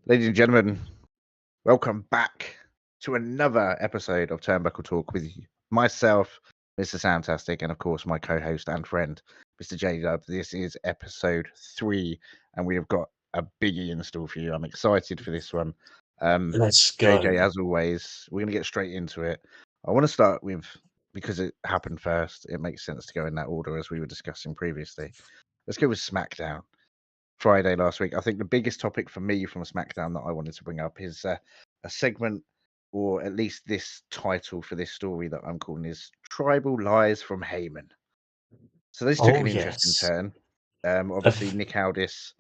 Ladies and gentlemen, welcome back to another episode of Turnbuckle Talk with myself, Mr. Soundtastic, and of course my co-host and friend, Mr. J Dub. This is episode 3, and we have got a biggie in store for you. I'm excited for this one. Let's go. JJ, as always, we're going to get straight into it. I want to start with, because it happened first, it makes sense to go in that order as we were discussing previously. Let's go with SmackDown. Friday last week. I think the biggest topic for me from SmackDown that I wanted to bring up is a segment, or at least this title for this story that I'm calling is Tribal Lies from Heyman. So this took an interesting Yes. turn. Obviously, Nick Aldis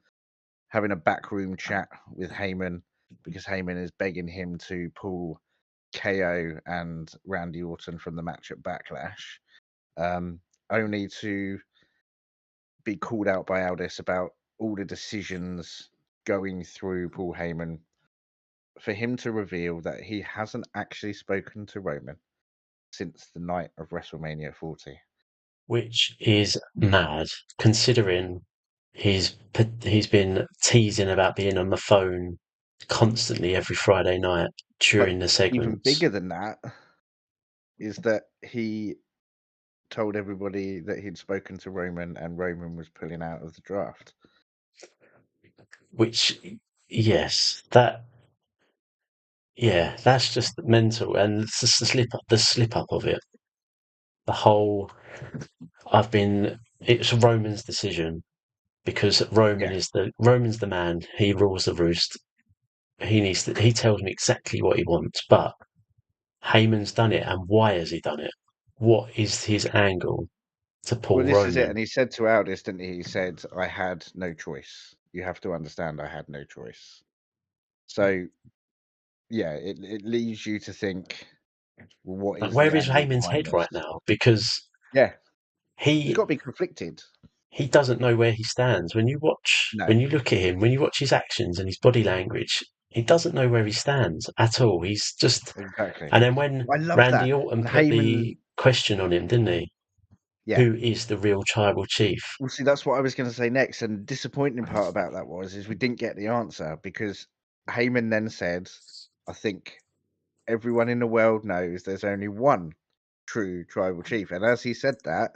having a backroom chat with Heyman because Heyman is begging him to pull KO and Randy Orton from the match at Backlash, only to be called out by Aldis about all the decisions going through Paul Heyman, for him to reveal that he hasn't actually spoken to Roman since the night of WrestleMania 40. Which is mad, considering he's been teasing about being on the phone constantly every Friday night during the Even segments. bigger than that is that he told everybody that he'd spoken to Roman and Roman was pulling out of the draft. Which, yes, that's just mental, and it's just the slip up of it. The whole, it's Roman's decision because Roman's the man. He rules the roost. He tells me exactly what he wants, but Heyman's done it, and why has he done it? What is his angle to Well, Paul this is it. Roman? And he said to Aldis, didn't he? He said, I had no choice. You have to understand I had no choice. So, yeah, it leads you to think, well, what But is the where is angle Heyman's behind head right this? now? Because Yeah, he's he got to be conflicted. he doesn't know where he stands. When you No, look at him, when you watch his actions and his body language, he doesn't know where he stands at all. He's just. exactly. And then when I love that. Randy Orton And put Heyman, the question on him, didn't he? yeah. Who is the real tribal chief? Well, see, that's what I was going to say next. And the disappointing part about that is we didn't get the answer, because Heyman then said, I think everyone in the world knows there's only one true tribal chief. And as he said that,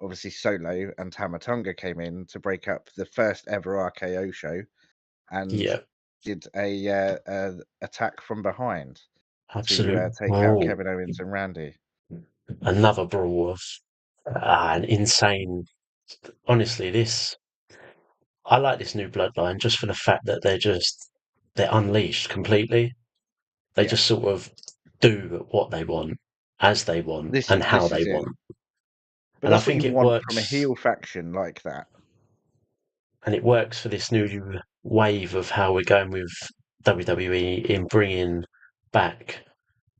obviously Solo and Tama Tonga came in to break up the first ever RKO show and Yeah, did a attack from behind to absolute take out brawl. Kevin Owens and Randy. Another brawl of an insane. Honestly, I like this new Bloodline just for the fact that they're unleashed completely. They Yeah, just sort of do what they want, as they want, this and is how this is they it. want. But And I that's what think you it want from a works. heel faction like that. And it works for this new wave of how we're going with WWE in bringing back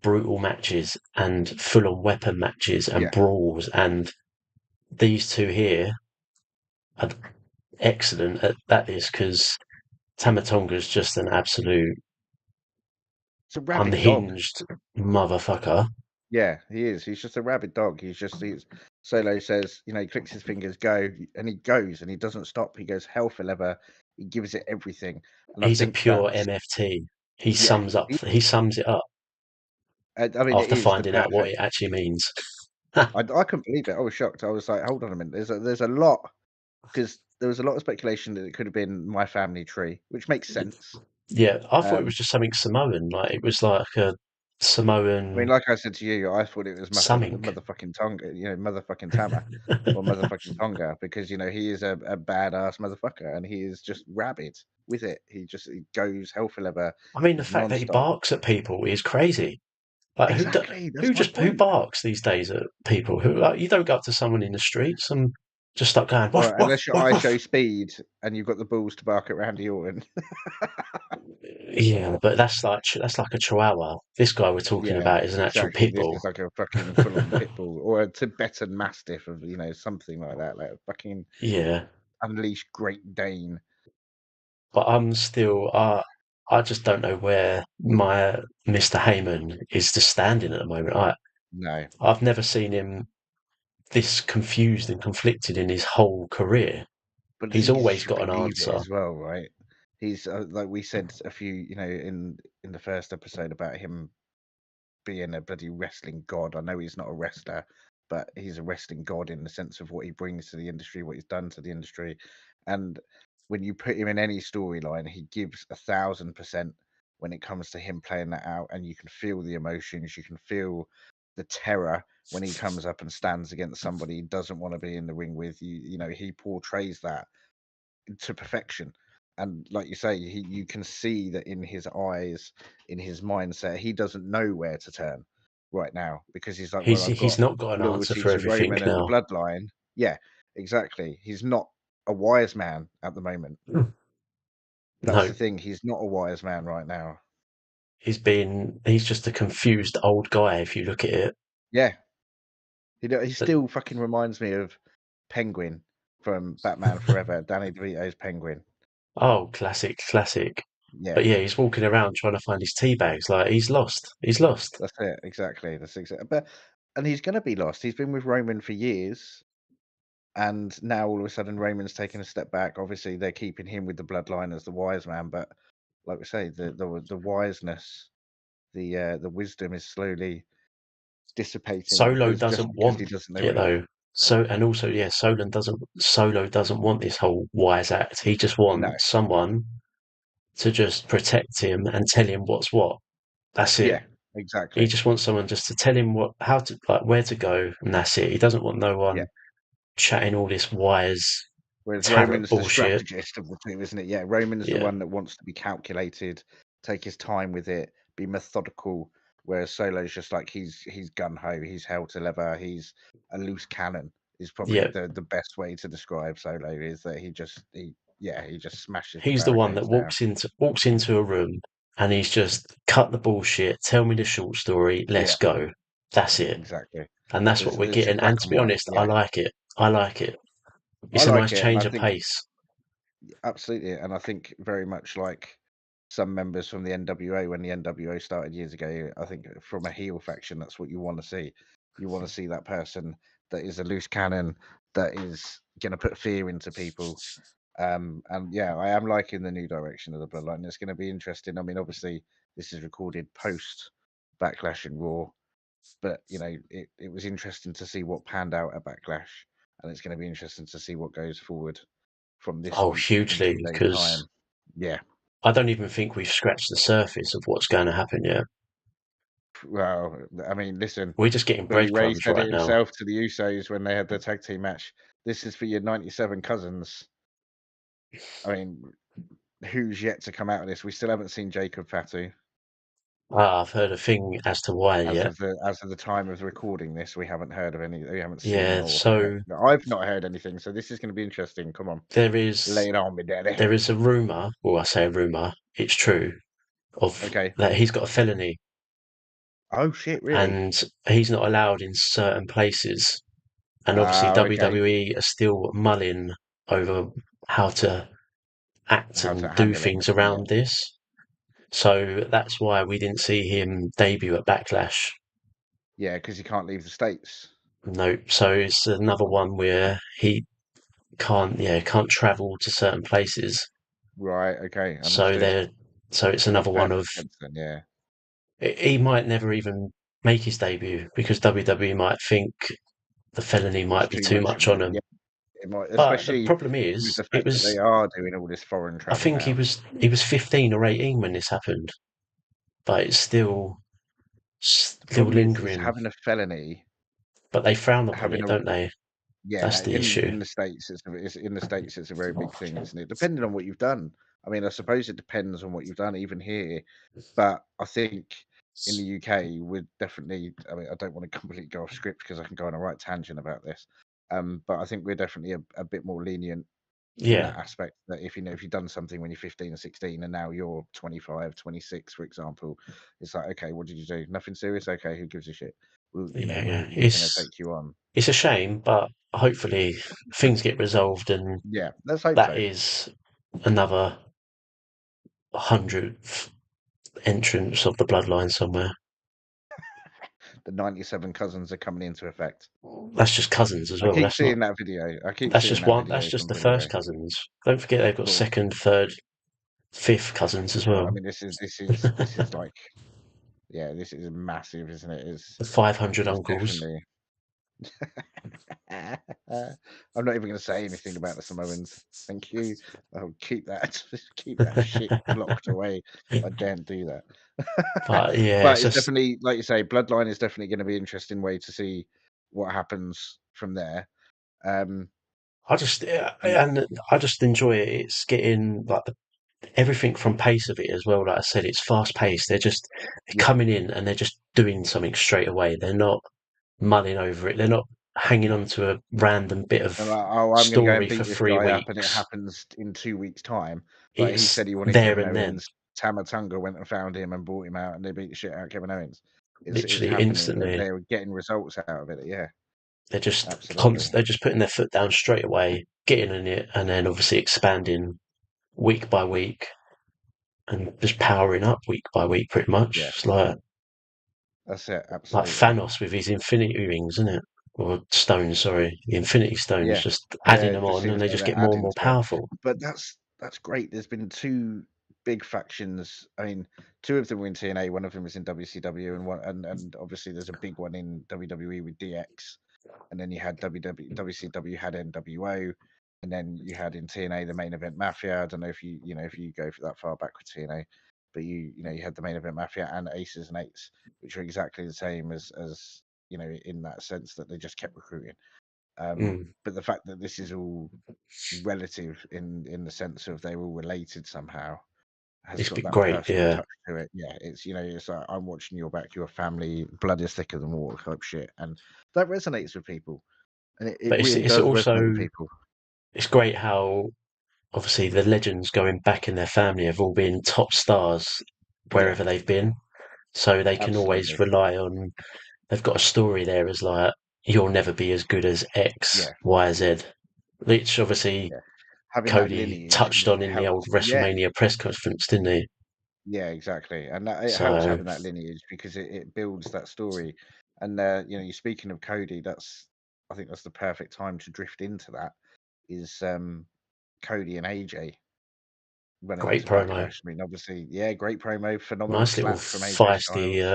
brutal matches and full-on weapon matches and Yeah, brawls. And these two here are excellent at this because Tamatonga's just an absolute it's a rabid dog. unhinged motherfucker. Yeah, he is. He's just a rabid dog. He's Solo says, he clicks his fingers, go, and he goes and he doesn't stop. He goes hell for leather. He gives it everything. And I He's a think pure that's, MFT. yeah, He sums it up I mean, it after is the finding out what perfect. it actually means. I couldn't believe it. I was shocked. I was like, hold on a minute. There's a lot, because there was a lot of speculation that it could have been my family tree, which makes sense. Yeah, I thought it was Um, just something Samoan. Like it was like a I mean, Samoan like I said to you, I thought it was something. motherfucking Tonga, motherfucking Tama or motherfucking Tonga, because he is a badass motherfucker and he is just rabid with it. He goes hell for leather. I mean, the He's fact that he non-stop. barks at people is crazy. Like Exactly. That's my who point. barks these days at people? Who like you don't go up to someone in the streets and just start going woof Well, woof unless your woof eyes woof. show speed and you've got the balls to bark at Randy Orton. Yeah, but that's like a chihuahua. This guy we're talking Yeah, about is an actual exactly. pit This bull. is like a fucking full-on pit bull or a Tibetan Mastiff of, something like that, like a fucking Yeah, unleashed Great Dane. but I just don't know where my Mr. Heyman is just standing at the moment. No. I've never seen him this confused and conflicted in his whole career. But the He's thing is, you always should got an believe it answer. as well, right? He's like we said a few, in the first episode about him being a bloody wrestling god. I know he's not a wrestler, but he's a wrestling god in the sense of what he brings to the industry, what he's done to the industry. And when you put him in any storyline, he gives 1,000% when it comes to him playing that out. And you can feel the emotions, you can feel the terror when he comes up and stands against somebody he doesn't want to be in the ring with. He portrays that to perfection. And like you say, you can see that in his eyes, in his mindset, he doesn't know where to turn right now, because he's like, well, I've He's got not got an answer loyalty for to everything Roman and the now. bloodline. Yeah, exactly. He's not a wise man at the moment. That's No, the thing. He's not a wise man right now. he's just a confused old guy if you look at it. Yeah. He But, still fucking reminds me of Penguin from Batman Forever, Danny DeVito's Penguin. oh, classic. Yeah, But yeah, he's walking around trying to find his tea bags. Like he's lost. He's lost. that's it. Exactly. That's exactly. And he's going to be lost. He's been with Roman for years. And now all of a sudden Roman's taking a step back. Obviously, they're keeping him with the bloodline as the wise man, but like we say, the wiseness, the wisdom is slowly dissipating Solo because doesn't he want doesn't know it where to. though. So and also, yeah, Solo doesn't want this whole wise act. He just No, wants someone to just protect him and tell him what's what. That's it. yeah, He exactly, just wants someone just to tell him how to, like, where to go, and that's it. He doesn't want no yeah. one chatting all this wise Whereas tarot Roman's the bullshit. strategist of the two, isn't it? Yeah, Roman's the Yeah, one that wants to be calculated, take his time with it, be methodical. Whereas Solo's just like he's gun ho, he's hell to leather, he's a loose cannon. Is probably yeah. the best way to describe Solo. Is that he just smashes the He's the one that barricades down. walks into a room and he's just cut the bullshit. Tell me the short story. Let's Yeah, go. That's it. exactly. And that's what we're There's a getting. black And to and be white. honest, I Yeah, like it. I like it. I It's a like nice it, and I change of think pace. absolutely, and I think very much like some members from the NWO when the NWO started years ago. I think from a heel faction, that's what you want to see. You want to see that person that is a loose cannon that is going to put fear into people. And yeah, I am liking the new direction of the Bloodline. It's going to be interesting. I mean, obviously, this is recorded post Backlash and Raw, but it was interesting to see what panned out at Backlash, and it's going to be interesting to see what goes forward from this Oh, week in hugely, 2 days' because time. Yeah. I don't even think we've scratched the surface of what's going to happen yet. Well, I mean, listen, We're just getting Bully Ray breadcrumbs said it right now. himself to the Usos when they had their tag team match. This is for your 97 cousins. I mean, who's yet to come out of this? We still haven't seen Jacob Fatu. Ah, I've heard a thing as to why yet. As of the time of recording this, we haven't heard of any. We haven't seen Yeah, or heard. so No, I've not heard anything. So this is going to be interesting. Come on, there is lay it on me, daddy. there is a rumor, well, I say a rumor, it's true, of Okay. that he's got a felony Oh shit! Really? and he's not allowed in certain places. And obviously, Okay. WWE are still mulling over how to act How to and do handle it? things Yeah. around this. So that's why we didn't see him debut at Backlash. Yeah, because he can't leave the states. No, so it's another one where he can't travel to certain places. Right. Okay. So Understood. it's That makes another one perfect of sense then. Yeah. he might never even make his debut because WWE might think the felony It's might be too too much much of on a yeah. him. It might, But the especially problem with is, the fact that they are doing all this foreign I travel think now. he was 15 or 18 when this happened, but it's The still problem is lingering. having a felony, But they frown upon having it, a don't they? yeah, That's the issue. in the states, it's in the states, it's a very big thing, isn't it? Depending on what you've done. I mean, I suppose it depends on what you've done, even here. But I think in the UK, we're definitely. I mean, I don't want to completely go off script because I can go on a right tangent about this. But I think we're definitely a bit more lenient in Yeah, that aspect, that if you've done something when you're 15 or 16 and now you're 25, 26, for example, it's like, okay, what did you do? Nothing serious? Okay, who gives a shit? yeah. We're going to take you on. It's a shame, but hopefully things get resolved, and Yeah, let's hope that so. is another 100th entrance of the bloodline somewhere. The 97 cousins are coming into effect. That's just cousins as I well. keep That's not. seeing that video. I keep That's seeing just that one. That's video just from the Bully first Ray. cousins. Don't forget they've got Well, second, third. fifth cousins as I well. mean, this is like, yeah, this is massive, isn't it? The 500 It's uncles. definitely. I'm not even going to say anything about the Samoans. Thank you. I'll keep that keep that shit locked away. I daren't do that. But yeah, But it's it's just definitely, like you say, Bloodline is definitely going to be an interesting way to see what happens from there. Um, and I just enjoy it. It's getting like everything from pace of it as well. Like I said, it's fast paced. They're yeah, coming in and they're just doing something straight away. They're not mulling over it. They're not hanging on to a random bit and of like, oh, I'm going to go and story for beat this three guy up, and it weeks. happens in 2 weeks' time. Like he It's said, he wanted there Kevin and then, Owens. Tamatunga went and found him and brought him out, and they beat the shit out of Kevin Owens. It's literally happening. instantly. They're getting results out of it. Yeah, absolutely. They're just putting their foot down straight away, getting in it, and then obviously expanding week by week and just powering up week by week. Pretty much, Yeah, it's that's it. like Absolutely. Thanos with his Infinity Rings, isn't it? Or stones, sorry, the Infinity Stones. Yeah, Just adding yeah. It them just on, and seems they like just they're get more and adding more to it. powerful. But that's great. There's been two big factions. I mean, two of them were in TNA. One of them was in WCW, and and obviously there's a big one in WWE with DX. And then you had WCW had NWO, and then you had in TNA the main event Mafia. I don't know if if you go for that far back with TNA, but you had the main event Mafia and Aces and Eights, which are exactly the same as in that sense that they just kept recruiting. Mm. But the fact that this is all relative in the sense of they're all related somehow has It's got been that great, personal yeah. touch to it. Yeah, it's like I'm watching your back, your family, blood is thicker than water type shit, and that resonates with people, and it But really it's does also resonate with people. it's great how obviously the legends going back in their family have all been top stars Yeah, wherever they've been, so they can always absolutely. rely on. They've got a story there as like you'll never be as good as X, Yeah, Y, Z, which obviously yeah. Having that Cody lineage touched on in the helps. old Yeah, WrestleMania press conference, didn't he? yeah, exactly, and that it helps So having that lineage because it builds that story. And you're speaking of Cody. I think that's the perfect time to drift into that. Is Cody and AJ running great into promo, Backlash? I mean, obviously, yeah, great promo, phenomenal nice little slap from AJ feisty. Styles.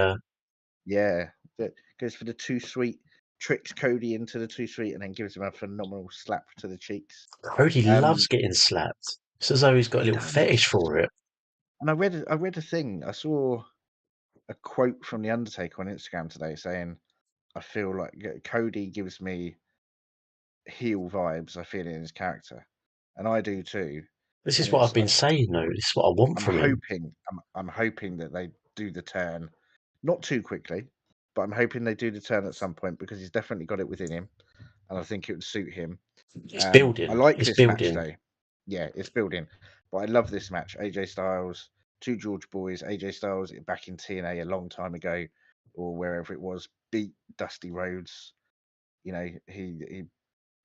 Yeah, that goes for the too sweet, tricks Cody into the too sweet, and then gives him a phenomenal slap to the cheeks. Cody loves Um, getting slapped. It's as though he's got a he little fetish does. for it. And I read a thing. I saw a quote from the Undertaker on Instagram today saying, "I feel like Cody gives me heel vibes. I feel in his character, and I do too." This And is what I've been saying, though. This is what I want I'm from him. hoping, I'm hoping that they do the turn, not too quickly, but I'm hoping they do the turn at some point because he's definitely got it within him, and I think it would suit him. It's I building. like It's this match building. though. Yeah, it's building, but I love this match. AJ Styles, two George boys. AJ Styles back in TNA a long time ago, or wherever it was, beat Dusty Rhodes. He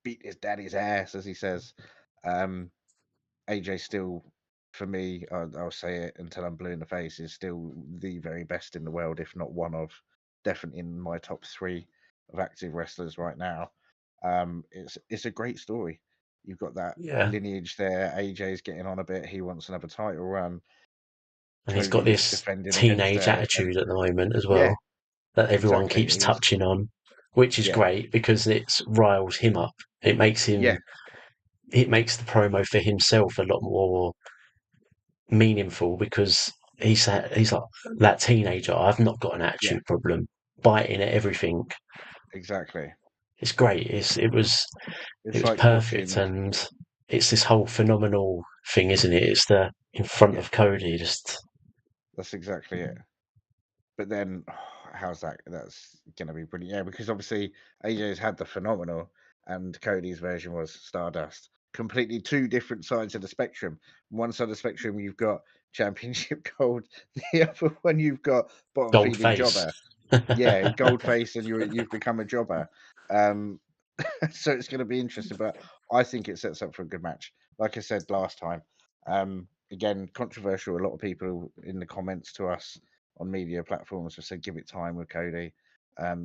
beat his daddy's ass, as he says. Um, AJ still, for me, I'll say it until I'm blue in the face, is still the very best in the world, if not one of, definitely in my top three of active wrestlers right now. It's a great story. You've got that Yeah. lineage there. AJ's getting on a bit. He wants another title run. And he's got Cody's this defending against teenage attitude at the moment as yeah, well that everyone exactly. keeps touching on, which is Yeah, great because it riles him up. It makes yeah, him. It makes the promo for himself a lot more meaningful because he's like that teenager. I've not got an yeah, attitude problem, biting at everything. exactly. It's great. It It's was like perfect, watching. and it's this whole phenomenal thing, isn't it? It's the in front Yeah, of Cody, just that's exactly it. But then, how's that? That's going to be brilliant. Yeah, because obviously AJ's had the phenomenal, and Cody's version was Stardust. Completely two different sides of the spectrum. One side of the spectrum, you've got Championship Gold. The other one, you've got bottom gold feeding face. jobber. Yeah, gold face, and you've become a jobber. Um, so it's going to be interesting, but I think it sets up for a good match. Like I said last time, again, controversial. A lot of people in the comments to us on media platforms have said, give it time with Cody.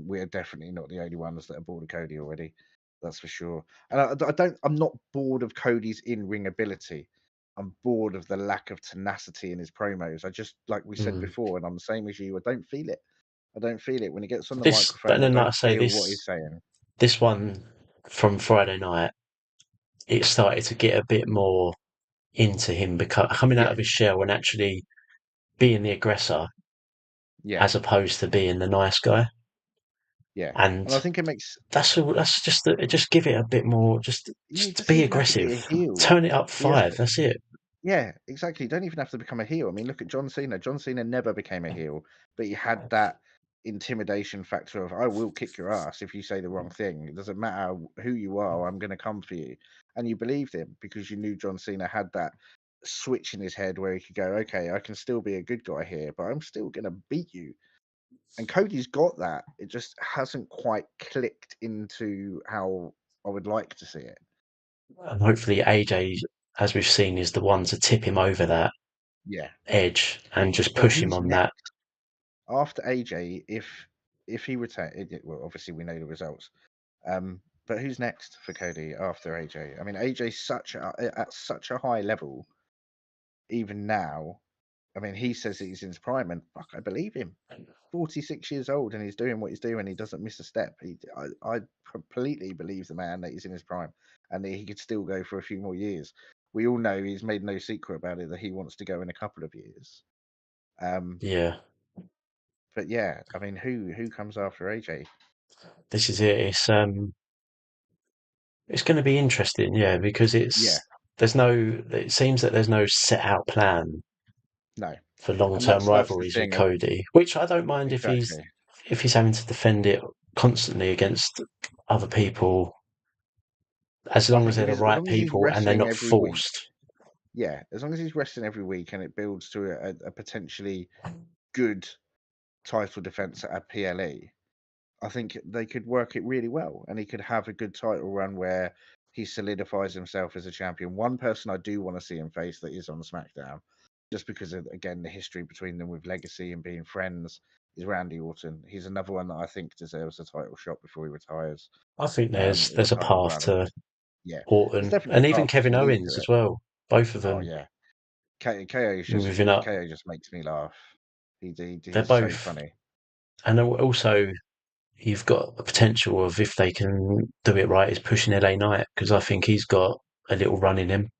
We are definitely not the only ones that are bored of Cody already. That's for sure. And I'm not bored of Cody's in-ring ability. I'm bored of the lack of tenacity in his promos. I just, like we said before, and I'm the same as you, I don't feel it. I don't feel it when he gets on the This, but microphone. I then like I don't say, feel what he's saying. this one from Friday night, it started to get a bit more into him coming out Yeah, of his shell and actually being the aggressor yeah, as opposed to being the nice guy. yeah. And I And think it makes, that's just give it a bit more, yeah, he just doesn't be even have to be aggressive. a heel. Turn it up He has 5. to, That's it. yeah, exactly. You don't even have to become a heel. I mean, look at John Cena. John Cena never became a heel, but he had that intimidation factor of I will kick your ass if you say the wrong thing. It doesn't matter who you are, I'm gonna come for you. And you believed him because you knew John Cena had that switch in his head where he could go, okay, I can still be a good guy here, but I'm still gonna beat you. And Cody's got that. It just hasn't quite clicked into how I would like to see it. And hopefully AJ, as we've seen, is the one to tip him over that Yeah. edge and just Well, push him who's on that. next after AJ? If he retains, well, obviously we know the results. But who's next for Cody after AJ? I mean, AJ's at such a high level even now. I mean, he says that he's in his prime, and fuck, I believe him. 46 years old, and he's doing what he's doing. He doesn't miss a step. I completely believe the man that he's in his prime, and that he could still go for a few more years. We all know he's made no secret about it that he wants to go in a couple of years. Um, Yeah, but yeah, I mean, who comes after AJ? this is it. It's going to be interesting, yeah, because Yeah, it seems that there's no set out plan no, for long and term that's the rivalries with thing of Cody, which I don't mind exactly. if he's having to defend it constantly against other people, as I long as think they're if the he's, as right long as he's people and they're wrestling not every week, forced. yeah, as long as he's wrestling every week and it builds to a potentially good title defense at a PLE, I think they could work it really well, and he could have a good title run where he solidifies himself as a champion. One person I do want to see him face that is on SmackDown, just because of again the history between them with legacy and being friends, is Randy Orton. He's another one that I think deserves a title shot before he retires, I think or a there's a title path run. to Yeah, there's Orton definitely and a even path. There's a Kevin lead to Owens as it. well. Both of Oh them yeah, KO is just moving up. KO just makes me laugh. They're He's so both, funny. and also you've got a potential of if they can do it right, is pushing LA Knight because I think he's got a little run in him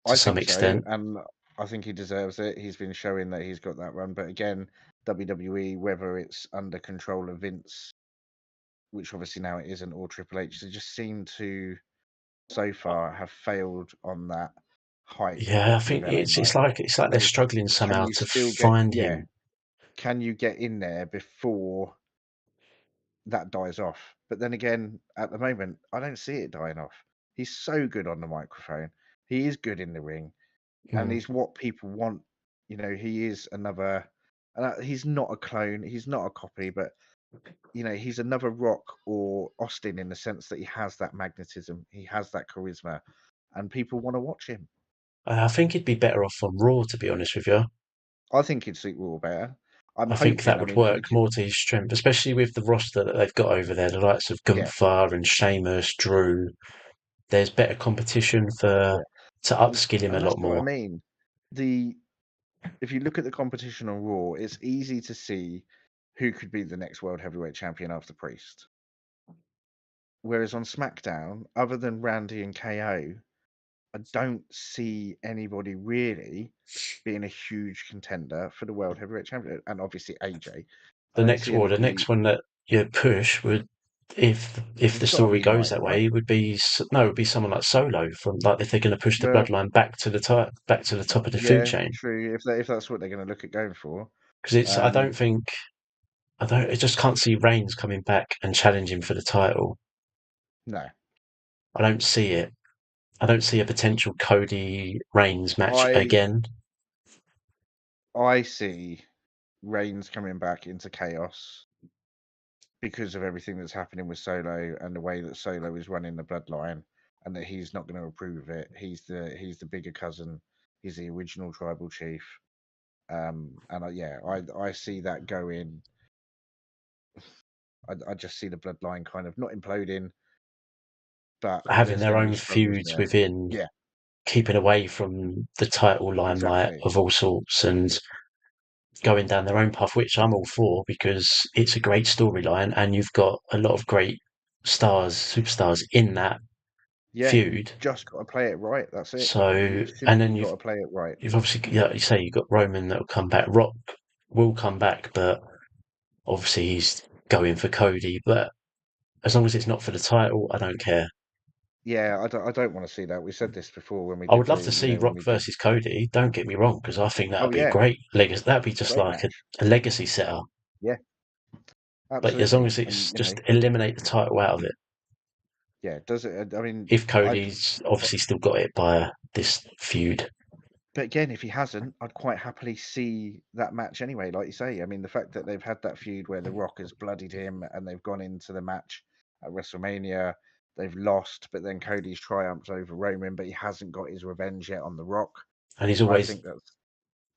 to I some think so, extent. and I think he deserves it. He's been showing that he's got that run, but again, WWE, whether it's under control of Vince, which obviously now it isn't, or Triple H, they just seem to so far have failed on that hype Yeah, I with think LA Knight. it's like they're struggling Can somehow you to still get, find yeah? him. Can you get in there before that dies off? But then again, at the moment, I don't see it dying off. He's so good on the microphone. He is good in the ring. And Mm. he's what people want. You know, he is another. He's not a clone. He's not a copy, but you know, he's another Rock or Austin in the sense that he has that magnetism, he has that charisma, and people want to watch him. I think he'd be better off on Raw, to be honest with you. I think he'd suit Raw better. I'm I think hoping. that I would mean, work we could, more to his strength, especially with the roster that they've got over there, the likes of yeah, Gunther and Sheamus, Drew. There's better competition yeah, to and upskill him a and that's lot what I more. mean. The If you look at the competition on Raw, it's easy to see who could be the next world heavyweight champion after Priest. Whereas on SmackDown, other than Randy and KO, I don't see anybody really being a huge contender for the world heavyweight champion, and obviously AJ. I don't see The anybody. next one that you push would, if the It's got to story be goes Knight, that right? way, would be no, it would be someone like Solo from like if they're going to push the Well, bloodline back to the top of the food yeah, chain. true. If that's what they're going to look at going for, Because um, I just can't see Reigns coming back and challenging for the title. no, I don't see it. I don't see a potential Cody Reigns match I again. I see Reigns coming back into chaos because of everything that's happening with Solo and the way that Solo is running the bloodline, and that he's not going to approve of it. He's the bigger cousin. He's the original tribal chief. Yeah, I see that going. I just see the bloodline kind of not imploding, but Having there's their going to be own struggles feuds there. within Yeah, keeping away from the title limelight Exactly. of all sorts and going down their own path, which I'm all for because it's a great storyline and you've got a lot of great superstars in that Yeah, you've feud. just got to play it right. That's it. So, You've and then simply got to play it right. you've obviously, yeah, you say you've got Roman that will come back. Rock will come back, but obviously he's going for Cody. But as long as it's not for the title, I don't care. Yeah, I don't want to see that. We said this before when we I did would love to see when Rock we did. versus Cody. Don't get me wrong, because I think that Oh would be a yeah, great legacy. That'd be just great like match. a legacy setter. Yeah, But as long absolutely. as it's And just eliminate the title out of it. yeah, does it? I mean, If I'd. Cody's obviously still got it by this feud. But again, if he hasn't, I'd quite happily see that match anyway. Like you say, I mean, the fact that they've had that feud where The Rock has bloodied him and they've gone into the match at WrestleMania, they've lost, but then Cody's triumphed over Roman, but he hasn't got his revenge yet on The Rock. And he's I always think that's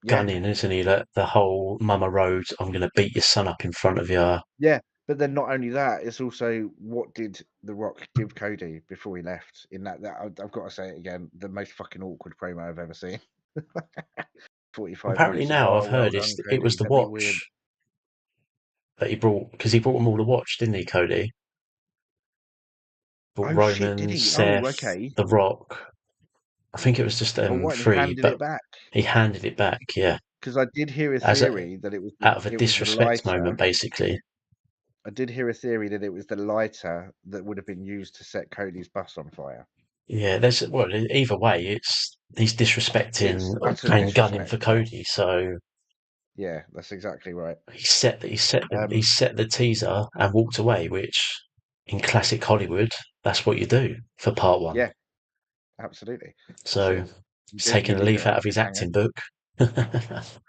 yeah, gunning, isn't he? That the whole Mama Road, I'm going to beat your son up in front of you. yeah. But then not only that, it's also what did The Rock give Cody before he left? In that I've got to say it again, the most fucking awkward promo I've ever seen. 45 Apparently minutes of now I've well heard done, it was Cody. the Let me win. watch that he brought, because he brought them all the watch, didn't he, Cody? Brought Oh shit, did Roman, he? Oh, Seth, okay. The Rock. I think it was just Oh, what? And he three, handed but it back he handed it back, yeah, because I did hear a as theory that out of a it was the disrespect moment, lighter. basically. I did hear a theory that it was the lighter that would have been used to set Cody's bus on fire. Yeah, there's well, either way, he's disrespecting It's utter and gunning for disrespect. Yeah, Cody. So yeah, that's exactly right. he Um, set the teaser and walked away, which in classic Hollywood, that's what you do for part one. yeah, absolutely. That's So it. he's You taking a need leaf a out of his cliffhanger, acting book.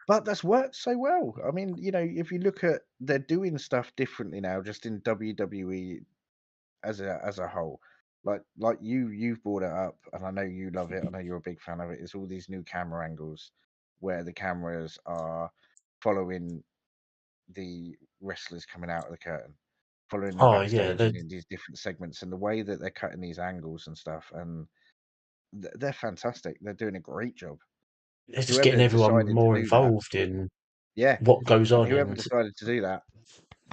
but that's worked so well. I mean, if you look at they're doing stuff differently now, just in WWE as a whole. Like you've brought it up, and I know you love it. I know you're a big fan of it. It's all these new camera angles where the cameras are following the wrestlers coming out of the curtain, following them Oh yeah, backstage and in these different segments, and the way that they're cutting these angles and stuff, and they're fantastic. They're doing a great job. they're just getting Whoever everyone decided to more do that, involved in yeah, what goes and on, whoever and decided to do that,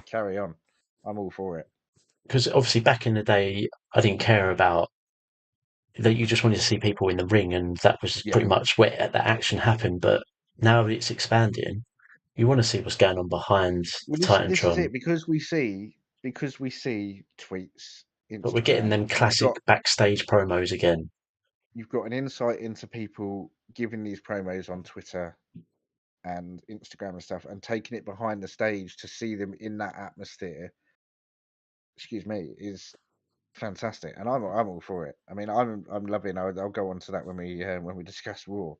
carry on. I'm all for it. because obviously back in the day, I didn't care about that. You just wanted to see people in the ring, and that was Yeah. pretty much where the action happened. But now it's expanding. You want to see what's going on behind Well, this is Titantron, it because we see tweets, but we're getting Instagram. them classic backstage promos again. You've got an insight into people giving these promos on Twitter and Instagram and stuff, and taking it behind the stage to see them in that atmosphere. Excuse me, is fantastic, and I'm all for it. I mean, I'm loving. I'll go on to that when we discuss Raw,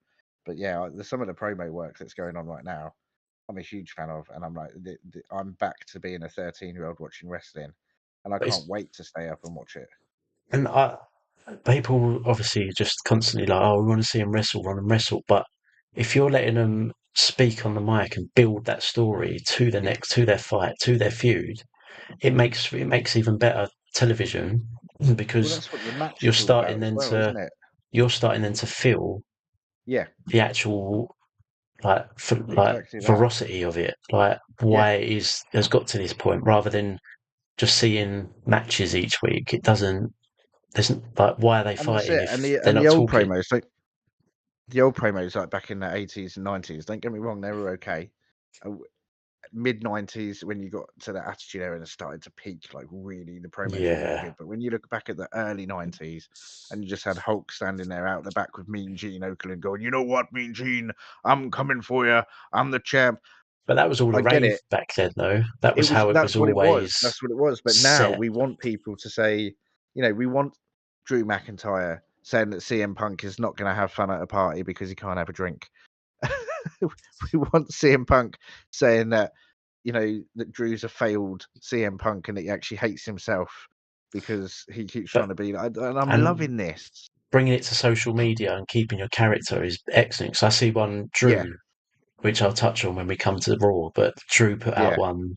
but yeah, some of the promo work that's going on right now. I'm a huge fan of, and I'm like, I'm back to being a 13-year-old watching wrestling, and I But can't wait to stay up and watch it. and people obviously just constantly like, oh, we want to see them wrestle, want them wrestle. But if you're letting them speak on the mic and build that story to the Yeah, next, to their fight, to their feud, it makes even better television well, because that's what the match you're is all starting about as then well, to isn't it? you're starting then to feel Yeah, the actual like exactly that. veracity of it, like Yeah, why it is has got to this point, rather than just seeing matches each week. It doesn't. There's like why are they and that's fighting it. if they're And not the old talking? promos, like the old promos, like back in the 80s and 90s. Don't get me wrong, they were okay. Mid 90s, when you got to the Attitude Era and it started to peak, like really, the promos were really Yeah, good. But when you look back at the early 90s, and you just had Hulk standing there out the back with Mean Gene Okerlund going, you know what, Mean Gene, I'm coming for you. I'm the champ. but that was all I a get rave it. back then, though. That was how it was That's what it was. always That's what it was. But now set. we want people to say, we want Drew McIntyre saying that CM Punk is not going to have fun at a party because he can't have a drink. We want CM Punk saying that, that Drew's a failed CM Punk and that he actually hates himself because he keeps But trying to be like, and I'm and loving this. bringing it to social media and keeping your character is excellent. So I see one Yeah, Drew, which I'll touch on when we come to Raw. But Drew put out yeah, one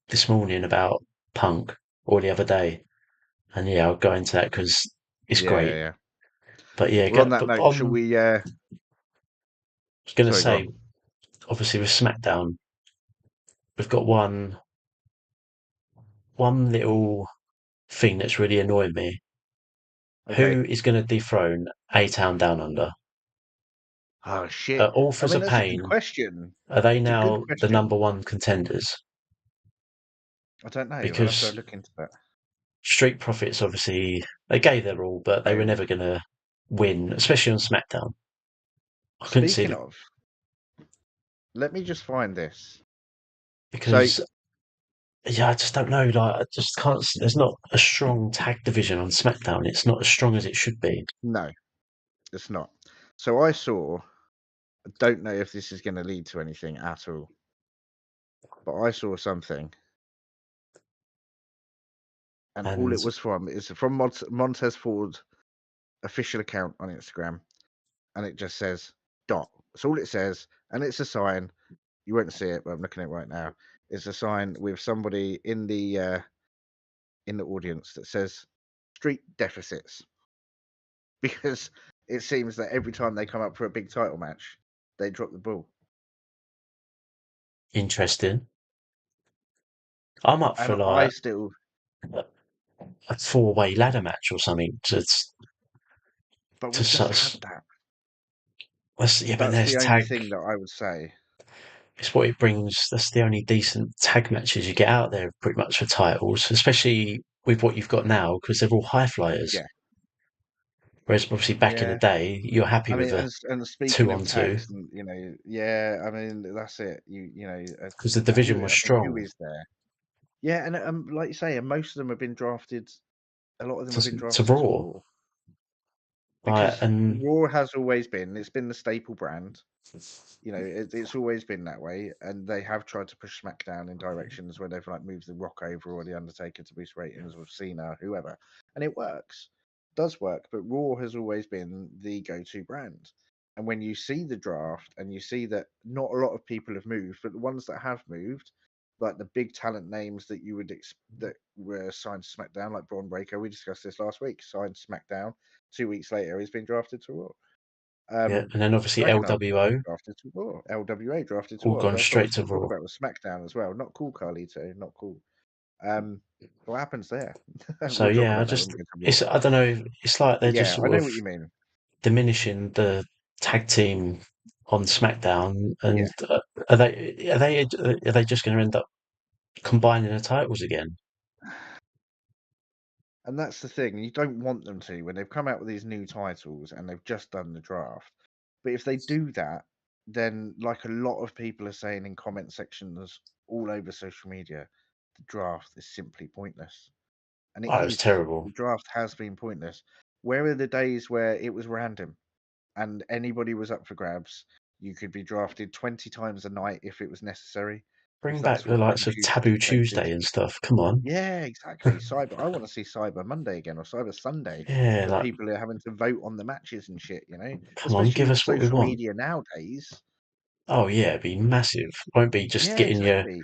this morning about Punk or the other day, and yeah, I'll go into that because it's yeah, great. yeah. But yeah, Well, on that but note, shall on. we? I was going to Sorry, go say, on. obviously with SmackDown, we've got one little thing that's really annoying me. Okay. Who is going to dethrone A Town Down Under? Oh shit! Are I Authors mean, of that's a good Pain, question. are they It's a good now the question. number one contenders? I don't know. I'll have to Because look into that. Street Profits, obviously, they gave their all, but they were Failed. never going to win, especially on SmackDown. I couldn't see Speaking the, of, let me just find this. So because yeah, I just don't know. Like, I just can't. There's not a strong tag division on SmackDown. It's not as strong as it should be. no, it's not. So I saw. I don't know if this is going to lead to anything at all, but I saw something, and all And it was from is from Montez Ford official account on Instagram, and it just says dot. That's all it says, and it's a sign. You won't see it, but I'm looking at it right now. It's a sign with somebody in the audience that says street deficits because it seems that every time they come up for a big title match, they drop the ball. interesting. I'm up And for I like still, a four-way ladder match or something but to we've just had such. that. Yeah, but That's there's the only tag. thing that I would say. It's what it brings. That's the only decent tag matches you get out there, pretty much for titles, especially with what you've got now, because they're all high flyers. Yeah, Whereas obviously back in the yeah. day, you're happy I with mean, a and speaking two of on two tags, and yeah. I mean, that's it. because the division Who was I mean, who strong. is there? Yeah, and like you say, and most of them have been drafted. A lot of them have been To drafted to Raw, Raw like, because and Raw has always been. It's been the staple brand. It's always been that way, and they have tried to push SmackDown in directions where they've like moved the Rock over or the Undertaker to boost ratings with Cena, whoever, and it works, does work. But Raw has always been the go-to brand. And when you see the draft and you see that not a lot of people have moved, but the ones that have moved, like the big talent names that you would that were signed to SmackDown, like Braun Breaker, we discussed this last week, signed to SmackDown. 2 weeks later, he's been drafted to Raw. yeah, Um, and then obviously Dragon Lee LWO drafted to Raw. LWA drafted to all Raw. gone That's what I was straight to going to talk Raw. about with SmackDown as well. Not cool, Carlito. Not cool. What happens there? So We'll talk yeah, about that when we get to Raw. I don't know. It's like they're But just yeah, I sort know of what you mean. diminishing the tag team on SmackDown, Yeah, and are they just going to end up combining the titles again? and that's the thing. You don't want them to when they've come out with these new titles and they've just done the draft. But if they do that, then like a lot of people are saying in comment sections all over social media, the draft is simply pointless. And it Oh, it was is. terrible. The draft has been pointless. Where are the days where it was random and anybody was up for grabs? You could be drafted 20 times a night if it was necessary, if Bring back that's the what the likes of producers Taboo dictated. Tuesday and stuff. Come on. Yeah, exactly. Cyber. I want to see Cyber Monday again or Cyber Sunday, Yeah, where like, people are having to vote on the matches and shit. come on, Especially give with us what we social want. media nowadays. Oh yeah, it'd be massive. Won't be just Yeah, exactly.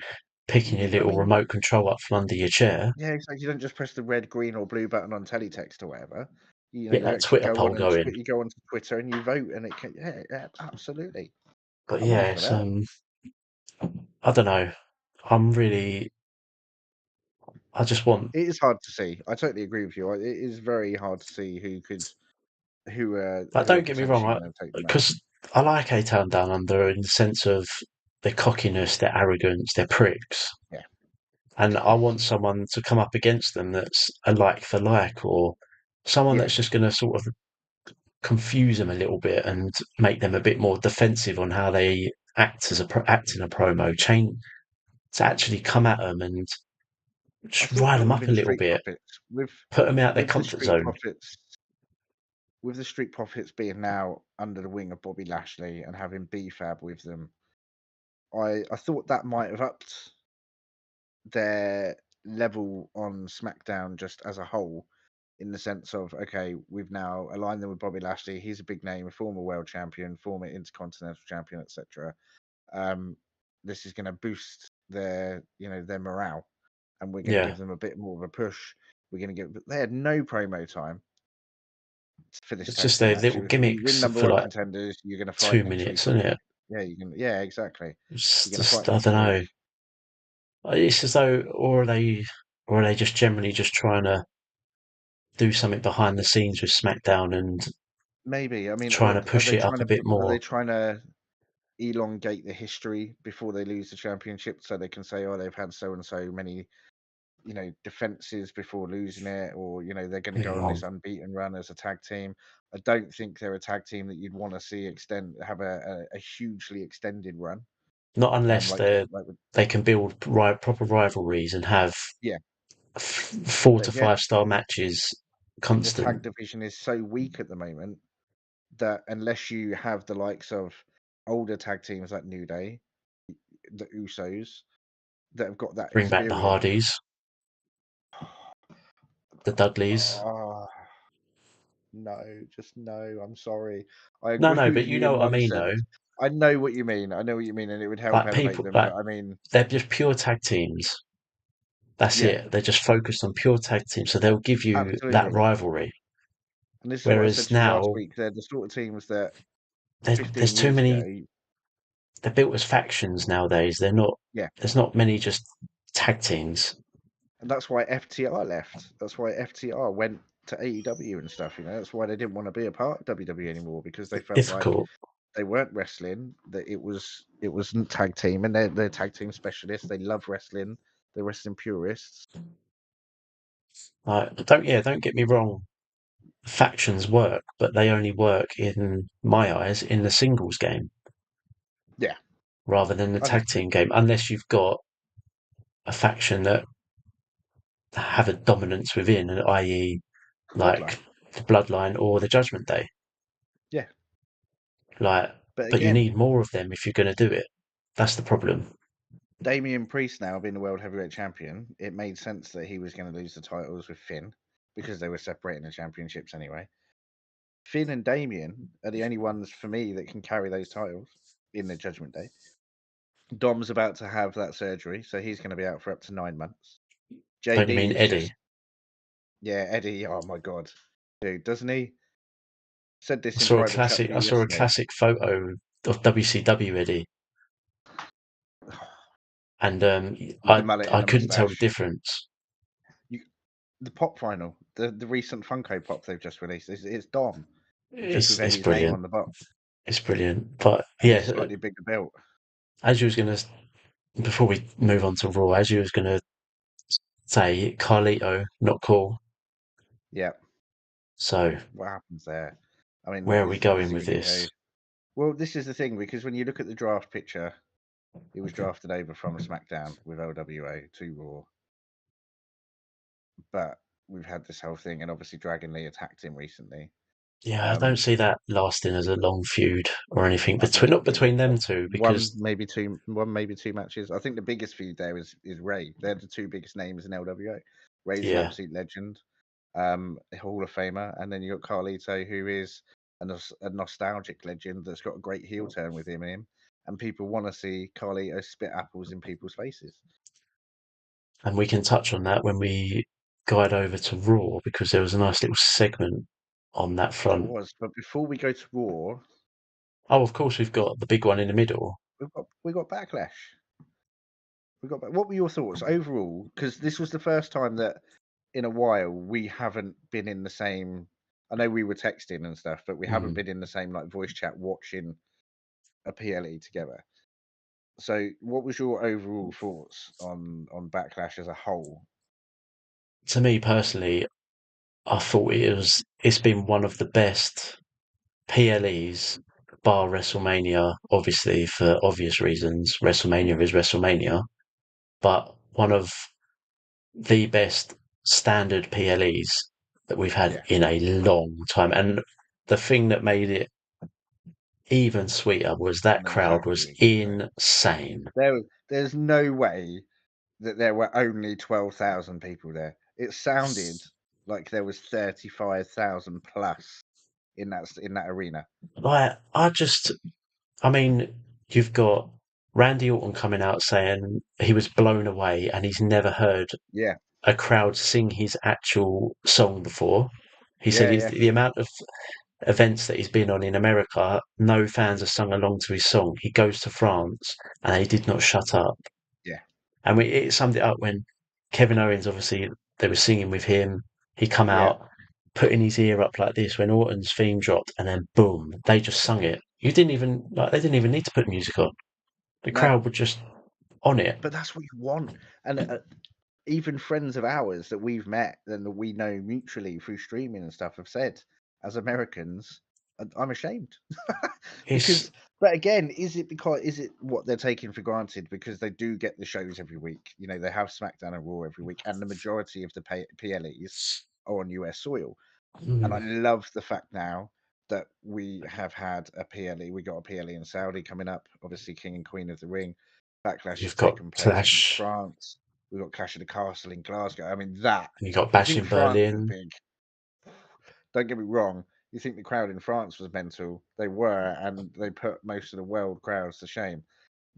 picking your I little mean, remote control up from under your chair. yeah, exactly. You don't just press the red, green, or blue button on teletext or whatever. Get You that actually Twitter go poll on and going. you go onto Twitter and you vote, and it can. Yeah, yeah, absolutely. But I'm all yeah, for that. I don't know. I'm really, I just want, It is hard to see. I totally agree with you. It is very hard to see like, who are don't get me wrong, potentially going to take the match. because I like A Town Down Under in the sense of their cockiness, their arrogance, their pricks. Yeah, And I want someone to come up against them that's a like for like, or someone yeah. that's just going to sort of confuse them a little bit and make them a bit more defensive on how they act in a promo. Change to actually come at them and I just thought rile that them would have up a been little Street bit, Profits put them out their with the comfort Street zone. Profits with the Street Profits being now under the wing of Bobby Lashley and having B-Fab with them. I thought that might have upped their level on SmackDown just as a whole, in the sense of okay, we've now aligned them with Bobby Lashley. He's a big name, a former world champion, former intercontinental champion, etc. This is going to boost their morale, and we're going to Yeah, give them a bit more of a push. We're going to give. They had no promo time. for this It's tag just team their match. little It was going to be win gimmicks number for one like contenders. You're going to fight 2 minutes, for isn't the it? yeah, exactly. You're going to Just fight I next don't know. week. It's as though, or are they just generally just trying to do something behind the scenes with SmackDown and Maybe. I mean, trying to are push they it up trying a to bit more? elongate the history before they lose the championship so they can say, oh, they've had so and so many, defenses before losing it, or they're going to go on Yeah. this unbeaten run as a tag team. I don't think they're a tag team that you'd want to see have a hugely extended run. Not unless Like they can build proper rivalries and have yeah, 4 but to again, 5 star matches the tag constant. division is so weak at the moment that unless you have the likes of older tag teams like New Day, the Usos, that have got that Bring back the experience. Hardys, the Dudleys. Oh, no, just no. I'm sorry. I No, agree no, with but you you know in what I one mean, sense. though. I know what you mean. I know what you mean, and it would help Like elevate people, them. like But I mean, they're just pure tag teams. That's yeah, it. They're just focused on pure tag teams, so they'll give you that absolutely. rivalry. And this is what I said Whereas to you last now, week. They're the sort of teams that there's 15 too years ago, many. They're built as factions nowadays. They're not. yeah, There's not many just tag teams. and that's why FTR left. That's why FTR went to AEW and stuff. That's why they didn't want to be a part of WWE anymore because they felt like Difficult. they weren't wrestling. That it wasn't tag team, and they're tag team specialists. They love wrestling. They're wrestling purists. Like, don't get me wrong. Factions work, but they only work in my eyes in the singles game Yeah, rather than the tag understood. team game. Unless you've got a faction that have a dominance within, i.e., Bloodline. like the Bloodline or the Judgment Day. Yeah, Like, but but you again, need more of them if you're going to do it. That's the problem. Damian Priest now being the world heavyweight champion, it made sense that he was going to lose the titles with Finn because they were separating the championships anyway. Finn and Damian are the only ones for me that can carry those titles in the Judgment Day. Dom's about to have that surgery, so he's going to be out for up to 9 months. Don't you mean JD's Eddie? just, yeah, Eddie. Oh my god, dude, doesn't he? Said this in private chat with I you saw a yesterday. classic photo of WCW Eddie, and With the mullet and I the couldn't tell the mustache. difference. You, the pop vinyl, the recent Funko Pop they've just released, it's Dom, just with It's Eddie's name brilliant. on the box It's brilliant. But and a yeah, slightly bigger belt. as you was gonna before we move on to Raw, as you was gonna say, Carlito not cool. Yeah, So what happens there? I mean, where are we is going he with going to go? this? Well, this is the thing because when you look at the draft picture, he was drafted over from SmackDown with LWA to Raw, but we've had this whole thing, and obviously Dragon Lee attacked him recently. Yeah, I don't Um, see that lasting as a long feud or anything I think between not it'll be between them two because one, maybe two matches. I think the biggest feud there is Ray. They're the two biggest names in LWA. Ray's an yeah, absolute legend, a Hall of Famer, and then you got Carlito, who is a nostalgic legend that's got a great heel turn with him, and people want to see Carlito spit apples in people's faces. and we can touch on that when we guide over to Raw because there was a nice little segment on that There front. was, but before we go to Raw, Oh, of course, we've got the big one in the middle. we got Backlash. What were your thoughts overall? Because this was the first time that in a while we haven't been in the same. I know we were texting and stuff, but we haven't Mm. been in the same like voice chat watching a PLE together. So, what was your overall thoughts on Backlash as a whole? To me personally, I thought it's been one of the best PLEs, bar WrestleMania, obviously for obvious reasons. WrestleMania is WrestleMania, but one of the best standard PLEs that we've had Yeah, in a long time. And the thing that made it even sweeter was I that know crowd exactly what was you're going to say. insane. There's no way that there were only 12,000 people there. It sounded like there was 35,000 plus in that arena. Like, I mean, you've got Randy Orton coming out saying he was blown away and he's never heard Yeah, a crowd sing his actual song before. He said the amount of events that he's been on in America, no fans have sung along to his song. He goes to France and they did not shut up. Yeah. And it summed it up when Kevin Owens, obviously, they were singing with him. He come Yeah. out, putting his ear up like this when Orton's theme dropped, and then boom, they just sung it. They didn't even need to put music on. The No, crowd were just on it. but that's what you want. And even friends of ours that we've met and that we know mutually through streaming and stuff have said, as Americans, I'm ashamed It's because. But again, is it what they're taking for granted because they do get the shows every week? You know, they have SmackDown and Raw every week, and the majority of the PLEs are on US soil. And I love the fact now that we have had a PLE. We got a PLE in Saudi coming up. Obviously, King and Queen of the Ring. Backlash has you've got taken place in Clash, France. We've got Clash of the Castle in Glasgow. I mean, that and you got you Bash think in France is Berlin. big. Don't get me wrong. You think the crowd in France was mental. They were, and they put most of the world crowds to shame.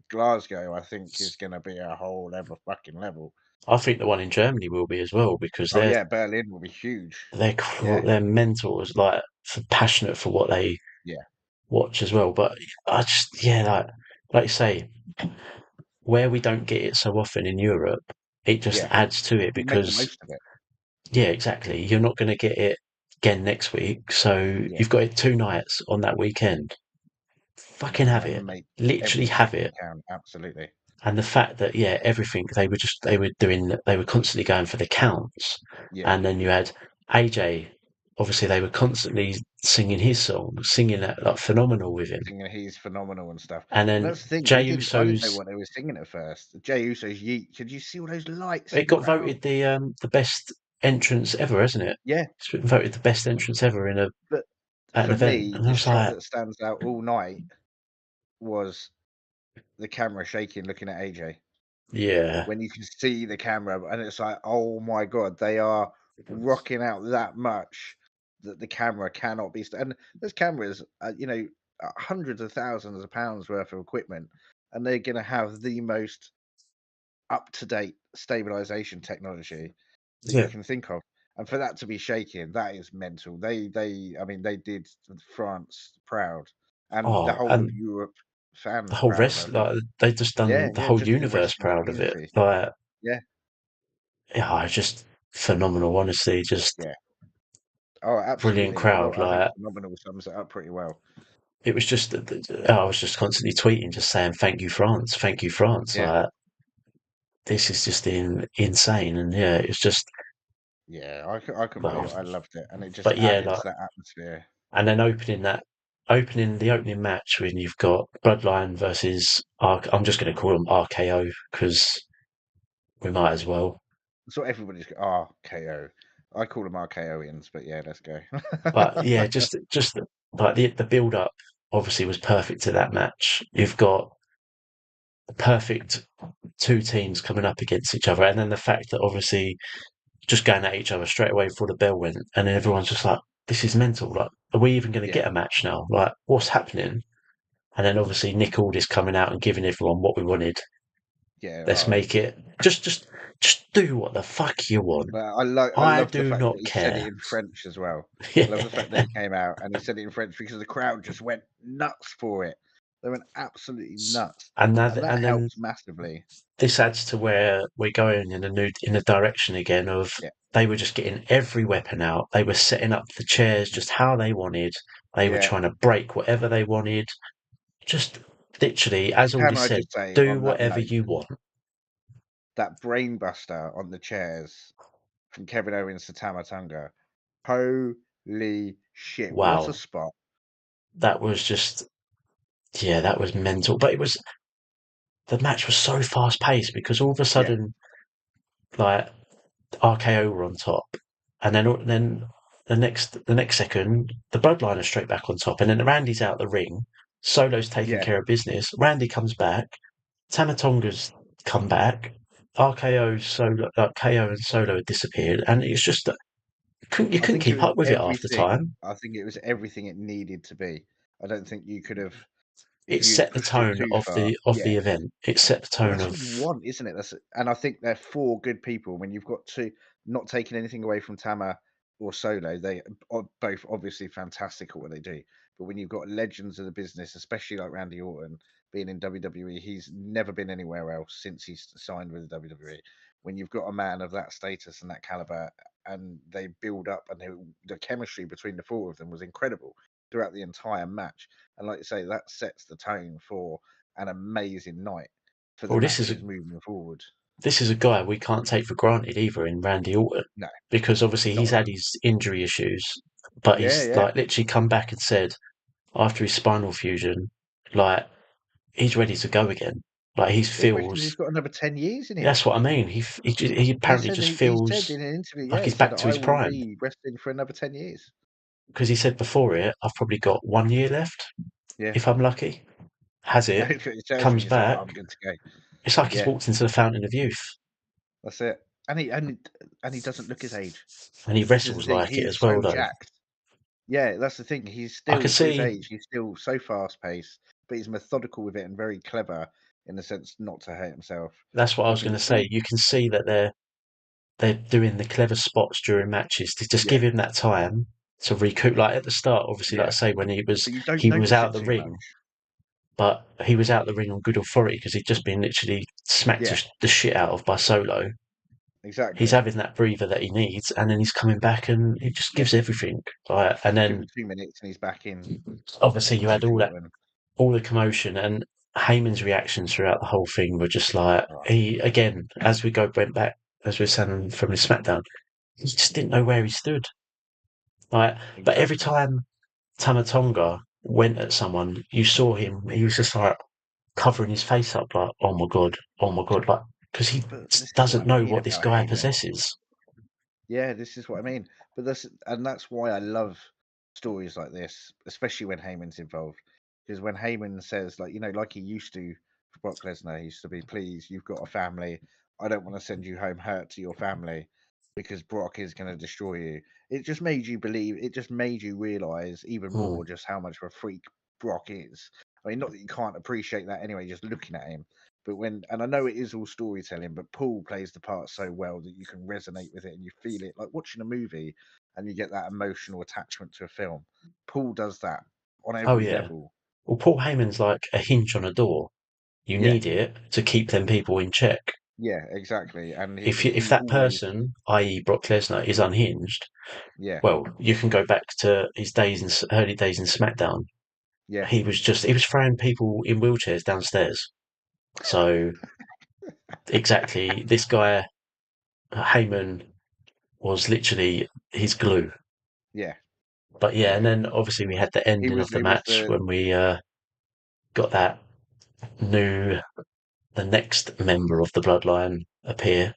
Glasgow, I think, is going to be a whole other fucking level. I think the one in Germany will be as well because Oh, yeah, Berlin will be huge. Yeah, they're mental as like passionate for what they yeah, watch as well. But I just like you say, where we don't get it so often in Europe, it just yeah. adds to it You make the because most of it. yeah, exactly. You're not going to get it again next week, so Yeah. you've got it 2 nights on that weekend. Fucking have it, Make literally every have second it. count. Absolutely. And the fact that everything they were constantly going for the counts, Yeah. and then you had AJ. Obviously, they were constantly singing his song, singing that like phenomenal with him. Singing, he's phenomenal and stuff. And And then that's the thing. Jey I didn't know Uso's what they were singing at first. Jey Uso's Yeet. Could you see all those lights it in the got crowd? voted the best entrance ever, hasn't it? Yeah. It's been voted the best entrance ever But at an for event, me, and I the was shot like, that stands out all night was the camera shaking, looking at AJ. yeah, When you can see the camera, and it's like, oh my god, they are rocking out that much that the camera cannot be. And there's cameras, hundreds of thousands of pounds worth of equipment, and they're going to have the most up to date stabilization technology that you yeah. can think of. And for that to be shaking, that is mental. I mean, they did France proud, and the Oh, whole of and Europe the fans whole proud. I rest, think. like they just Yeah, done the yeah, whole just the universe wrestling proud of it. community. Like, Yeah, yeah, it's just phenomenal. Honestly, just yeah. Oh, brilliant absolutely. crowd. I think Like, phenomenal sums it up pretty well. it was just, I was just constantly tweeting, just saying, "Thank you, France. Thank you, France." Yeah, Like, this is just insane, and yeah, it's just yeah. I couldn't believe well, it. I loved it, and it just but yeah, added like, to that atmosphere. and then opening the opening match when you've got Bloodline versus I'm just going to call them RKO because we might as well. So everybody's RKO. I call them RKOians, but yeah, let's go. But yeah, just like the build up obviously was perfect to that match. You've got the perfect two teams coming up against each other, and then the fact that obviously just going at each other straight away before the bell went, and then everyone's just like, "This is mental. Like, are we even going to Yeah, get a match now? Like, what's happening?" And then obviously Nick Aldis coming out and giving everyone what we wanted. yeah. Let's make it just do what the fuck you want. But I I love the do fact that not he said it care. in French as well. I love Yeah. the fact that he came out and he said it in French because the crowd just went nuts for it. They went absolutely nuts, and that And then helped massively. this adds to where we're going in a direction again of Yeah, they were just getting every weapon out. They were setting up the chairs just how they wanted. They were yeah. trying to break whatever they wanted. Just literally, as Can Aldi I said, just say do on that whatever note, you want. that brainbuster on the chairs from Kevin Owens to Tamatonga. Holy shit. What a Wow. spot. That was just that was mental. But the match was so fast paced because all of a Yeah, sudden, like RKO were on top, and then the next second, the Bloodline are straight back on top, and then Randy's out the ring. Solo's taking yeah. care of business. Randy comes back. Tamatonga's come back. RKO Solo, like KO and Solo had disappeared, and it's just that you I couldn't think it keep was up with it half the everything. time. I think it was everything it needed to be. I don't think you could have, if It you'd set the pushed it tone too far. of Yeah. the event. It set the Well, tone that's of what you want, isn't it? And I think they're four good people when you've got to, not taking anything away from Tama. or Solo, they are both obviously fantastic at what they do. But when you've got legends of the business, especially like Randy Orton being in WWE, he's never been anywhere else since he's signed with the WWE. When you've got a man of that status and that caliber, and they build up, and the chemistry between the four of them was incredible throughout the entire match. And like you say, that sets the tone for an amazing night for the Well, matches moving forward. this is a guy we can't take for granted either in Randy Orton, No, because obviously not he's at had all. his injury issues, but Yeah, he's yeah. like literally come back and said after his spinal fusion, like he's ready to go again. Like he Well, because he's feels. got another 10 years in him. That's what I mean. He apparently just He said feels in an interview, like yeah, he he's said, back to I his will prime, be wrestling for another 10 years. because he said before it, I've probably got 1 year left Yeah. if I'm lucky. Has it? If it tells me, Comes he's like, back. I'm good to go. It's like he's Yeah, walked into the fountain of youth, that's it. And he doesn't look his age. and he This is the wrestles thing. like He it is as well, so though. jacked. Yeah, that's the thing. He's I could still, for his see. age, he's still so fast paced, but he's methodical with it and very clever in the sense not to hurt himself. That's what I You was can going to say. see, You can see that they're doing the clever spots during matches to just yeah, give him that time to recoup. Like at the start, obviously, like I yeah. say, when But you don't he was notice out it the too much. ring, but he was out the ring on good authority because he'd just been literally smacked Yeah, the shit out of by Solo. He's exactly. having that breather that he needs, and then he's coming back and he just Yeah. gives everything. Like, and Give then him 2 minutes and he's back in obviously you had Randy Orton. all the commotion, and Heyman's reactions throughout the whole thing were just like Oh, he again, as went back, as we are saying from the SmackDown, he just didn't know where he stood. Like, but every exactly. time Tamatonga went at someone, you saw him. He was just like covering his face up, like, oh my god, like because he But this is what doesn't I know mean what this about guy Heyman. possesses. Yeah, this is what I mean. But that's why I love stories like this, especially when Heyman's involved. Because when Heyman says, like, like he used to for Brock Lesnar, he used to be, please, you've got a family. I don't want to send you home hurt to your family because Brock is going to destroy you. It just made you believe, it just made you realize even Hmm. more just how much of a freak Brock is. I mean, not that you can't appreciate that anyway, just looking at him. But and I know it is all storytelling, but Paul plays the part so well that you can resonate with it and you feel it like watching a movie and you get that emotional attachment to a film. Paul does that on Oh every yeah. level. Well, Paul Heyman's like a hinge on a door. You Yeah, need it to keep them people in check. yeah, exactly. And If he that always, person, i.e., Brock Lesnar, is unhinged, yeah, well, you can go back to his days in early days in SmackDown. yeah, He was throwing people in wheelchairs downstairs. So exactly, this guy Heyman was literally his glue. yeah, But yeah, and yeah. then obviously we had the ending of the He was match the when we got that new the next member of the Bloodline appear,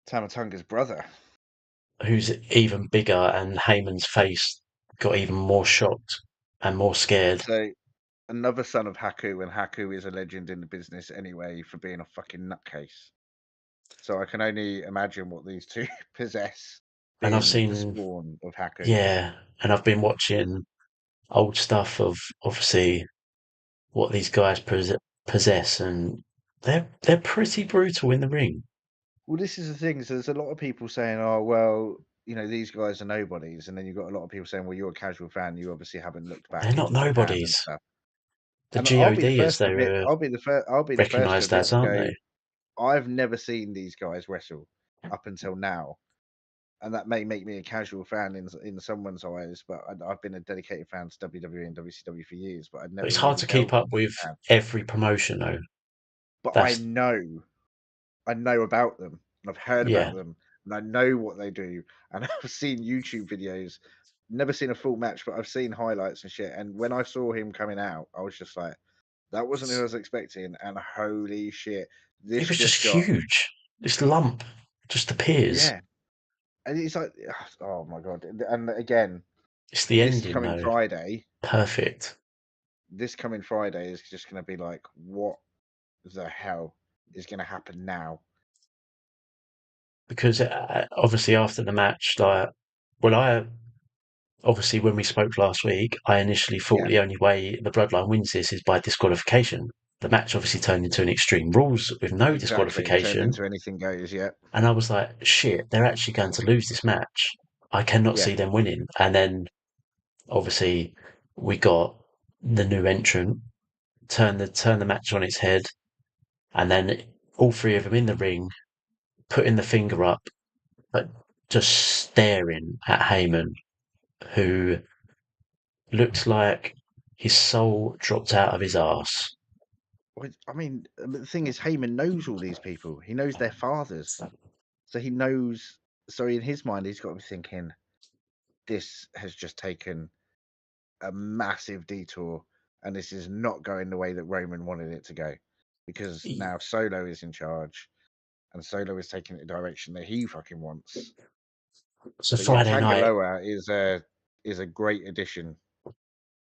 Tamatonga's brother. who's even bigger, and Heyman's face got even more shocked and more scared. So another son of Haku, and Haku is a legend in the business anyway for being a fucking nutcase. So I can only imagine what these two possess, And I've being the seen, spawn of Haku. yeah, and I've been watching old stuff of obviously what these guys possess, and they're pretty brutal in the ring. Well, this is the thing. So there's a lot of people saying, "Oh, well, these guys are nobodies," and then you've got a lot of people saying, "Well, you're a casual fan. You obviously haven't looked They're back not into Japan and nobodies. stuff." The And I'll be the God, as first to they admit, were I'll be the first to recognised admit as, and aren't go, they? I've never seen these guys wrestle up until now, and that may make me a casual fan in someone's eyes, but I've been a dedicated fan to WWE and WCW for years, but I'd But never it's hard really to keep delved up into with Japan. every promotion, though. But That's I know about them, and I've heard yeah. about them, and I know what they do, and I've seen YouTube videos. Never seen a full match, but I've seen highlights and shit. And when I saw him coming out, I was just like, that wasn't who I was expecting. And holy shit, It this was just just got, huge. This lump just appears. yeah. And it's like, oh my god. And again, It's the this ending, coming though. Friday, Perfect. is just going to be like, what the hell is going to happen now? Because obviously after the match, like, well, I obviously when we spoke last week, I initially thought Yeah, the only way the Bloodline wins this is by disqualification. The match obviously turned into an Extreme Rules with no exactly. It turned disqualification, into anything goes. Yeah. and I was like, shit, they're actually going to lose this match. I cannot Yeah. see them winning. And then obviously we got the new entrant turn the match on its head, and then all three of them in the ring putting the finger up, but just staring at Heyman, who looked like his soul dropped out of his arse. Well, I mean, the thing is, Heyman knows all these people. He knows their fathers, so he knows. So in his mind, he's got to be thinking, this has just taken a massive detour, and this is not going the way that Roman wanted it to go, because now Solo is in charge, and Solo is taking it a direction that he fucking wants. So But yeah, Friday night, Tangaloa is a great addition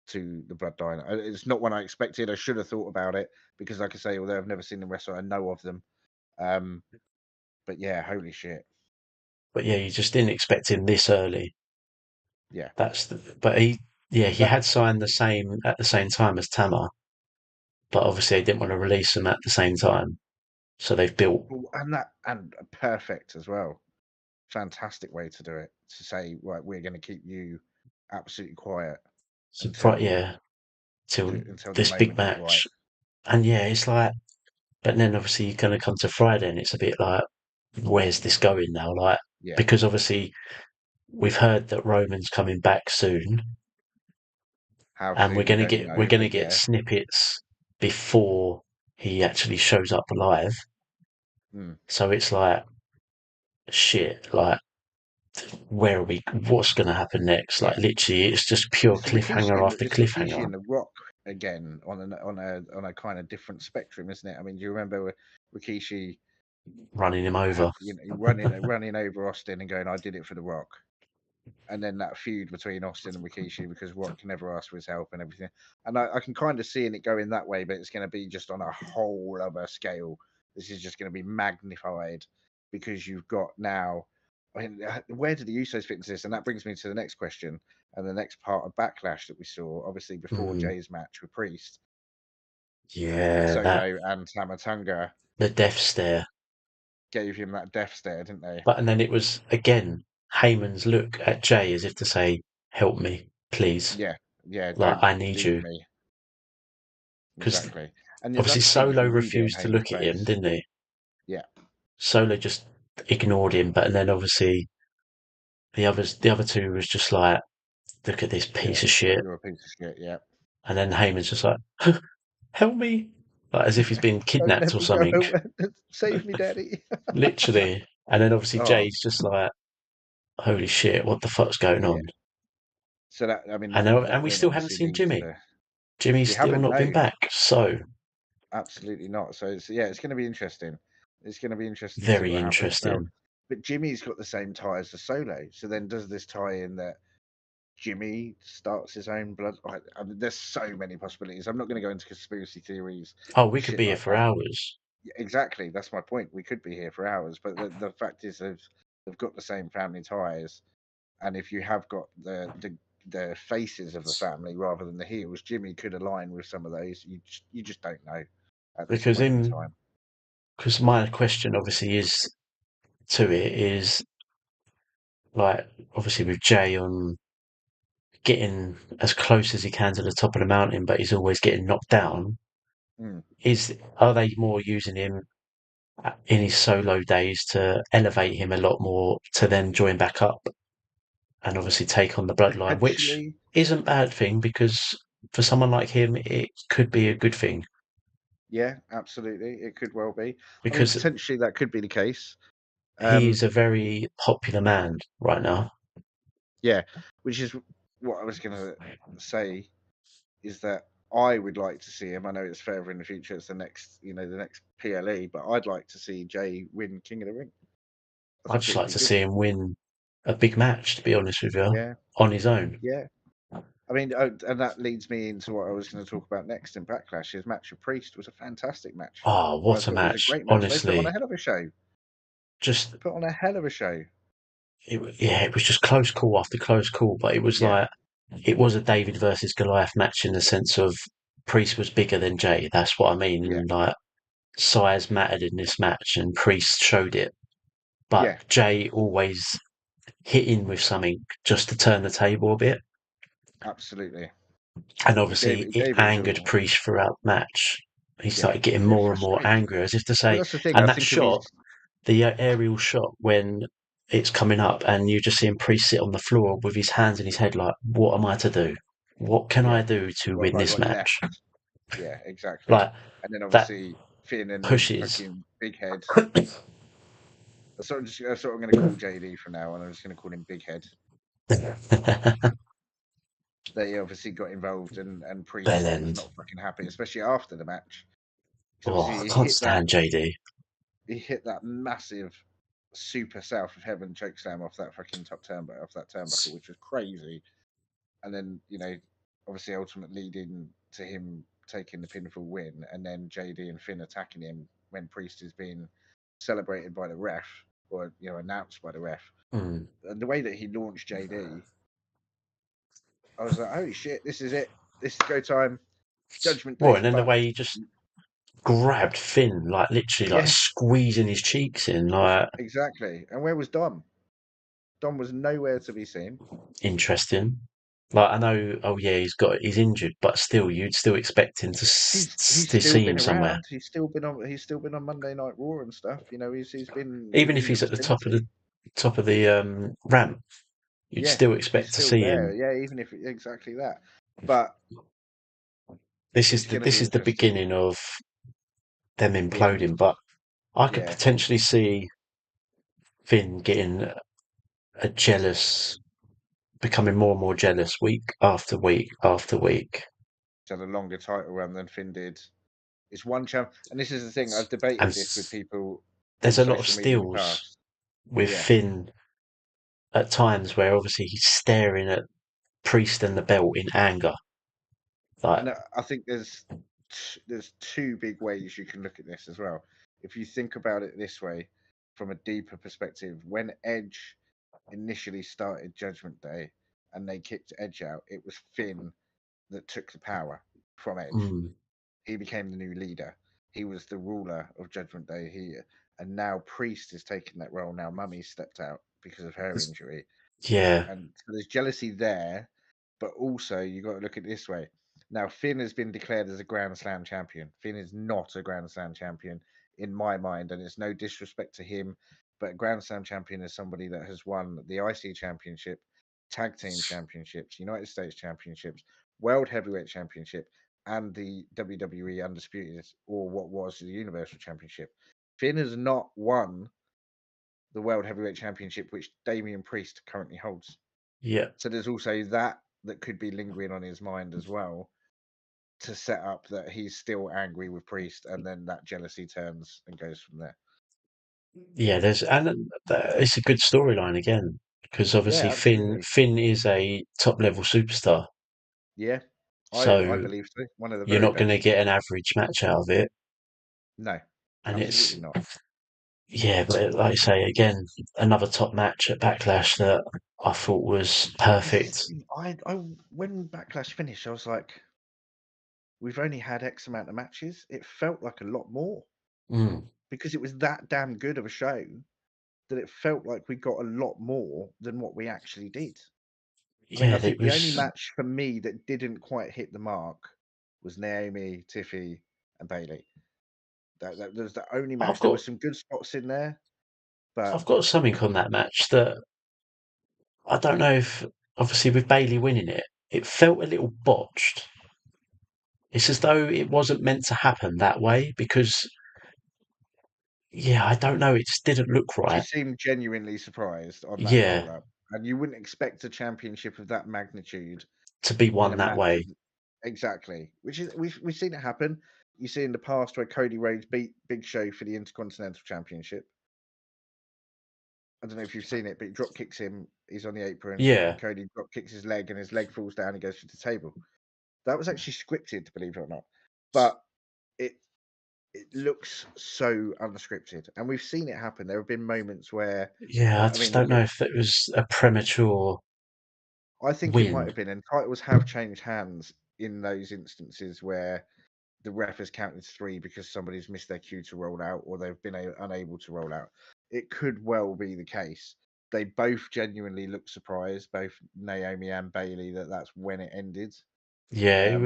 to the Bloodline. It's not one I expected. I should have thought about it because, like I say, although I've never seen them wrestle, I know of them. But yeah, holy shit. but yeah, you just didn't expect him this early. Yeah. But he That had signed the same at the same time as Tama, but obviously they didn't want to release them at the same time. So they've built. and perfect as well. Fantastic way to do it. To say, right, we're going to keep you absolutely quiet until Yeah, till until the this big moment is right. match. And yeah, it's like, but then obviously you're going to come to Friday and it's a bit like, where's this going now? Like, Yeah. because obviously we've heard that Roman's coming back soon, How and soon we don't we're know, gonna but get yeah. snippets before he actually shows up live. Mm. So it's like, shit, like, where are we? What's going to happen next? Like, Yeah. literally, it's just pure cliffhanger after It's Rikishi cliffhanger and The Rock again on a kind of different spectrum, isn't it? I mean, do you remember Rikishi running him over. running over Austin and going, "I did it for The Rock," and then that feud between Austin and Rikishi because Rock never asked for his help and everything. And I can kind of see it going that way, but it's going to be just on a whole other scale. This is just going to be magnified because you've got now. I mean, where do the Usos fit into this? And that brings me to the next question and the next part of Backlash that we saw, obviously before Mm, Jay's match with Priest, yeah, that Solo and Tamatonga the death stare. gave him that death stare, didn't they? But and then it was again Heyman's look at Jay as if to say, "Help me, please. Yeah, yeah. Like Don't I need leave you." me. Because Exactly. And obviously that's the thing, you Solo can read it on refused to Heyman's look at him, face. didn't he? Yeah. Solo just ignored him, but and then obviously the other two was just like, "Look at this Yeah, piece of shit," you're a piece of shit. Yeah, and then Heyman's just like, "Help me," like as if he's been don't kidnapped let or me go. something. Save me, daddy. Literally. And then obviously Oh, Jay's just like, "Holy shit, what the fuck's going yeah. on?" So that I mean And that we then still haven't obviously seen leads Jimmy. to Jimmy's we still haven't not been no, back. So absolutely not. So it's yeah, it's going to be interesting. It's going to be interesting to see very what happens now. interesting. But Jimmy's got the same ties as Solo. So then does this tie in that Jimmy starts his own blood? I mean, there's so many possibilities. I'm not going to go into conspiracy theories Oh, and we could shit be here like for that. hours. Yeah, exactly. That's my point. We could be here for hours, but the fact is they've got the same family ties, and if you have got the faces of the family rather than the heels, Jimmy could align with some of those. You just don't know at this Because point in in time. because my question obviously is to it is like obviously with Jay on getting as close as he can to the top of the mountain, but he's always getting knocked down. Mm. Are they more using him in his solo days to elevate him a lot more to then join back up and obviously take on the bloodline, which Potentially, isn't a bad thing because for someone like him, it could be a good thing yeah, absolutely, it could well be. I mean, because potentially that could be the case. he Um, is a very popular man right now. yeah, which is what I was going to say is that I would like to see him. I know it's further in the future; it's the next, the next PLE, but I'd like to see Jay win King of the Ring. I I'd think just it would like be to good. see him win a big match, to be honest with you, Yeah, on his own. yeah. I mean, and that leads me into what I was going to talk about next in Backlash. His match with Priest was a fantastic match. Oh, I what a thought it was a match. great match. They put on a Honestly, hell of a show. just, They put on a hell of a show. yeah, it was just close call after close call, but it was Yeah, like, it was a David versus Goliath match in the sense of Priest was bigger than Jay. That's what I mean. yeah, And like, size mattered in this match, and Priest showed it. yeah, But Jay always hitting with something just to turn the table a bit. Absolutely. And He obviously, it gave it his angered all. Priest throughout the match. He Yeah, started getting it more and more frustrated angry, him. as if to Well, say, that's the thing. and I that think if he's shot, the aerial shot when it's coming up and you just see him Priest sit on the floor with his hands in his head like, what am I to do? What can yeah, I do to what win have I this got match? left? Yeah, exactly. Like, And then that obviously Finn and pushes. fucking Big Head. That's what I'm going to call JD from now on. I'm just going to call him Big Head. They obviously got involved, and Priest was Bellend. not fucking happy, especially after the match. Because Oh, I obviously can't stand JD. he hit that massive super south of heaven chokeslam off that fucking off that turnbuckle, which was crazy. And then obviously ultimate leading to him taking the pinfall win, and then JD and Finn attacking him when Priest is being celebrated by the ref, or announced by the ref. Mm. And the way that he launched JD, I was like, holy shit, this is it. This is go time. Judgment Well, Day's and then the way fucked. he just grabbed Finn, like literally, like Yeah, squeezing his cheeks in, like exactly. And where was Dom? Dom was nowhere to be seen. interesting. Like I know, oh yeah, he's injured, but still, you'd still expect him to He's to still see him been somewhere, around. He's still been on Monday Night Raw and stuff. He's been even if within the he's at the vicinity. top of the ramp. You'd Yeah, still he's expect to still see there. him. Yeah, even if exactly that. But it's going to This be is the interesting. beginning of them Yeah, imploding. But I could yeah. potentially see Finn getting a jealous, becoming more and more jealous week after week after week. He's had a longer title run than Finn did. It's one champ, and this is the thing. I've And debated this with people on there's a lot of social media in the steals past. with Yeah, Finn at times where obviously he's staring at Priest and the belt in anger. Like, and I think there's two big ways you can look at this as well. If you think about it this way, from a deeper perspective, when Edge initially started Judgment Day and they kicked Edge out, it was Finn that took the power from Edge. mm, He became the new leader. He was the ruler of Judgment Day here, and now Priest is taking that role. Now Mummy stepped out because of her injury, yeah, and so there's jealousy there. But also, you got to look at it this way. Now Finn has been declared as a Grand Slam champion. Finn is not a Grand Slam champion in my mind, and it's no disrespect to him, but a Grand Slam champion is somebody that has won the IC Championship, Tag Team Championships, United States Championships, World Heavyweight Championship, and the WWE Undisputed, or what was the Universal Championship. Finn has not won the World Heavyweight Championship, which Damian Priest currently holds. yeah, So there's also that could be lingering on his mind as well, to set up that he's still angry with Priest, and then that jealousy turns and goes from there. yeah. There's and it's a good storyline again because obviously Yeah, absolutely. Finn is a top level superstar, Yeah, I so believe so. One of the you're very not going to best. get an average match out of it. No, And it's absolutely not. yeah, but like I say again, another top match at Backlash that I thought was This is perfect. the thing. I when Backlash finished, I was like, we've only had X amount of matches. It felt like a lot more Mm. because it was that damn good of a show that it felt like we got a lot more than what we actually did. I mean, Yeah, I it think the only was. match for me that didn't quite hit the mark was Naomi, Tiffy, and Bailey. That was the only I've match. There were got some good spots in there, but I've got something on that match that I don't know if obviously with Bailey winning it, it felt a little botched. It's as though it wasn't meant to happen that way because yeah, I don't know, it just didn't look she right. seemed genuinely surprised on that roll Yeah, up. And you wouldn't expect a championship of that magnitude to be in a won that match way. of exactly. Which is we've seen it happen. You see in the past where Cody Rhodes beat Big Show for the Intercontinental Championship. I don't know if you've seen it, but he drop kicks him. He's on the apron, Yeah, and Cody drop kicks his leg, and his leg falls down. He goes through the table. That was actually scripted, believe it or not. But it it looks so unscripted, and we've seen it happen. There have been moments where, yeah, I I just mean, don't know if it was a premature I think it might win. have been, and titles have changed hands in those instances where the ref has counted three because somebody's missed their cue to roll out, or they've been unable to roll out. It could well be the case, they both genuinely looked surprised, both Naomi and Bailey, that that's when it ended. Yeah,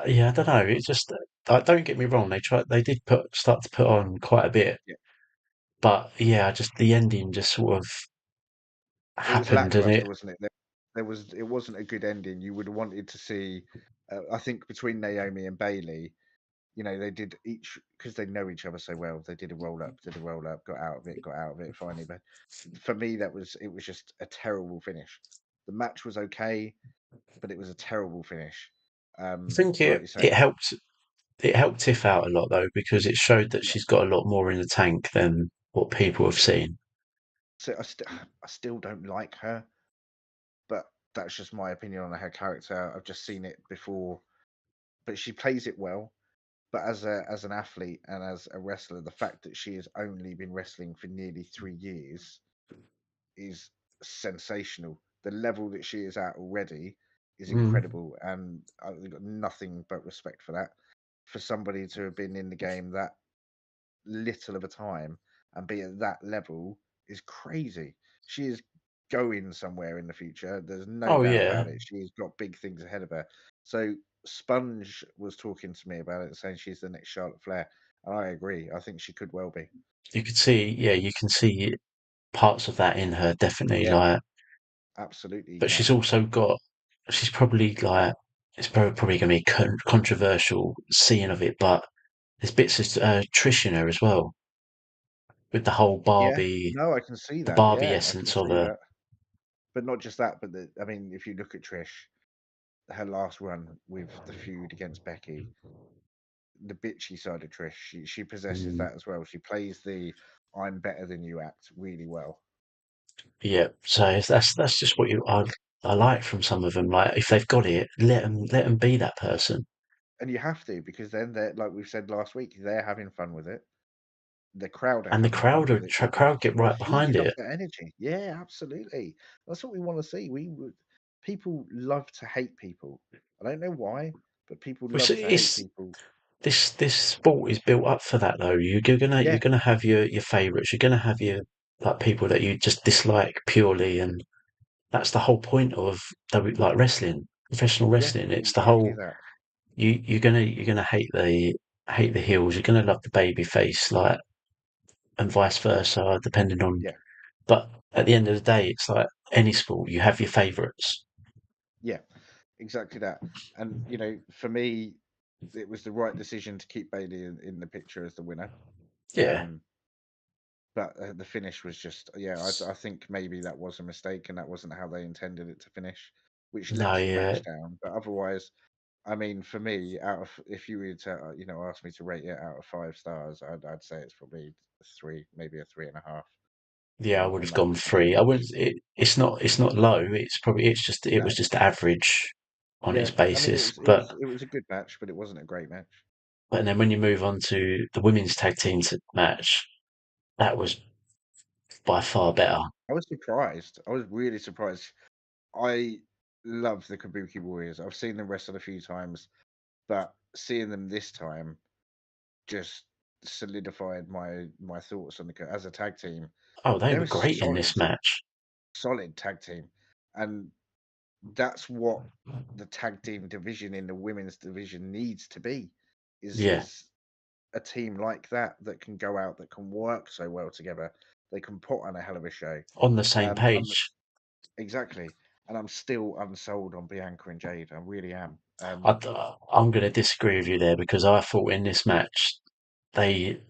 yeah, I don't know. It just don't get me wrong. They did start to put on quite a bit, Yeah, but yeah, just the ending just sort of it was happened, and lackluster, wasn't it? It wasn't a good ending. You would have wanted to see. I think between Naomi and Bailey, they did each because they know each other so well. They did a roll up, got out of it finally. But for me, it was just a terrible finish. The match was okay, but it was a terrible finish. I think Like it you say, it helped it helped Tiff out a lot though because it showed that yeah. she's got a lot more in the tank than what people have seen. So I still don't like her, but that's just my opinion on her character. I've just seen it before, but she plays it well. But as an athlete and as a wrestler, the fact that she has only been wrestling for nearly 3 years is sensational. The level that she is at already is Mm. incredible, and I've got nothing but respect for that. For somebody to have been in the game that little of a time and be at that level is crazy. She is going somewhere in the future. There's no Oh doubt yeah, about it. She's got big things ahead of her. So Sponge was talking to me about it, saying she's the next Charlotte Flair, and I agree. I think she could well be. you could see. Yeah, you can see parts of that in her definitely. Yeah, Like, absolutely, you but can. she's also got. She's probably like. It's probably going to be controversial seeing of it, but there's bits of Trish in her as well with the whole Yeah, no, I can see The that. Barbie Yeah, I can essence of see her. that. But not just that, but I mean, if you look at Trish, her last run with the feud against Becky, the bitchy side of Trish, she possesses Mm, that as well. She plays the "I'm better than you" act really well, yeah, so that's just what I like from some of them. Like if they've got it, let them be that person. and you have to because then they're like we've said last week, they're having fun with it. The crowd are And the having fun crowd with it because crowd get they're right behind feeding off it. that energy. Yeah, absolutely. That's what we want to see. People love to hate people. I don't know why, but people Which love to hate is people. this sport is built up for that though. You're Yeah, gonna have your favourites. You're gonna have your like people that you just dislike purely, and that's the whole point of like wrestling, professional yeah, wrestling. It's the exactly whole that. you're gonna hate the heels. You're gonna love the baby face, like and vice versa, depending on. Yeah, But at the end of the day, it's like any sport. You have your favourites. yeah, exactly that. And for me, it was the right decision to keep Bailey in the picture as the winner. Yeah. Um, but the finish was just, yeah, I think maybe that was a mistake and that wasn't how they intended it to finish, which No. lets the Yeah. match down. But otherwise, I mean, for me, out of if you were to ask me to rate it out of 5 stars, I'd say it's probably a three, maybe a 3.5 Yeah, I would on have that gone particular three. I wouldn't. finish. It's not low. It was No, just average on its yeah, I mean, basis. But it was a good match, but it wasn't a great match. and then when you move on to the women's tag team match, that was by far better. I was surprised. I was really surprised. I love the Kabuki Warriors. I've seen them wrestle a few times, but seeing them this time just solidified my thoughts on as a tag team. Oh, they They're were a great in this match. solid tag team, and that's what the tag team division in the women's division needs to be. Yeah, Is a team like that that can go out, that can work so well together. They can put on a hell of a show. on the same I'm page. exactly, and I'm still unsold on Bianca and Jade. I really am. I'm going to disagree with you there because I thought in this match they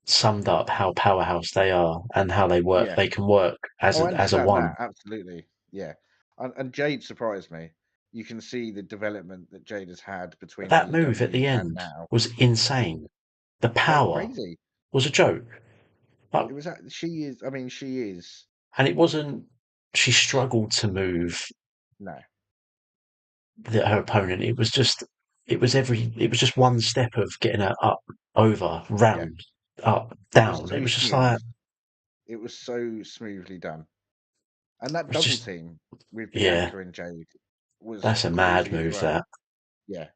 summed up how powerhouse they are and how they work. Yeah. They can work Oh, I as a understand one. that. Absolutely. Yeah. And Jade surprised me. You can see the development that Jade has had between That move at AEW the and end now. was insane. The Oh, power crazy. was a joke. Like, It was she is I mean she is and it wasn't. She struggled to move no. her opponent. It was just one step of getting her up, over, Yeah. round, up, It was down. It so was just smooth. like, It was so smoothly done. And that it's double just, team with yeah, Bianca and Jade was that's a mad crazy as move, well. that. Yeah.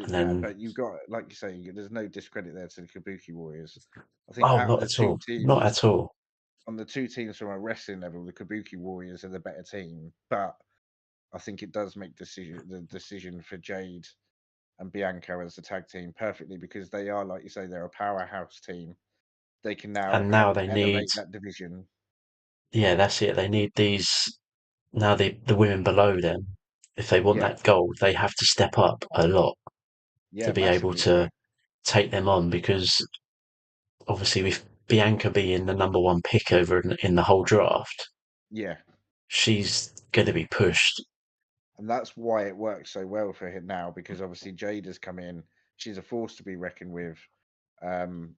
And Absolutely mad. then, But you've got, like you say, there's no discredit there to the Kabuki Warriors. I think oh, out of not the at two all. Not teams, at all. on the two teams from a wrestling level, the Kabuki Warriors are the better team, but I think it does make the decision for Jade and Bianca as a tag team perfectly, because they are, like you say, they're a powerhouse team. They can now And now help they need, elevate that division. yeah, that's it. They need these now. The women below them, if they want Yeah, that gold, they have to step up a lot to yeah, be able massively so. to take them on. Because obviously, with Bianca being the number one pick over in the whole draft, Yeah, she's going to be pushed. and that's why it works so well for him now, because obviously Jade has come in. She's a force to be reckoned with. Um,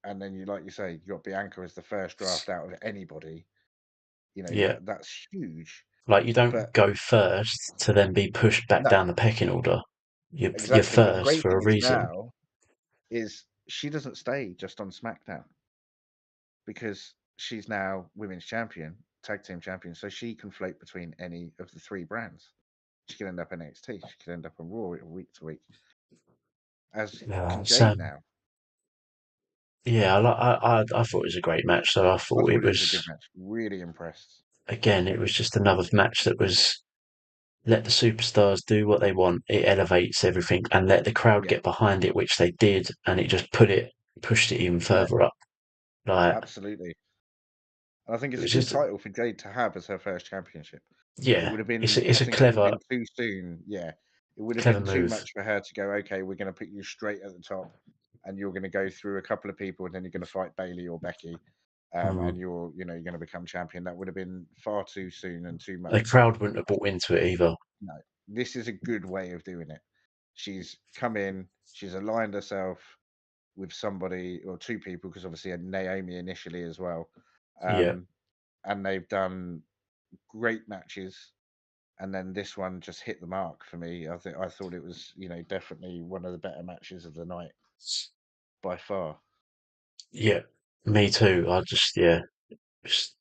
and then like you say, you got Bianca as the first draft out of anybody. You know, Yeah, that's huge. like you don't But go first to then be pushed back no, down the pecking order. You're exactly. But the first great for thing a is reason. now is she doesn't stay just on SmackDown, because she's now women's champion, tag team champion, so she can float between any of the three brands. She can end up NXT, she can end up on Raw week to week, as Yeah, can so Jade now. yeah, I thought it was a great match. So I I thought it thought it was was, a good match. Really impressed. again, it was just another match that was, let the superstars do what they want. It elevates everything, and let the crowd Yeah, get behind it, which they did, and it just pushed it even yeah, further up. Like absolutely. And I think it it's a was good just, title for Jade to have as her first championship. It yeah, would have it's been, I a think it would have clever been too soon. Yeah, it would have clever been too move. much for her to go, okay, we're going to put you straight at the top, and you're going to go through a couple of people, and then you're going to fight Bailey or Becky, and Mm. you're going to become champion. That would have been far too soon and too The much. crowd wouldn't have bought into it either. No, this is a good way of doing it. She's come in, she's aligned herself with somebody or two people, because obviously had Naomi initially as well, Yeah, um, and they've done great matches. And then this one just hit the mark for me. I thought it was, definitely one of the better matches of the night by far. yeah, me too. I just, yeah, just,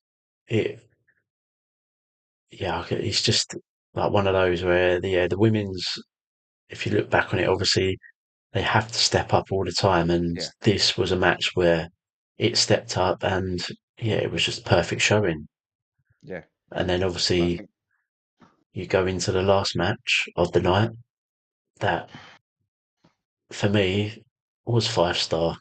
it, yeah, it's just like one of those where the women's, if you look back on it, obviously they have to step up all the time, and Yeah, this was a match where it stepped up, and yeah, it was just perfect showing. yeah. And then And I obviously think you go into the last match of the night. That for me was 5 star.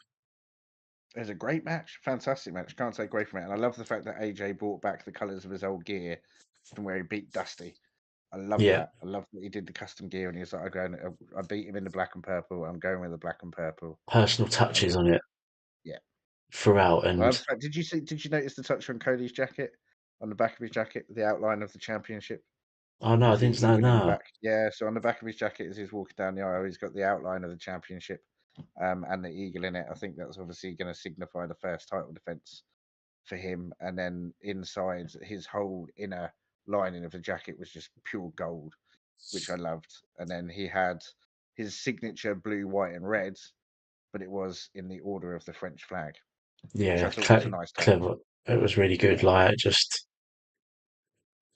it was a great match, fantastic match. Can't take away from it. And I love the fact that AJ brought back the colours of his old gear from where he beat Dusty. I love Yeah, that. I love that he did the custom gear, and he was like, I beat him in the black and purple. I'm going with the black and purple. personal I touches love on it. it Yeah. throughout, I and love the fact. Did you notice the touch on Cody's jacket, on the back of his jacket, the outline of the championship? oh no, I With the didn't know. eagle in the No, back. Yeah, so on the back of his jacket as he's walking down the aisle, he's got the outline of the championship, and the eagle in it. I think that's obviously going to signify the first title defense for him. And then inside, his whole inner lining of the jacket was just pure gold, which I loved. And then he had his signature blue, white, and red, but it was in the order of the French flag, which I yeah, thought was a nice touch. clever. It was really good. Yeah, Like just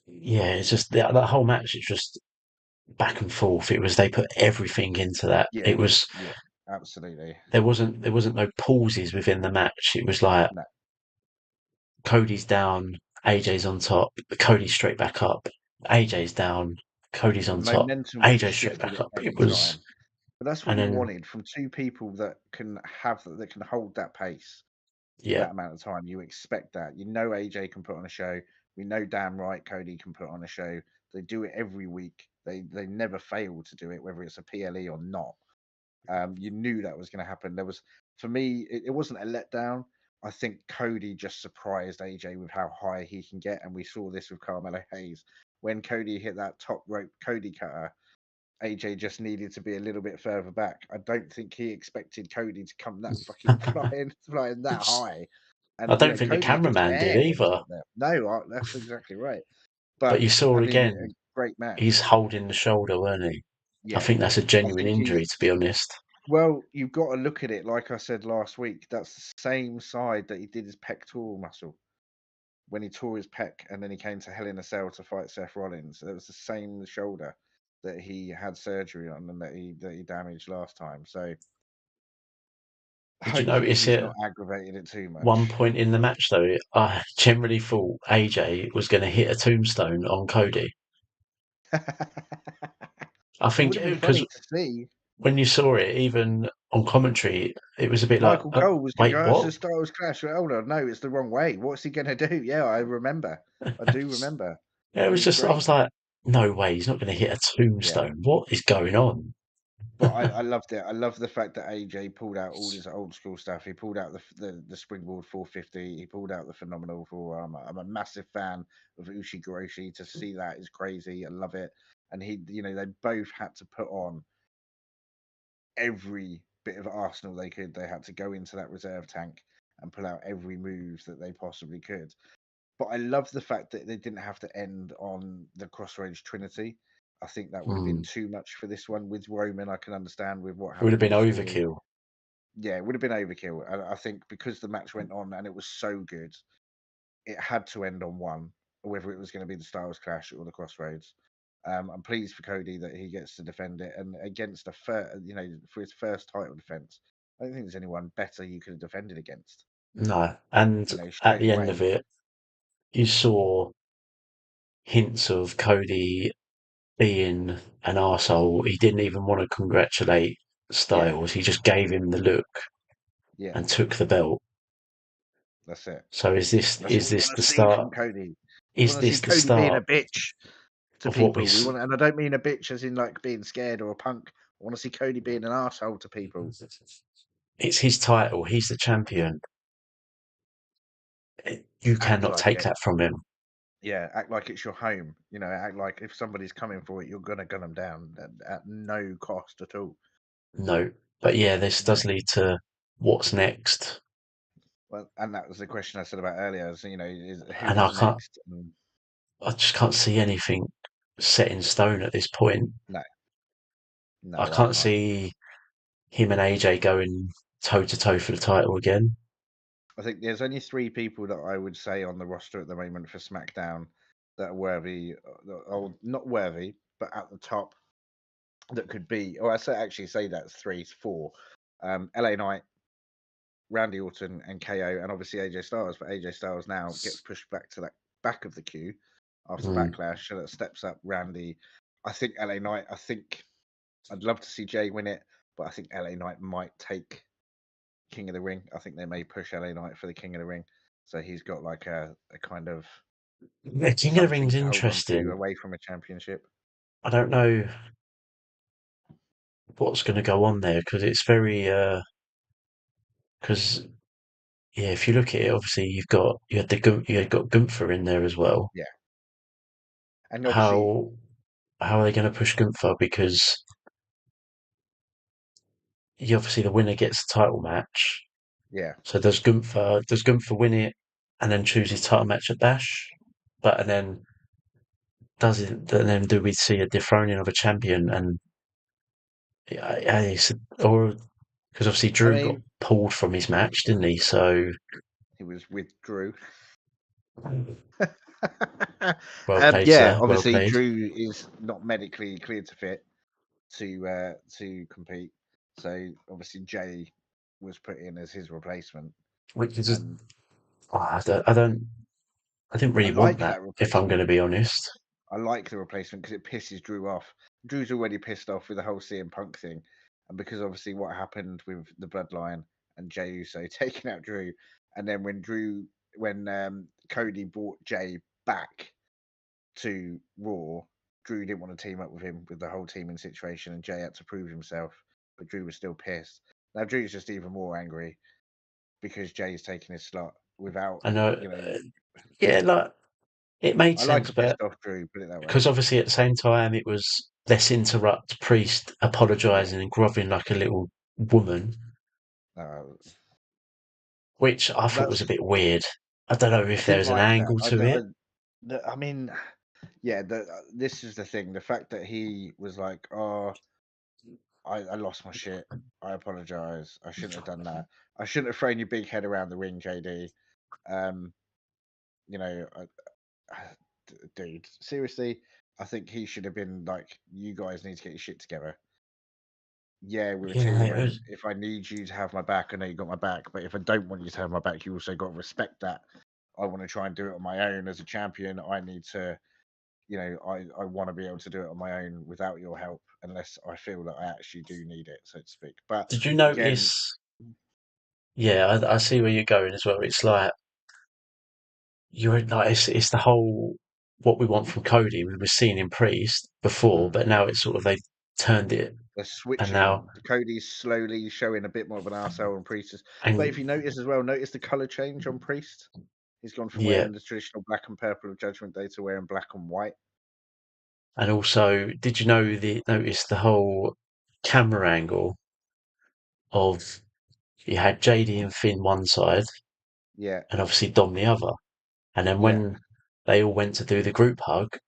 yeah, it's just that whole match. It's just back and forth. It was they put everything into that. yeah, It was yeah, absolutely. there wasn't no pauses within the match. It was like No, Cody's down, AJ's on top, Cody's straight back up, AJ's down, Cody's the on top, momentum just AJ straight shifted back at up. It every was, time. But that's what and you then wanted from two people that can have that can hold that pace for yeah, that amount of time. You expect that. You know AJ can put on a show. We know damn right Cody can put on a show. They do it every week. They never fail to do it, whether it's a PLE or not. You knew that was going to happen. There was, for me, it wasn't a letdown. I think Cody just surprised AJ with how high he can get, and we saw this with Carmelo Hayes when Cody hit that top rope Cody cutter. AJ just needed to be a little bit further back. I don't think he expected Cody to come that fucking flying that high. I And don't think the Cody's just cameraman did air when he's either. up there. No, that's exactly right. But But you saw I mean, a again, great he's match. holding the shoulder, weren't he? I Yeah, think that's a I genuine think he's injury, to be honest. well. You've got to look at it like I said last week. That's the same side that he did his pectoral muscle when he tore his pec, and then he came to Hell in a Cell to fight Seth Rollins. It was the same shoulder that he had surgery on and that he damaged last time. So Did you Hopefully, notice he's it? not aggravated it too One much. point in the match, though, I generally thought AJ was going to hit a tombstone on Cody. I It think would have been because funny to see. when you saw it, even on commentary, it was a bit like, Michael Cole was going to wait, go, "It's what? a Styles Clash." Well, hold on, no, it's the wrong way. What's he going to do? Yeah, I remember. I do remember. Yeah, it It was was just, I great. was like, no way, he's not going to hit a Yeah. tombstone. What is going on? But I loved it. I love the fact that AJ pulled out all his old school stuff. He pulled out the springboard 450. He pulled out the phenomenal forearm. I'm a massive fan of Ushigoroshi. To see that is crazy. I love it. And they both had to put on every bit of arsenal they could. They had to go into that reserve tank and pull out every move that they possibly could. But I love the fact that they didn't have to end on the Crossroads Trinity. I think that would have been Hmm. too much for this one with Roman. I can understand with what It would have happened been with Saudi. overkill. Yeah, it would have been overkill. And I think because the match went on and it was so good, it had to end on one, whether it was going to be the Styles Clash or the Crossroads. I'm pleased for Cody that he gets to defend it, and against for his first title defense, I don't think there's anyone better you could have defended against. No. And at Straight the end of away. it, you saw hints of Cody being an arsehole. He didn't even want to congratulate Yeah, Styles. He just gave him the look yeah, and took the belt. that's it. So That's is what we this want the to see start? from Cody. We Is want to see this the Cody being a start bitch to of what we? people. And I don't mean a bitch as in like being scared or a punk. I want to see Cody being an asshole to people. It's his title. He's the champion. You Act cannot like take it. that from him. Yeah, act like it's your home. Act like if somebody's coming for it, you're gonna gun them down at no cost at all. No. But yeah, this No. does lead to what's next. Well, and that was the question I said about earlier. Who And is next? I just can't see anything set in stone at this point. No, I no, I can't can't. see him and AJ going toe to toe for the title again. I think there's only three people that I would say on the roster at the moment for SmackDown that are worthy, or not worthy, but at the top that could be. Or actually say that's three, it's four. LA Knight, Randy Orton, and KO, and obviously AJ Styles. But AJ Styles now gets pushed back to that back of the queue after Mm. Backlash, so that steps up Randy. I think LA Knight. I think I'd love to see Jay win it, but I think LA Knight might take King of the Ring. I think they may push LA Knight for the King of the Ring, so he's got like a kind of The King of the something Ring's to hold on to interesting. away from a championship. I don't know what's going to go on there because it's very because yeah, if you look at it, obviously you had got Gunther in there as well. Yeah, and obviously, How how are they going to push Gunther? Because obviously the winner gets the title match. yeah. So does Gunther win it and then choose his title match at Bash? But and then do we see a dethroning of a champion and or because obviously I Drew got mean, pulled from his match, didn't he? So he was with Drew. well played, Yeah, sir. Well obviously played. Drew is not medically cleared to fit to compete, so obviously Jay was put in as his replacement, Which is just, and oh, I didn't I really want like that, that if I'm going replacement. to be honest. I like the replacement because it pisses Drew off. Drew's already pissed off with the whole CM Punk thing, and because obviously what happened with the Bloodline and Jey Uso taking out Drew, and then when Cody brought Jay back to Raw, Drew didn't want to team up with him with the whole teaming situation, and Jay had to prove himself, but Drew was still pissed. Now Drew's just even more angry because Jay's taking his slot without, I know, you know. yeah, like it made I like sense, a but pissed off Drew, put it that way. because obviously at the same time it was let's interrupt Priest Yeah. apologising and groveling like a little woman, Uh, which I thought was a that's bit weird. I don't know I if didn't there's an like that. angle to it. I mean, yeah. This is the thing. The fact that he was like, "Oh, I lost my shit. I apologize. I shouldn't have done that. I shouldn't have thrown your big head around the ring, JD." Um, you know, dude, seriously, I think he should have been like, "You guys need to get your shit together." Yeah, with a You know, team, it and was, if I need you to have my back, I know you got my back. But if I don't want you to have my back, you also got to respect that. I want to try and do it on my own as a champion. I need to, I want to be able to do it on my own without your help, unless I feel that I actually do need it, so to speak. But did you again, notice? Yeah, I see where you're going as well. It's like you're like it's the whole what we want from Cody. We were seeing in Priest before, but now it's sort of they've turned it, they're and now switching. Cody's slowly showing a bit more of an arsehole on Priest. But if and you notice as well, notice the color change on Priest. He's gone from yeah, wearing the traditional black and purple of Judgment Day to wearing black and white. and also, did you notice the whole camera angle of you had JD and Finn one side, Yeah, and obviously Dom the other, and then yeah. when they all went to do the group hug,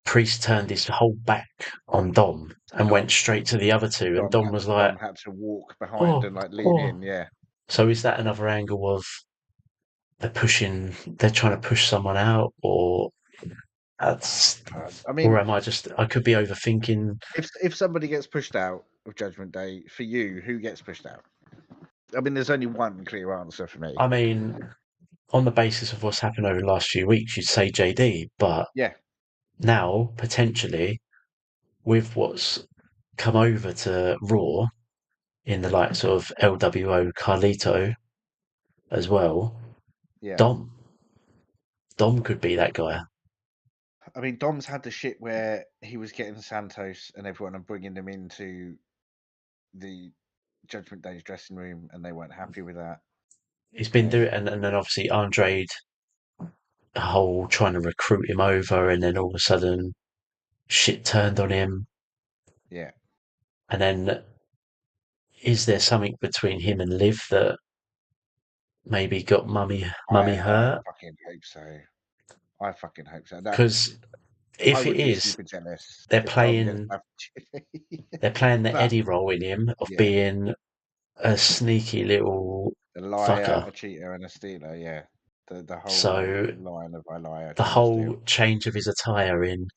Priest turned his whole back on Dom To and went Dom. straight to the other two, and Dom was like, Dom had to walk behind "Oh, and like lean oh." in. Yeah. So is that another angle of they're trying to push someone out, or Oh, that's, God. I or mean, am I could be overthinking. if somebody gets pushed out of Judgment Day, for you, who gets pushed out? I mean, there's only one clear answer for me. I mean, on the basis of what's happened over the last few weeks, you'd say JD, but Yeah, now potentially with what's come over to Raw in the likes of LWO Carlito as well, yeah. Dom. Dom could be that guy. I mean, Dom's had the shit where he was getting Santos and everyone and bringing them into the Judgment Day's dressing room, and they weren't happy with that. He's You been know, doing, and then obviously Andrade, a whole trying to recruit him over, and then all of a sudden shit turned on him. yeah. And then is there something between him and Liv that maybe got mummy I hurt? fucking hope so. I fucking hope so. That Because I if it would be is, super jealous they're if Dom gets playing back to Jimmy. they're playing the But Eddie role in him of yeah, being a sneaky little a liar, fucker. a cheater, and a stealer. Yeah, the whole So line of I lie, I the cheat, I steal. whole change of his attire in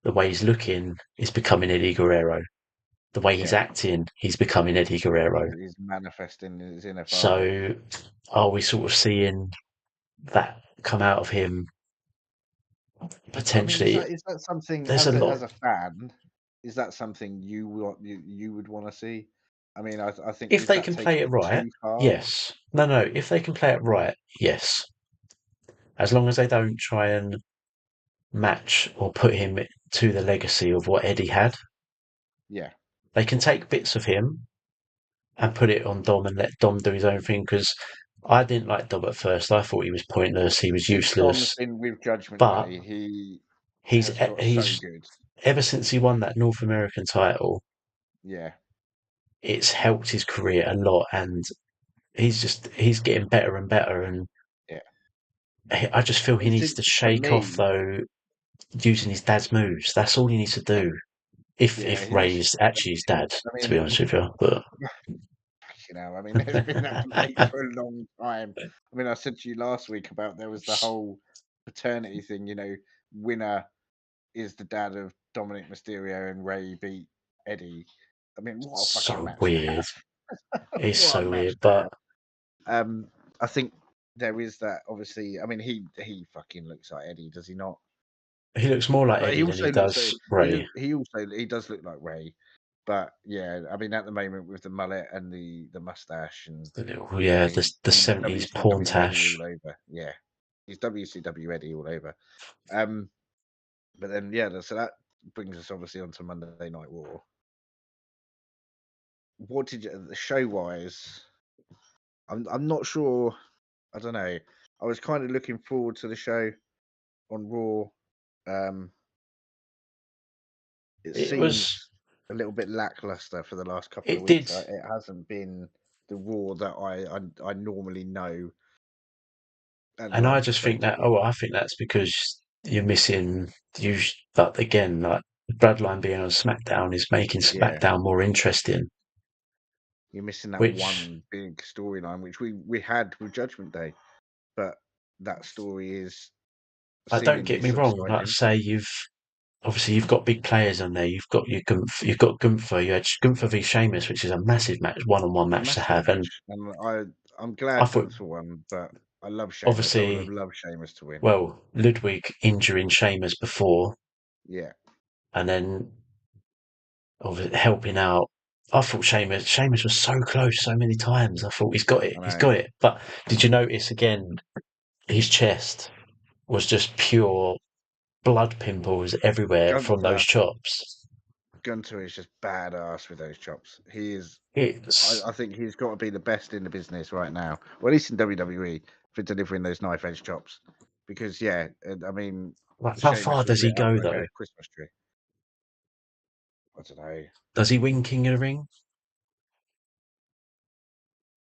the way he's looking is becoming Eddie Guerrero. The way he's Yeah, acting, he's becoming Eddie Guerrero. he's manifesting his inner father. So are we sort of seeing that come out of him I mean, potentially? is that something There's a as lot. a fan? Is that something you would want to see? I mean, I think If is they that can play taking it it right, too far? yes. No. If they can play it right, yes. As long as they don't try and match or put him to the legacy of what Eddie had, Yeah, they can take bits of him and put it on Dom and let Dom do his own thing. Because I didn't like Dom at first. I thought he was pointless. He was since Dom's useless. been with Judgment But Day, he he's has got so he's good. ever since he won that North American title, Yeah, it's helped his career a lot, and he's getting better and better. And yeah. I just feel he And needs to since for shake off me, though using his dad's moves. That's all he needs to do. yeah, If he needs Ray to is stop actually his everything. dad, I to be mean, honest with you, but I mean, there's been that debate for a long time. I mean, I said to you last week about there was the whole paternity thing. Winner is the dad of Dominic Mysterio, and Ray beat Eddie. I mean, what a fucking so match to weird. have! It's What a so match weird. to But have. I think there is that. Obviously, I mean, he fucking looks like Eddie, does he not? he looks more like But he Eddie than he also looks does like Ray. he does look like Ray. But yeah, I mean, at the moment with the mullet and the mustache, and Yeah, the he's 70s porn WCW Eddie tash. all over. Yeah, he's WCW Eddie all over. Um, but then yeah, so that brings us obviously onto Monday Night Raw. What did you, the show wise? I'm not sure. I don't know. I was kind of looking forward to the show on Raw. Um, it It seemed was, a little bit lackluster for the last couple of it weeks. did. It hasn't been the Raw that I normally know and And I like. just So think to that, speak. I think that's because you're missing, but again, like Bloodline being on SmackDown is making Yeah, SmackDown more interesting, you're missing that which one big storyline which we had with Judgment Day, but that story is don't get seemingly me wrong. Like, subsiding. say obviously you've got big players on there. You've got you've got Gunther. You had Gunther v Sheamus, which is a massive match, one-on-one match to Massive have. And match, and I'm I glad thought, Gunther won, but I love Sheamus. I would have obviously, loved Sheamus to win. well, Ludwig injuring Sheamus before, Yeah, and then of helping out. I thought Sheamus was so close so many times. I thought I he's know. got it. But did you notice again, his chest was just pure blood pimples everywhere from those Gunther chops. Gunter is just badass with those chops. He is. It's I think he's got to be the best in the business right now, or at least in WWE, for delivering those knife edge chops. Because yeah, I mean, like, how far Sheamus was does he lit up go like though? a Christmas tree. I don't know. Does he win King of the Ring?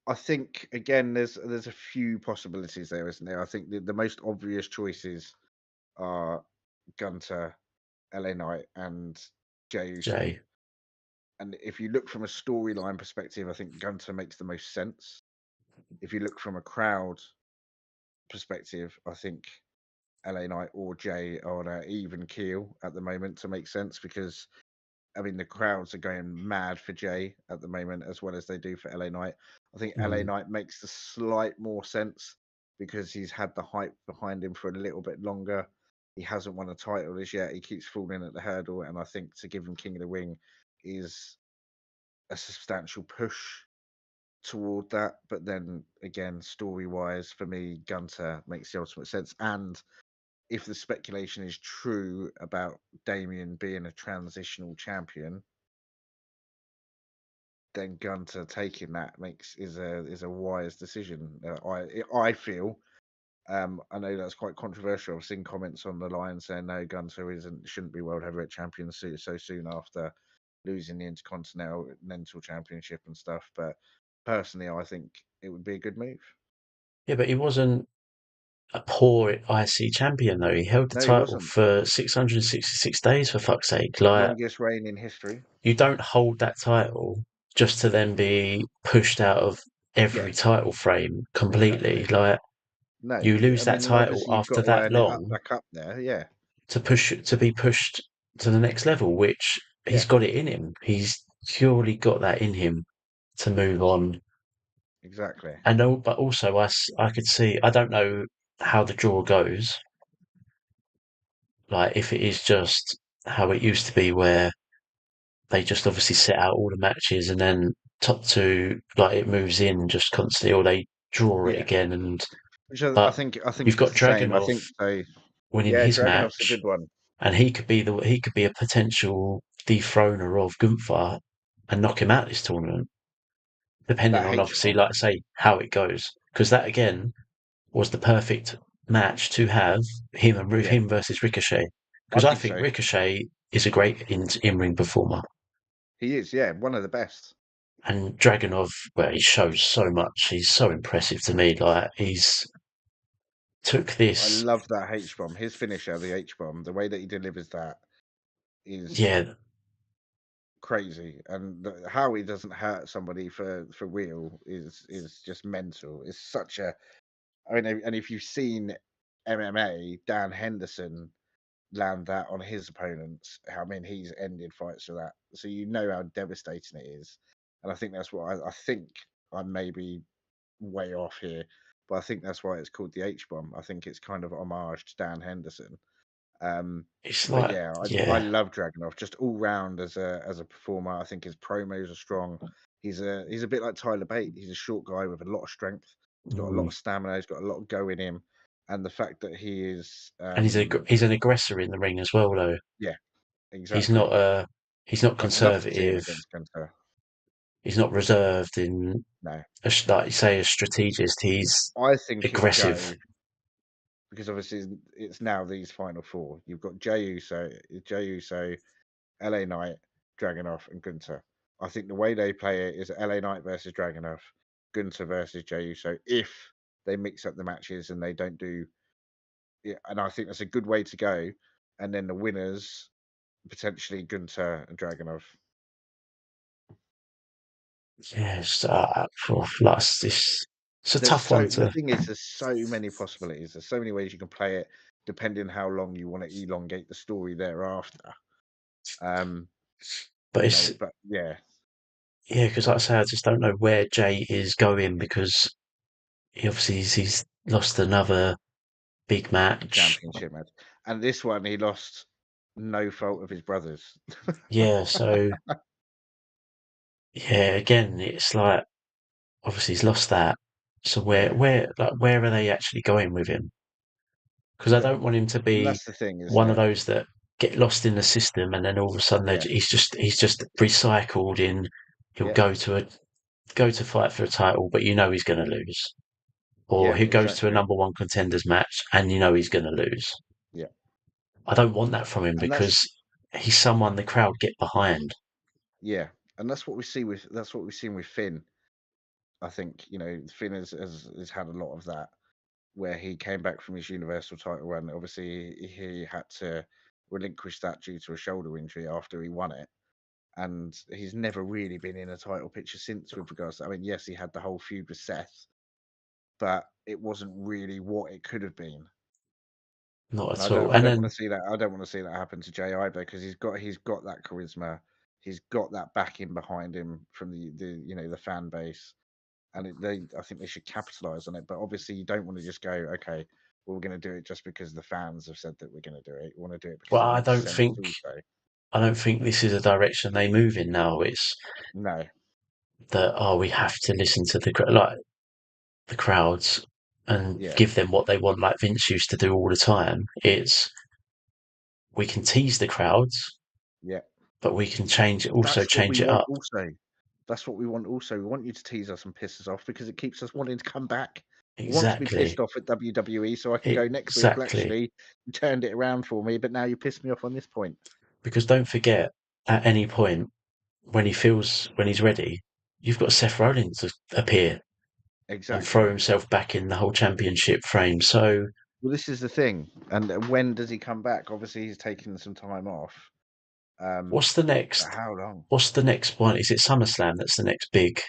I think again, there's a few possibilities there, isn't there? I think the most obvious choices are Gunter, LA Knight, and Jey Uso. Jay. And if you look from a storyline perspective, I think Gunter makes the most sense. If you look from a crowd perspective, I think LA Knight or Jay are on an even keel at the moment to make sense because I mean the crowds are going mad for Jay at the moment as well as they do for LA Knight. I think LA Mm. Knight makes the slight more sense because he's had the hype behind him for a little bit longer. He hasn't won a title as yet. He keeps falling at the hurdle, and I think to give him King of the Ring is a substantial push toward that. But then again, story wise, for me, Gunter makes the ultimate sense. And if the speculation is true about Damien being a transitional champion, then Gunter taking that is a wise decision. I feel. I know that's quite controversial. I've seen comments on the line saying no, Gunter shouldn't be world heavyweight champion so soon after losing the Intercontinental Championship and stuff. But personally, I think it would be a good move. Yeah, but he wasn't a poor IC champion though. He held the No, he title wasn't. for 666 days for fuck's sake. Like, Longest reign in history. you don't hold that title just to then be pushed out of Yeah, every title frame completely. exactly. Like, No, you lose I that mean, and title obviously you've got after to that earn it up long back up there. Yeah, to be pushed to the next level, which he's yeah, got it in him. He's purely got that in him to move on. exactly. And but also I could see, I don't know how the draw goes. Like, if it is just how it used to be, where they just obviously set out all the matches and then top two, like, it moves in just constantly, or they draw it Yeah, again. And which I but think I think you've it's got the same. I Dragunov think so. winning Yeah, his Dragonov's a match, good one. and he could be a potential dethroner of Gunther and knock him out this tournament, depending That on, H obviously, bomb. like I say, how it goes. Because that again was the perfect match to have him and Yeah, him versus Ricochet. I Because I think think so. Ricochet is a great in ring performer. He is. Yeah, one of the best. And Dragunov, well, he shows so much. He's so impressive to me. Like, he's took I this, love that H bomb. His finisher, the H bomb, the way that he delivers that is yeah, crazy, and how he doesn't hurt somebody for real is just mental. It's such a. I mean, and if you've seen MMA, Dan Henderson land that on his opponents. I mean, he's ended fights for that, so you know how devastating it is. And I think that's what I think. I may be way off here, but I think that's why it's called the H bomb. I think it's kind of homage to Dan Henderson. Um, it's but like, yeah, I yeah, love Dragunov just all round as a performer. I think his promos are strong. He's a bit like Tyler Bate. He's a short guy with a lot of strength. He's got a lot mm. of stamina. He's got a lot of go in him, and the fact that he is, And he's an aggressor in the ring as well, though. yeah, He's exactly. not he's not I'd love to see him conservative. against Gunther. He's not reserved in, No, like you say, a strategist. He's I think he'll aggressive. go because obviously it's now these final four. You've got Jey Uso, LA Knight, Dragunov, and Gunther. I think the way they play it is LA Knight versus Dragunov, Gunther versus Jey Uso. If they mix up the matches and they don't do, yeah, and I think that's a good way to go. And then the winners potentially Gunther and Dragunov. Yes, like, it's a tough one The to. thing is, there's so many possibilities. There's so many ways you can play it. depending how long you want to elongate the story thereafter. But it's But yeah, because like I say, I just don't know where Jay is going because he's lost another big match. championship match, and this one he lost no fault of his brothers. Yeah, so yeah, again, it's like obviously he's lost that. So Yeah, where are they actually going with him? Because I yeah, don't want him to and be that's the thing, isn't one of it? those that get lost in the system and then all of a sudden Yeah, he's just recycled in. He'll yeah, go to fight for a title, but you know he's going to lose. Or yeah, he goes to a exactly. number one contenders match and you know he's going to lose. Yeah, I don't want that from him and that's because he's someone the crowd get behind. yeah, and that's what we've seen with Finn. I think Finn has had a lot of that where he came back from his Universal title run. Obviously, he had to relinquish that due to a shoulder injury after he won it, and he's never really been in a title picture since. With regards to, I mean, yes, he had the whole feud with Seth, but it wasn't really what it could have been. Not And at all. And I don't want then, to see that. I don't want to see that happen to Jay either because he's got that charisma. He's got that backing behind him from the fan base, and I think they should capitalize on it. But obviously, you don't want to just go, okay, well, we're going to do it just because the fans have said that we're going to do it. You want to do it because well, it makes sense also. I don't think this is a direction they move in now. It's No, that, oh, we have to listen to like the crowds and yeah, give them what they want, like Vince used to do all the time. It's we can tease the crowds, yeah. but we can That's what we change it want up. also. That's what we want also. We want you to tease us and piss us off because it keeps us wanting to come back. I want to be Exactly, pissed off at WWE so I can go next week. Well, exactly. actually, you turned it around for me, but now you pissed me off on this point. Because don't forget, at any point when he's ready, you've got Seth Rollins to appear and throw Exactly. himself back in the whole championship frame. So Well, this is the thing. And when does he come back? Obviously, he's taking some time off. what's the But next? how long? What's the next one? Is it SummerSlam? That's the next big.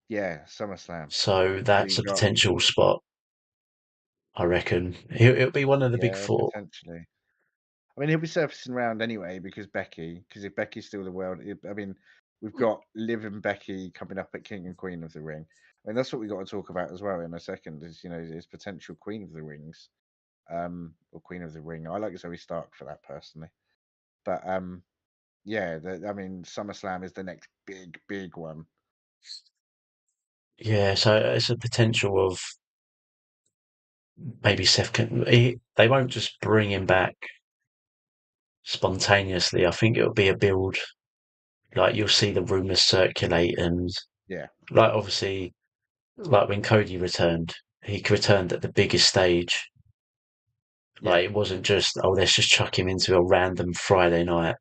Yeah, SummerSlam. So So that's you a got, potential spot, I reckon. It'll be one of the big yeah, four. potentially. I mean, he'll be surfacing around anyway because if Becky's still the world, I mean, we've got Liv and Becky coming up at King and Queen of the Ring. I mean, that's what we got to talk about as well in a second. Is potential Queen of the Rings, or Queen of the Ring. I like Zoe Stark for that personally, but yeah, I mean, SummerSlam is the next big one. Yeah, so it's a potential of maybe Seth can. They won't just bring him back spontaneously. I think it'll be a build. Like you'll see the rumors circulate, and Yeah, like obviously, like when Cody returned, he returned at the biggest stage. yeah, Like it wasn't just let's just chuck him into a random Friday night.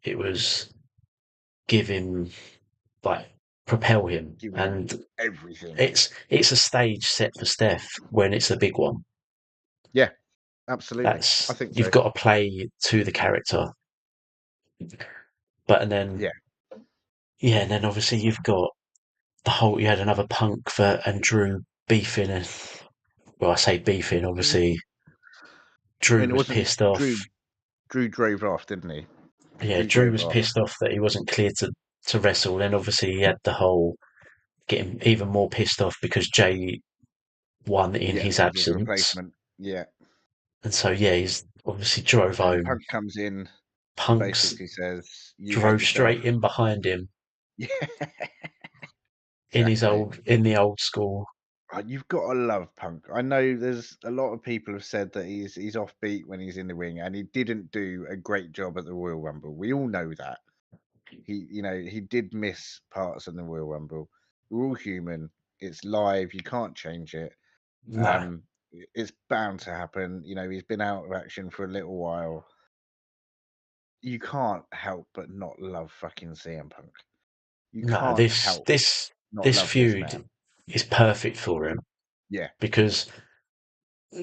It was give him like propel him, give him and everything. it's a stage set for Steph when it's a big one. Yeah, absolutely. I That's think you've so. got to play to the character. But and then Yeah, yeah, and then obviously you've got the whole. You had another Punk for and Drew beefing, and well, I say beefing. I Obviously, Drew mean, it was wasn't pissed off. Drew drove off, didn't he? Yeah, Drew Drew drove was off. pissed off that he wasn't cleared to wrestle. Then obviously he had the whole getting even more pissed off because Jay won in Yeah, his with his absence, replacement. Yeah. and so yeah, he's obviously drove And home. Punk comes in and Punk's basically says, "You had drove yourself." straight in behind him Yeah, in exactly. the old school. You've got to love Punk. I know there's a lot of people have said that he's offbeat when he's in the ring, and he didn't do a great job at the Royal Rumble. We all know that he did miss parts of the Royal Rumble. We're all human. It's live. You can't change it. No, Um, it's bound to happen. He's been out of action for a little while. You can't help but not love fucking CM Punk. You no, can't help not this love this feud man. is perfect for him Yeah, because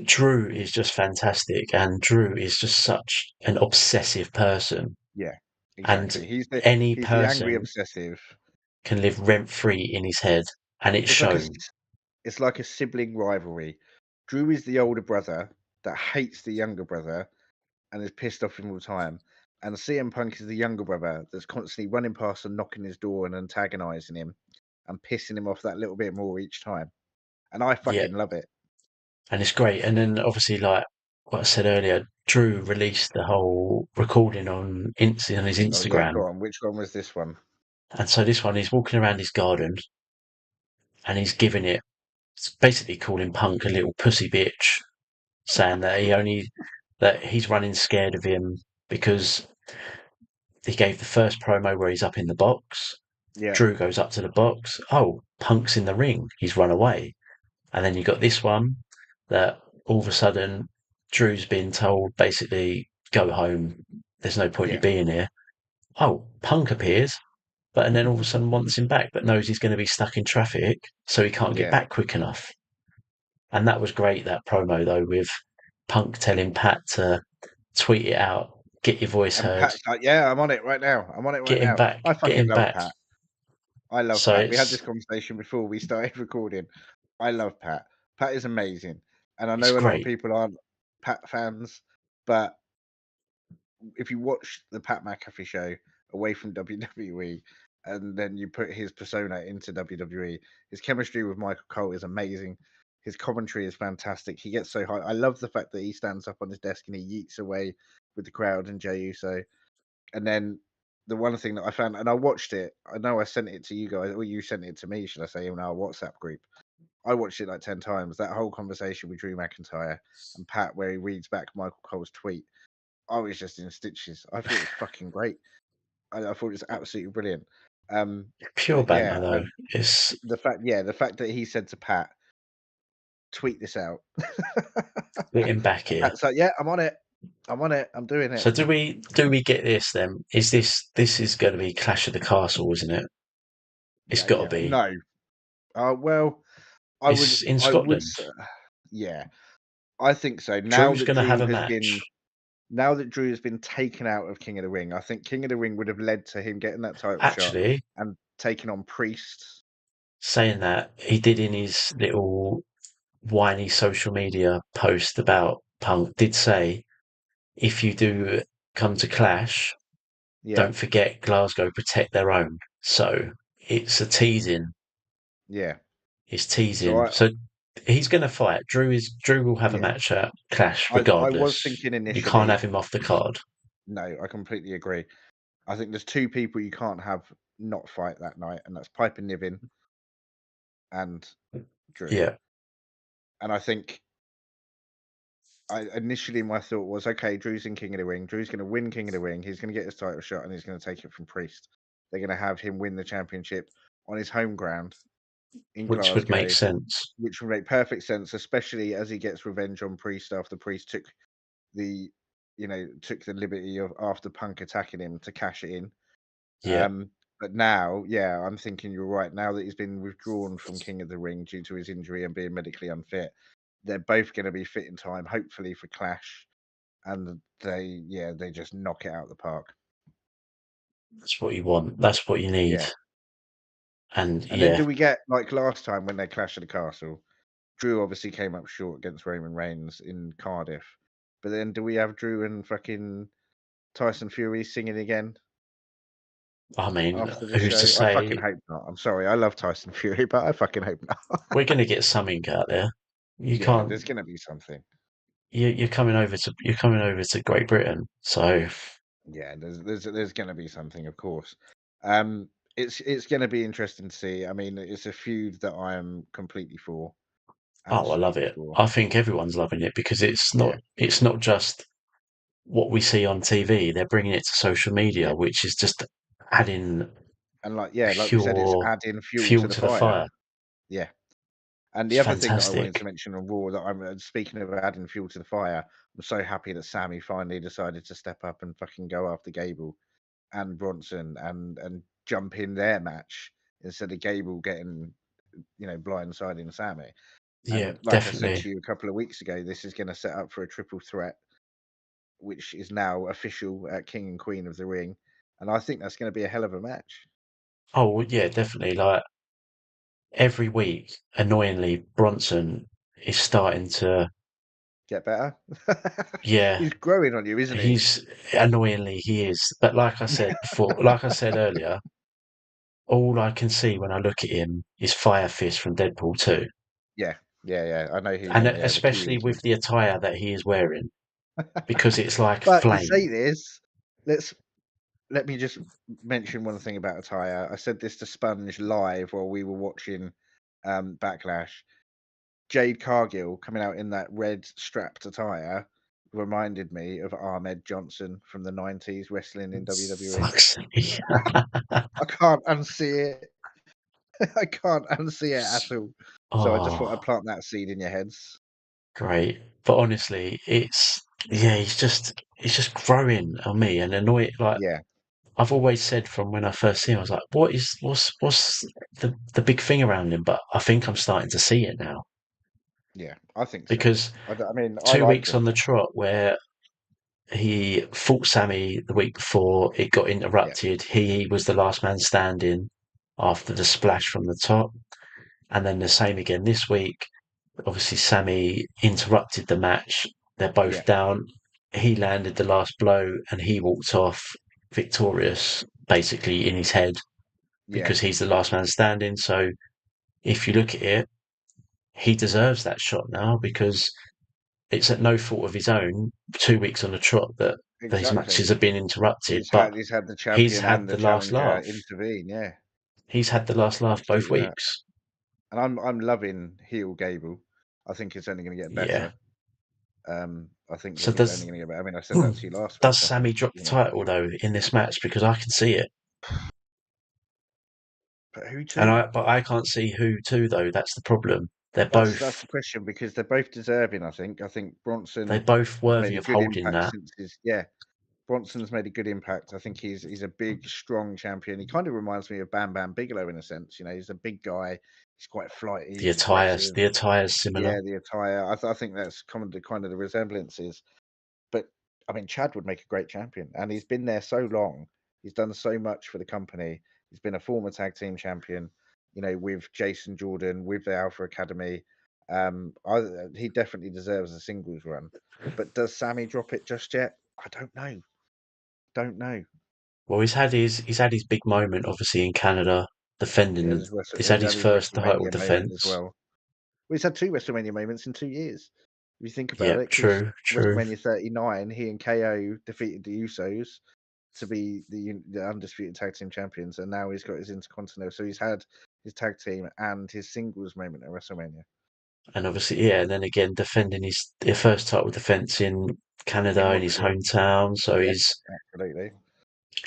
Drew is just fantastic, and Drew is just such an obsessive person, yeah, and exactly. He's the any he's the angry person obsessive. can live rent free in his head, and it's It's like shown. it's like a sibling rivalry. Drew is the older brother. that hates the younger brother and is pissed off him all the time. And CM Punk is the younger brother that's constantly running past and knocking his door and antagonizing him and pissing him off that little bit more each time. And I Yeah, fucking love it. and it's great. And then obviously, like what I said earlier, Drew released the whole recording on his Oh yeah, Instagram. go on. Which one was this one? And so this one, he's walking around his garden and he's giving it, basically calling Punk a little pussy bitch, saying that he's running scared of him because he gave the first promo where he's up in the box. Yeah, Drew goes up to the box. Oh, Punk's in the ring. He's run away. And then you got this one that all of a sudden Drew's been told basically go home. There's no point you yeah, being here. Oh, Punk appears, and then all of a sudden wants him back, but knows he's going to be stuck in traffic, so he can't get yeah. back quick enough. And that was great. That promo though, with Punk telling Pat to tweet it out, get your voice And heard, Pat's like, yeah, I'm on it right now. I'm on it right get him now. back, I get fucking him love back. Pat. I love So Pat. We had it's this conversation before we started recording. I love Pat. Pat is amazing. And I it's know a lot of great. people aren't Pat fans, but if you watch the Pat McAfee show away from WWE and then you put his persona into WWE, his chemistry with Michael Cole is amazing. His commentary is fantastic. He gets so high. I love the fact that he stands up on his desk and he yeets away with the crowd and Jey Uso. And then the one thing that I found, and I watched it, I know I sent it to you guys, or you sent it to me, should I say, in our WhatsApp group. I watched it like 10 times. That whole conversation with Drew McIntyre and Pat, where he reads back Michael Cole's tweet, I was just in stitches. I thought it was fucking great. I thought it was absolutely brilliant. Pure But banter yeah, though. It's the fact that he said to Pat, tweet this out. getting back And here. Pat's like, yeah, I'm on it. I'm on it. I'm doing it. So do we get this then? Is this is going to be Clash of the Castle, isn't it? It's Yeah, got to yeah. be. No. Well, It's in I would, Scotland. yeah, I think so. Drew's going to have a match. Now that Drew has been taken out of King of the Ring, I think King of the Ring would have led to him getting that title shot Actually, and taking on Priest. saying that, he did in his little whiny social media post about Punk, did say, if you do come to Clash, Yeah, don't forget Glasgow protect their own. So it's a teasing. yeah. It's So teasing. So he's going to fight. Drew will have a yeah, match at Clash I was regardless. thinking You can't have initially. him off the card. No, I completely agree. I think there's two people you can't have not fight that night, and that's Piper Niven and Drew. Yeah, And I think initially my thought was, okay, Drew's in King of the Ring. Drew's going to win King of the Ring. He's going to get his title shot, and he's going to take it from Priest. They're going to have him win the championship on his home ground in which would make Glasgow, sense. which would make perfect sense, especially as he gets revenge on Priest after Priest the, took the liberty of after Punk attacking him to cash it in. Yeah. But now, yeah, I'm thinking you're right. Now that he's been withdrawn from King of the Ring due to his injury and being medically unfit, they're both going to be fit in time, hopefully for Clash, and they just knock it out of the park. That's what you want. That's what you need. Yeah. And And then yeah, do we get like last time when they clashed at the castle? Drew obviously came up short against Roman Reigns in Cardiff, but then do we have Drew and fucking Tyson Fury singing again I mean, after the who's to show? I fucking say hope not. I'm sorry, I love Tyson Fury, but I fucking hope not. we're going to get something out there? You Yeah, can't. there's gonna be something. You're coming over to Great Britain, so Yeah, there's gonna be something, of course. Um, it's gonna be interesting to see. I mean, it's a feud that I am completely for, oh, I love absolutely it. for. I think everyone's loving it because Yeah, it's not just what we see on TV. They're bringing it to social yeah, media, which is just adding and like we said, it's pure adding fuel to fuel the to the fire. fire. Yeah, and It's the other thing that I wanted fantastic. to mention on Raw that I'm speaking of adding fuel to the fire, I'm so happy that Sammy finally decided to step up and fucking go after Gable and Bronson and jump in their match instead of Gable getting blindsiding Sammy. Yeah, And like I said definitely. to you a couple of weeks ago, this is going to set up for a triple threat, which is now official at King and Queen of the Ring. And I think that's going to be a hell of a match. Oh, well, yeah, definitely. Like every week, annoyingly, Bronson is starting to get better. Yeah, He's growing on you, isn't he? he's annoyingly he is. But like I said before, like I said earlier, all I can see when I look at him is Fire Fist from Deadpool 2. Yeah. I know who you And mean. Yeah, the especially Kiwis with with. the attire that he is wearing, because it's like But you say flame. this. Let me just mention one thing about attire. I said this to Sponge live while we were watching Backlash. Jade Cargill coming out in that red strapped attire reminded me of Ahmed Johnson from the 90s wrestling in WWE. Fuck's sake. I can't unsee it. I can't unsee it at all. So I just thought I'd Oh, plant that seed in your heads. great. But honestly, yeah, he's just growing on me and annoying. Like Yeah, I've always said from when I first see him, I was like, what's the big thing around him? But I think I'm starting to see it now yeah, I think so. because I mean, I 2 weeks liked on him. the trot where he fought Sammy the week before, it got Yeah, interrupted. He was the last man standing after the splash from the top. And then the same again this week. Obviously, Sammy interrupted the match. They're both yeah, down. He landed the last blow and he walked off victorious, basically in his head, yeah, because he's the last man standing. So if you look at it, he deserves that shot now because it's at no fault of his own. 2 weeks on the trot that these exactly. matches have been interrupted, He's but had the he's champion had and the the last challenger laugh. intervene. Yeah, He's had the last laugh both absolutely that. weeks. And I'm loving heel Gable. I think it's only going to get Yeah. better. I think So that he's only going to get better. I mean, I said that to you last week. does I think Sammy drop the you know, title though in this match because I can see it, but who and to? I can't see who to though. That's the problem. That's the question because they're both deserving. I think They're Bronson both has worthy made a of good holding impact that. since his Bronson's made a good impact. I think he's a big, strong champion. He kind of reminds me of Bam Bam Bigelow in a sense. You know, he's a big guy. He's quite flighty. He's aggressive. The attire's similar, Yeah, the attire. I think that's kind of the resemblances. But I mean, Chad would make a great champion, and he's been there so long. He's done so much for the company. He's been a former tag team champion, you know, with Jason Jordan, with the Alpha Academy. He definitely deserves a singles run. But does Sammy drop it just yet? I don't know. Don't know. Well, he's had his big moment, obviously in Canada, defending the. He's had He's his had his first title WrestleMania moment as defense. well. Well, he's had two WrestleMania moments in 2 years. If you think about Yep, it, because true. WrestleMania 39, he and KO defeated the Usos to be the undisputed tag team champions, and now he's got his Intercontinental. So he's had his tag team and his singles moment at WrestleMania And obviously, yeah, and then again defending his first title defense in in Canada in his Montreal. hometown. So Yeah, absolutely.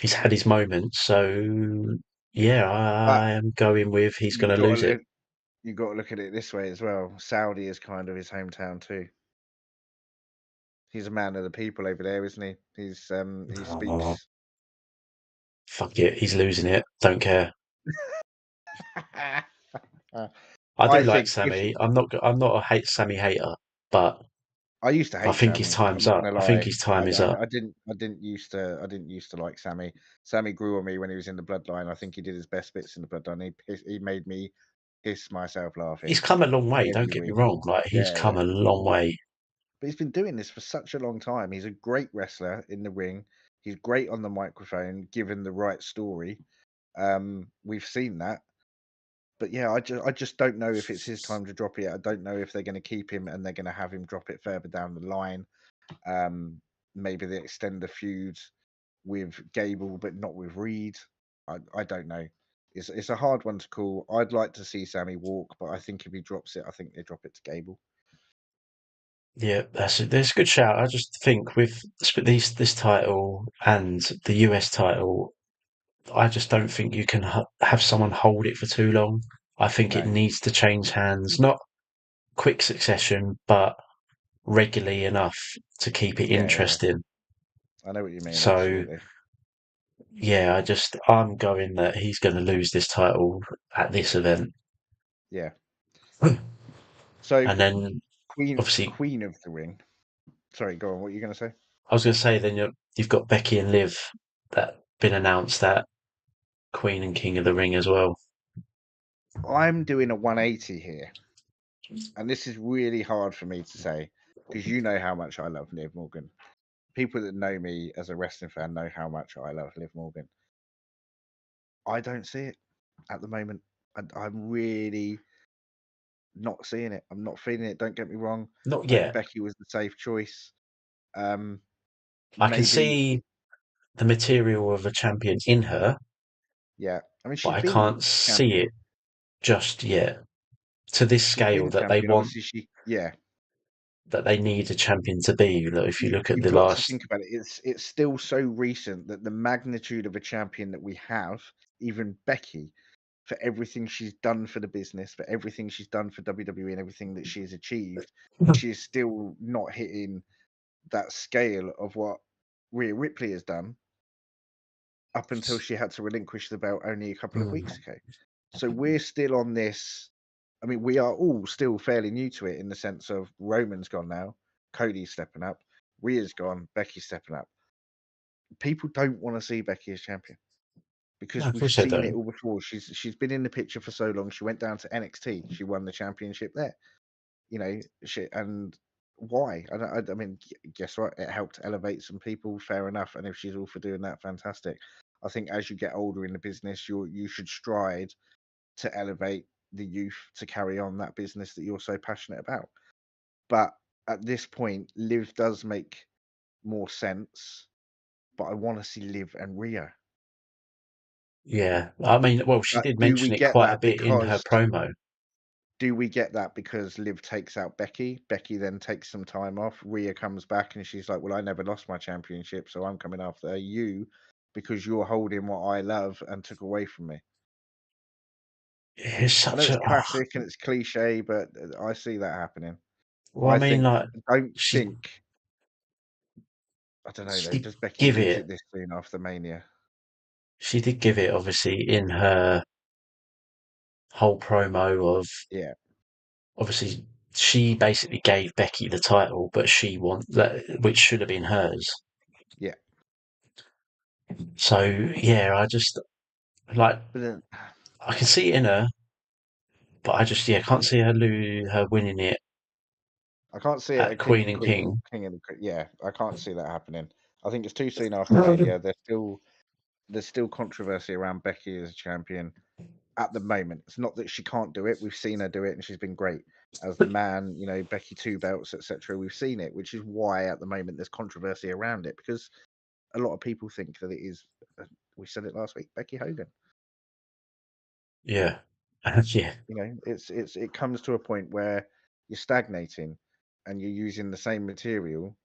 he's had his moment. So yeah, But I am going with he's you going to got to lose it. look, you got to look at it this way as well. Saudi is kind of his hometown too. He's a man of the people over there, isn't he? He Oh, speaks. fuck it, he's losing it. Don't care. Uh, I do I like think if Sammy. I'm not a Sammy hater, but I used to I hate think his Sammy. I'm time's not up. gonna I think lie. his time is up. I didn't used to like Sammy. Sammy grew on me when he was in the Bloodline. I think he did his best bits in the Bloodline. He made me piss myself He's laughing come a long way. Don't every get me week. wrong. Like he's Yeah, come yeah. a long way. But he's been doing this for such a long time. He's a great wrestler in the ring. He's great on the microphone, given the right story. We've seen that. But yeah, I just don't know if it's his time to drop it. I don't know if they're going to keep him and they're going to have him drop it further down the line. Maybe they extend the feud with Gable, but not with Reed. I don't know. It's a hard one to call. I'd like to see Sammy walk, but I think if he drops it, I think they drop it to Gable. Yeah, that's a good shout. I just think with this title and the US title, I just don't think you can have someone hold it for too long. I think it No. needs to change hands, not quick succession, but regularly enough to keep it Yeah. interesting. I know what you mean. So Absolutely. yeah, I'm going that he's going to lose this title at this event, Yeah. So and then obviously Queen of the Ring. Sorry, go on. What are you going to say? I was going to say then you've got Becky and Liv that been announced that Queen and King of the Ring as well. I'm doing a 180 here, and this is really hard for me to say. because you know how much I love Liv Morgan. People that know me as a wrestling fan know how much I love Liv Morgan. I don't see it at the moment. I'm really not seeing it. I'm not feeling it. Don't get me wrong. Not I think yet. Becky was the safe choice. I can Maybe, see the material of a champion in her, yeah. I mean, but she's I been can't see champion. it just yet to this She's been scale a that they champion. want, Obviously, yeah. that they need a champion to be. Like, if you look at You've the got to last, think about it. It's still so recent that the magnitude of a champion that we have, even Becky, for everything she's done for the business, for everything she's done for WWE, and everything that she's achieved, she is still not hitting that scale of what Rhea Ripley has done up until she had to relinquish the belt only a couple of weeks Mm, ago. So we're still on this. I mean, we are all still fairly new to it in the sense of Roman's gone now, Cody's stepping up, Rhea's gone, Becky's stepping up. People don't want to see Becky as champion no, because of we've course they seen it don't. all before. She's been in the picture for so long. She went down to NXT. She won the championship there. You know, and why? I mean, guess what? It helped elevate some people. Fair enough. And if she's all for doing that, fantastic. I think as you get older in the business, you should stride to elevate the youth to carry on that business that you're so passionate about. But at this point, Liv does make more sense. But I want to see Liv and Rhea. Yeah, I mean, well, she But did do we mention it get quite a that bit in her because promo. Liv takes out Becky? Becky then takes some time off. Rhea comes back and she's like, "Well, I never lost my championship, so I'm coming after you because you're holding what I love and took away from me." It's I know such it's a. classic and it's cliche, but I see that happening. Well, I I mean, think like don't she think. I don't know though. she Does Becky give lose it. it this soon after Mania? She did give it, obviously, in her whole promo of Yeah, obviously she basically gave Becky the title, but she want that, which should have been hers. yeah. So yeah, I just like But then I can see it in her, but I just can't see her winning it I can't see it at a Queen and King. King and yeah. I can't see that happening. I think it's too soon after Mania. There's still controversy around Becky as a champion at the moment. It's not that she can't do it. We've seen her do it, and she's been great as the man. You know, Becky two belts, etc. We've seen it, which is why at the moment there's controversy around it because a lot of people think that it is. We said it last week, Becky Hogan. Yeah, yeah, You know, it comes to a point where you're stagnating, and you're using the same material,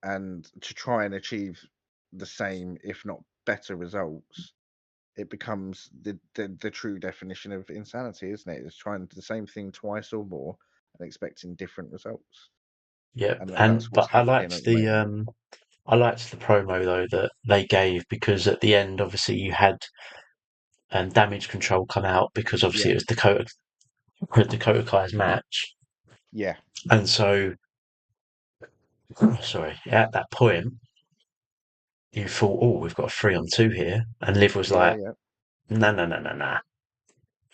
and to try and achieve the same, if not better, results it becomes the true definition of insanity, isn't it? It's trying the same thing twice or more and expecting different results, yeah. and that's And what's but I happening liked at the moment. the promo though that they gave because at the end, obviously, you had Damage Control come out because obviously Yeah, it was Dakota Kai's match, yeah, and so sorry, at that point you thought, oh, we've got a 3-on-2 here, and Liv was yeah, like, yeah, no, no, no, no, no,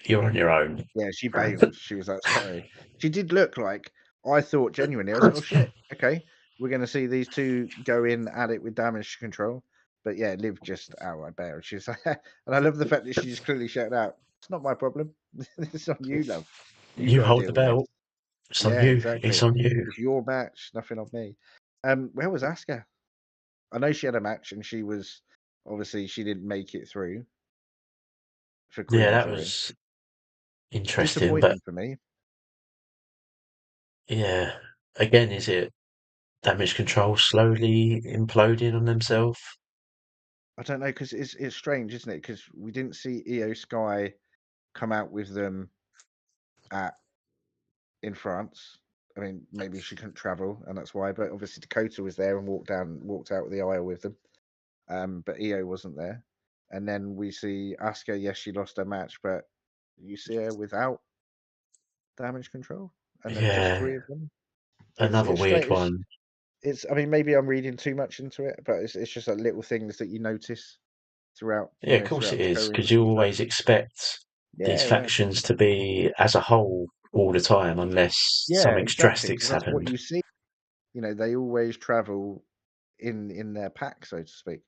you're on your own. yeah. She bailed. She was like, sorry. She did look like I thought genuinely. I was like, oh shit, okay, we're gonna see these two go in at it with damage control. But yeah, Liv just outright bailed. She's like, and I love the fact that she just clearly shouted out, "It's not my problem. It's on you, love. You You got to hold the deal with this." belt. It's on Yeah, you. exactly. It's on you. It's your match, nothing on me. Where was Asuka? I know she had a match and she was obviously she didn't make it through for Yeah, Queen, that sorry. was interesting. But Disappointing for me. yeah, again, is it Damage Control slowly imploding on themselves? I don't know because it's strange, isn't it? Because we didn't see EO Sky come out with them at in France. I mean, maybe she couldn't travel, and that's why. But obviously Dakota was there and walked out with the aisle with them. But EO wasn't there. And then we see Asuka. Yes, she lost her match, but you see her without damage control, and then just Yeah, three of them. another It's weird straight. one. It's. I mean, maybe I'm reading too much into it, but it's just like little things that you notice throughout, Yeah, of course it throughout the is, showing because and you stuff like. always expect these Yeah, yeah, factions to be as a whole all the time, unless yeah, something exactly. Because drastic's that's what happened. you see. they always travel in their pack, so to speak.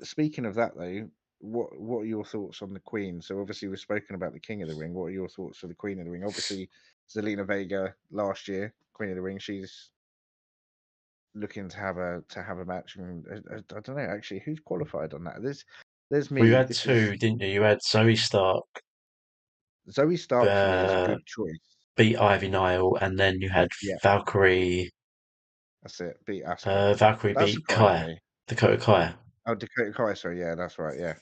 Speaking of that, though, what are your thoughts on the Queen? So obviously we've spoken about the King of the Ring. What are your thoughts for the Queen of the Ring? Obviously, Zelina Vega last year, Queen of the Ring. She's looking to have a match, and I don't know actually who's qualified on that. There's Well, you me. had This is two, didn't you? You had Zoe Stark Zoe Stark for me is a uh, good choice. beat Ivy Nile, and then you had Yeah, Valkyrie. that's it. Beat Asuka. Valkyrie That beat surprised Kai, me. Dakota Kai, Oh, Dakota Kai, sorry, yeah, that's right. Yeah,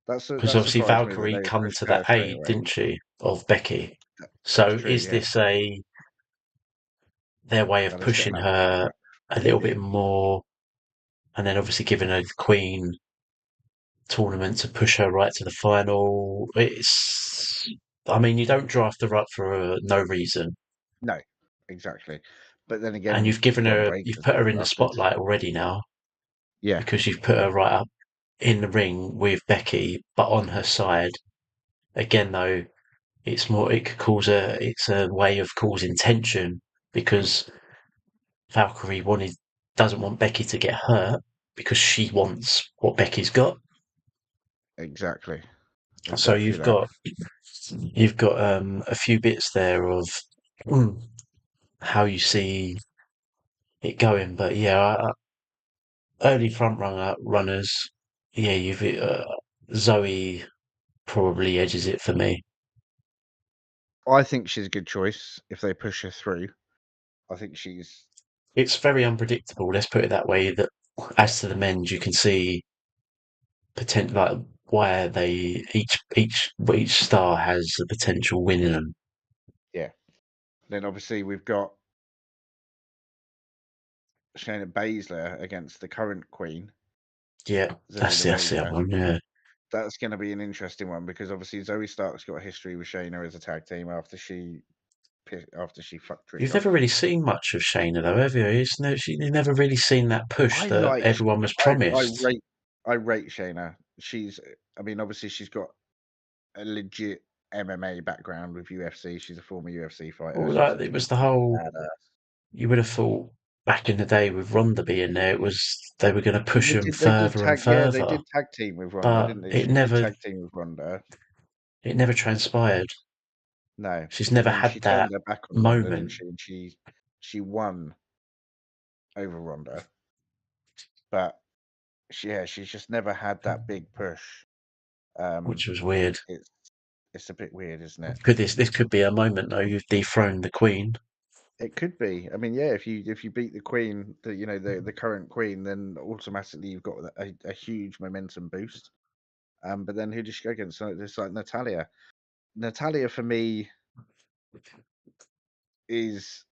because that obviously surprised me that Valkyrie they come pushed to her that straight aid, away. didn't she, of Becky? That's So true. is Yeah, this their way no, of they're setting pushing up for a her match. a little bit more, and then obviously giving her the Queen tournament to push her right to the final? I mean, you don't draft her up for no reason, No, exactly. But then and again, Bron you've Breakker's put been her in the drafted. spotlight already now Yeah, because you've put her right up in the ring with Becky, but on her side. Again, though, it could it's a way of causing tension because Valkyrie doesn't want Becky to get hurt because she wants what Becky's got. exactly. So Exactly that. you've got a few bits there of mm, how you see it going, but yeah, early runners. Yeah, you've Zoe probably edges it for me. I think she's a good choice if they push her through. I think she's It's very unpredictable. Let's put it that way. That yeah, as to the men's, you can see like why they each star has a potential win in them. yeah. Then obviously we've got Shayna Baszler against the current queen, Yeah, Zelina that's the other Vega. one. Yeah, That's going to be an interesting one because obviously Zoe Stark's got a history with Shayna as a tag team after she fucked Trish you've off. never really seen much of Shayna though, have you? You've never really seen that push I that like everyone was I promised. rate I rate Shayna. I mean obviously she's got a legit MMA background with UFC. She's a former UFC fighter. Well, She's like a it was the whole. badass. You would have thought back in the day with Ronda being there, it was they were going to Well, push him they did further and tag yeah, they further, did tag team with Ronda, but didn't they? She did tag team with Ronda. it never transpired. No. She's And never then had she turned that her back on Ronda, didn't moment, she? And she won over Ronda. But she's just never had that big push. Um which was weird. it's it's a bit weird, isn't it? This could be a moment though. You've dethroned the Queen. It could be. I mean, yeah, if you beat the queen, the current queen, then automatically you've got a huge momentum boost. But then who does she go against? So it's like Natalia. Natalia for me is,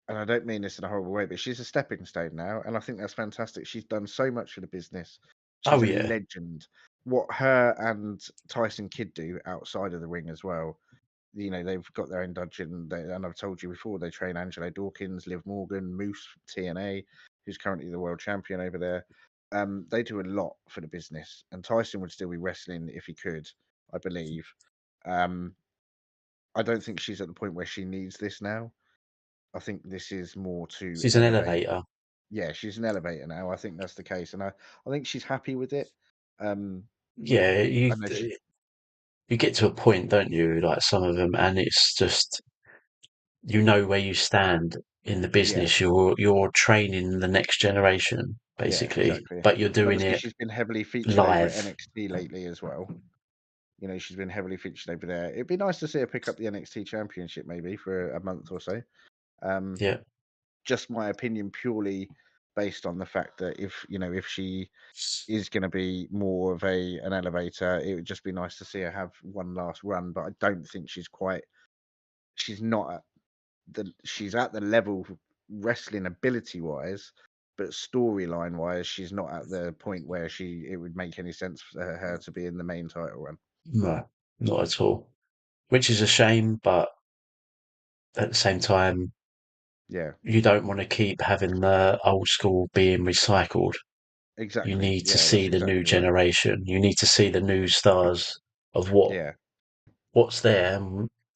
and I don't mean this in a horrible way, but she's a stepping stone now, and I think that's fantastic. She's done so much for the business. Oh She's a yeah, legend. What her and Tyson Kidd do outside of the ring as well. They've got their own dungeon, and I've told you before, they train Angelo Dawkins, Liv Morgan, Moose from TNA, who's currently the world champion over there. They do a lot for the business, and Tyson would still be wrestling if he could, I believe. Um, I don't think she's at the point where she needs this now. I think this is more to she's an elevate. elevator. Yeah, she's an elevator now. I think that's the case, and I think she's happy with it. Um, Yeah, I know she, you get to a point, don't you? Like some of them, and it's just you know where you stand in the yeah, business. You're training the next generation, yeah, basically, exactly. but you're And doing obviously, it she's been heavily featured over at live. NXT lately as well. She's been heavily featured over there. It'd be nice to see her pick up the NXT Championship maybe for a month or so. Um, Yeah, just my opinion, purely based on the fact that if she is going to be more of an elevator, it would just be nice to see her have one last run. But I don't think she's not at she's at the level wrestling ability wise, but storyline wise, she's not at the point where it would make any sense for her to be in the main title run. no, not at all. Which is a shame, but at the same time, Yeah, you don't want to keep having the old school being recycled. You exactly. need to Yeah, see that's the new exactly right. generation. You need to see the new stars of Yeah, what's there.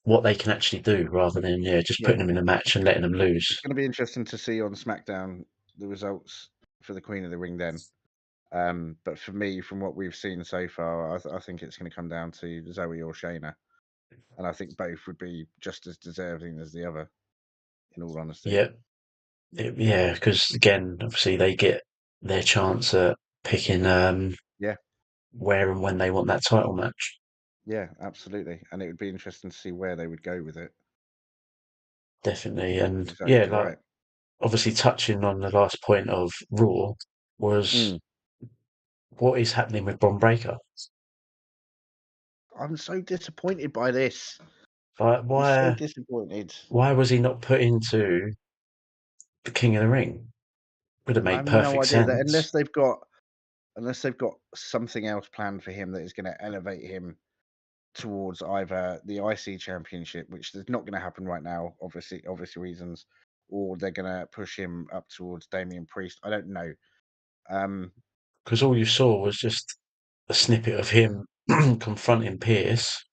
what they can actually do rather than just Yeah, putting them in a match and letting them it's lose. going to be interesting to see on SmackDown the results for the Queen of the Ring then. But for me, from what we've seen so far, I think it's going to come down to Zoe or Shayna, and I think both would be just as deserving as the other. In all honesty, Yeah, yeah, because again, obviously they get their chance at picking yeah, where and when they want that title match. yeah, absolutely, and it would be interesting to see where they would go with it. Definitely, and yeah, Exactly like right. obviously touching on the last point of Raw was Mm. what is happening with Bron Breakker. I'm so disappointed by this. Like, I'm so why disappointed. why was he not put into the King of the Ring? Would have I made have no perfect idea that sense. unless they've got something else planned for him that is going to elevate him towards either the IC Championship, which is not going to happen right now, obvious reasons, or they're going to push him up towards Damian Priest. I don't know. Um, Because all you saw was just a snippet of him confronting Pierce,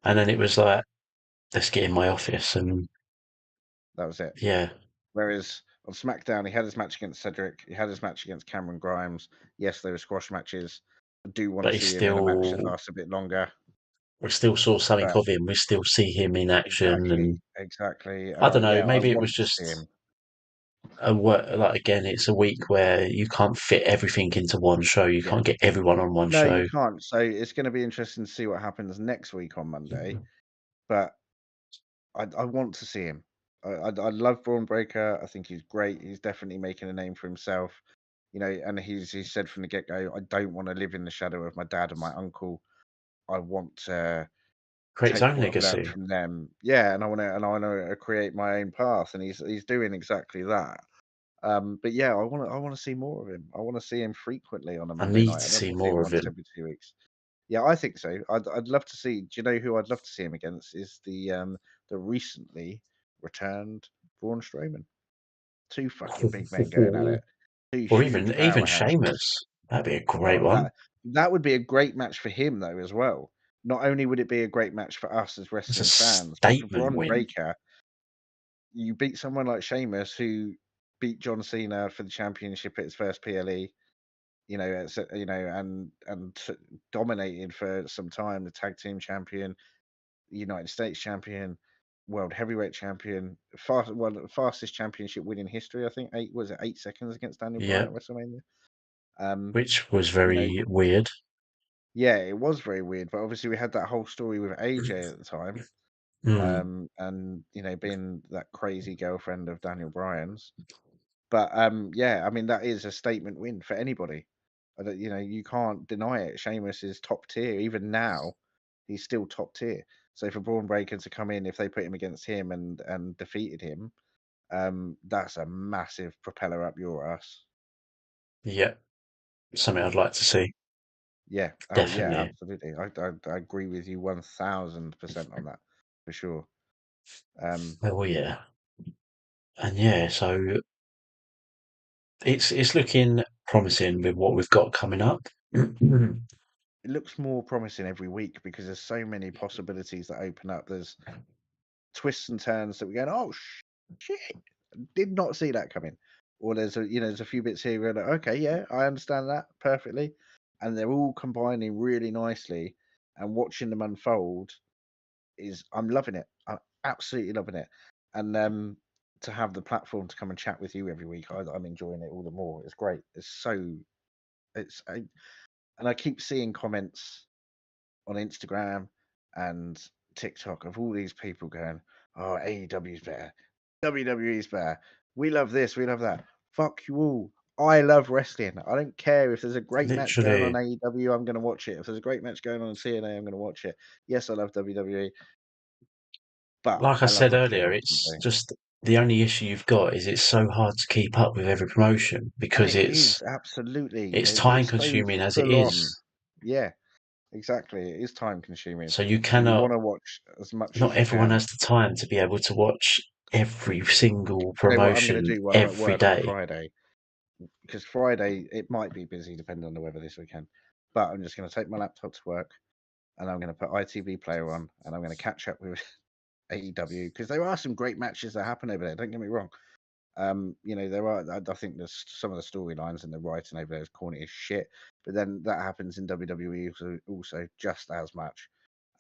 and then it was like, let's get in my office, and that was it. yeah, Whereas on SmackDown, he had his match against Cedric, he had his match against Cameron Grimes. Yes, they were squash matches. I do want but to he see him in a match that still, lasts a bit longer. we still saw something But of him. We still see him in action, and exactly. I don't know, Yeah, I maybe it was want to see just him. a work. Like again, it's a week where you can't fit everything into one show. You Yeah. can't get everyone on one No, you show. can't. So it's going to be interesting to see what happens next week on Monday. But I want to see him. I love Braun Breaker. I think he's great. He's definitely making a name for himself. You know, and he said from the get go, I don't want to live in the shadow of my dad and my uncle. I want to Create his take own what I've learned legacy. from them. Yeah, and I want to create my own path, and he's doing exactly that. But yeah, I want to see more of him. I want to see him frequently on a I Monday need night. to I'd love see to see him more of once him. every 2 weeks. Yeah, I think so. I'd love to see. Do you know who I'd love to see him against? Is the recently returned Braun Strowman. Two fucking big men going at it. Two Or huge even powerhouses. Sheamus. That'd be a great Oh, one. that would be a great match for him though as well. Not only would it be a great match for us as It's a wrestling fans, but for statement Braun win. Breaker, you beat someone like Sheamus who beat John Cena for the championship at his first PLE. You know, dominated for some time, the tag team champion, United States champion, world heavyweight champion, fastest championship win in history. I think 8 seconds against Daniel Bryan Yeah, at WrestleMania. Um, which was you know, very weird. yeah, it was very weird, but obviously we had that whole story with AJ at the time, Mm. and being that crazy girlfriend of Daniel Bryan's. But yeah, I mean that is a statement win for anybody. I don't, you can't deny it. Sheamus is top tier. Even now, he's still top tier. So for Braun Breaker to come in, if they put him against him and defeated him, that's a massive propeller up your ass. Yeah, something I'd like to see. Yeah. Oh yeah, Definitely. absolutely. I agree with you 1000% on that for sure. Um, Oh yeah. And yeah, so it's looking promising with what we've got coming up. it looks more promising every week because there's so many possibilities that open up. There's twists and turns that we're going, oh shit, did not see that coming. Or there's a few bits here where like, okay, yeah, I understand that perfectly, and they're all combining really nicely. And watching them unfold I'm loving it. I'm absolutely loving it. And to have the platform to come and chat with you every week, I'm enjoying it all the more. It's great. And I keep seeing comments on Instagram and TikTok of all these people going, "Oh, AEW's better, WWE's better. We love this, we love that." Fuck you all. I love wrestling. I don't care if there's a great match going on Literally, AEW. I'm going to watch it. If there's a great match going on TNA, I'm going to watch it. Yes, I love WWE, but like I I love said wrestling earlier, it's ultimately. just the only issue you've got is it's so hard to keep up with every promotion And because it is absolutely. it's time It's so consuming as it full on. is. Yeah, exactly. It is time consuming, So you and you cannot, want to watch as much as not you everyone can. has the time to be able to watch every single You know what I'm going to promotion do while I'm at every work on day. Friday? Because Friday it might be busy depending on the weather this weekend. But I'm just going to take my laptop to work. and I'm going to put ITV Player on, and I'm going to catch up with AEW, because there are some great matches that happen over there. Don't get me wrong. There are. I think there's some of the storylines and the writing over there is corny as shit, but then that happens in WWE also just as much.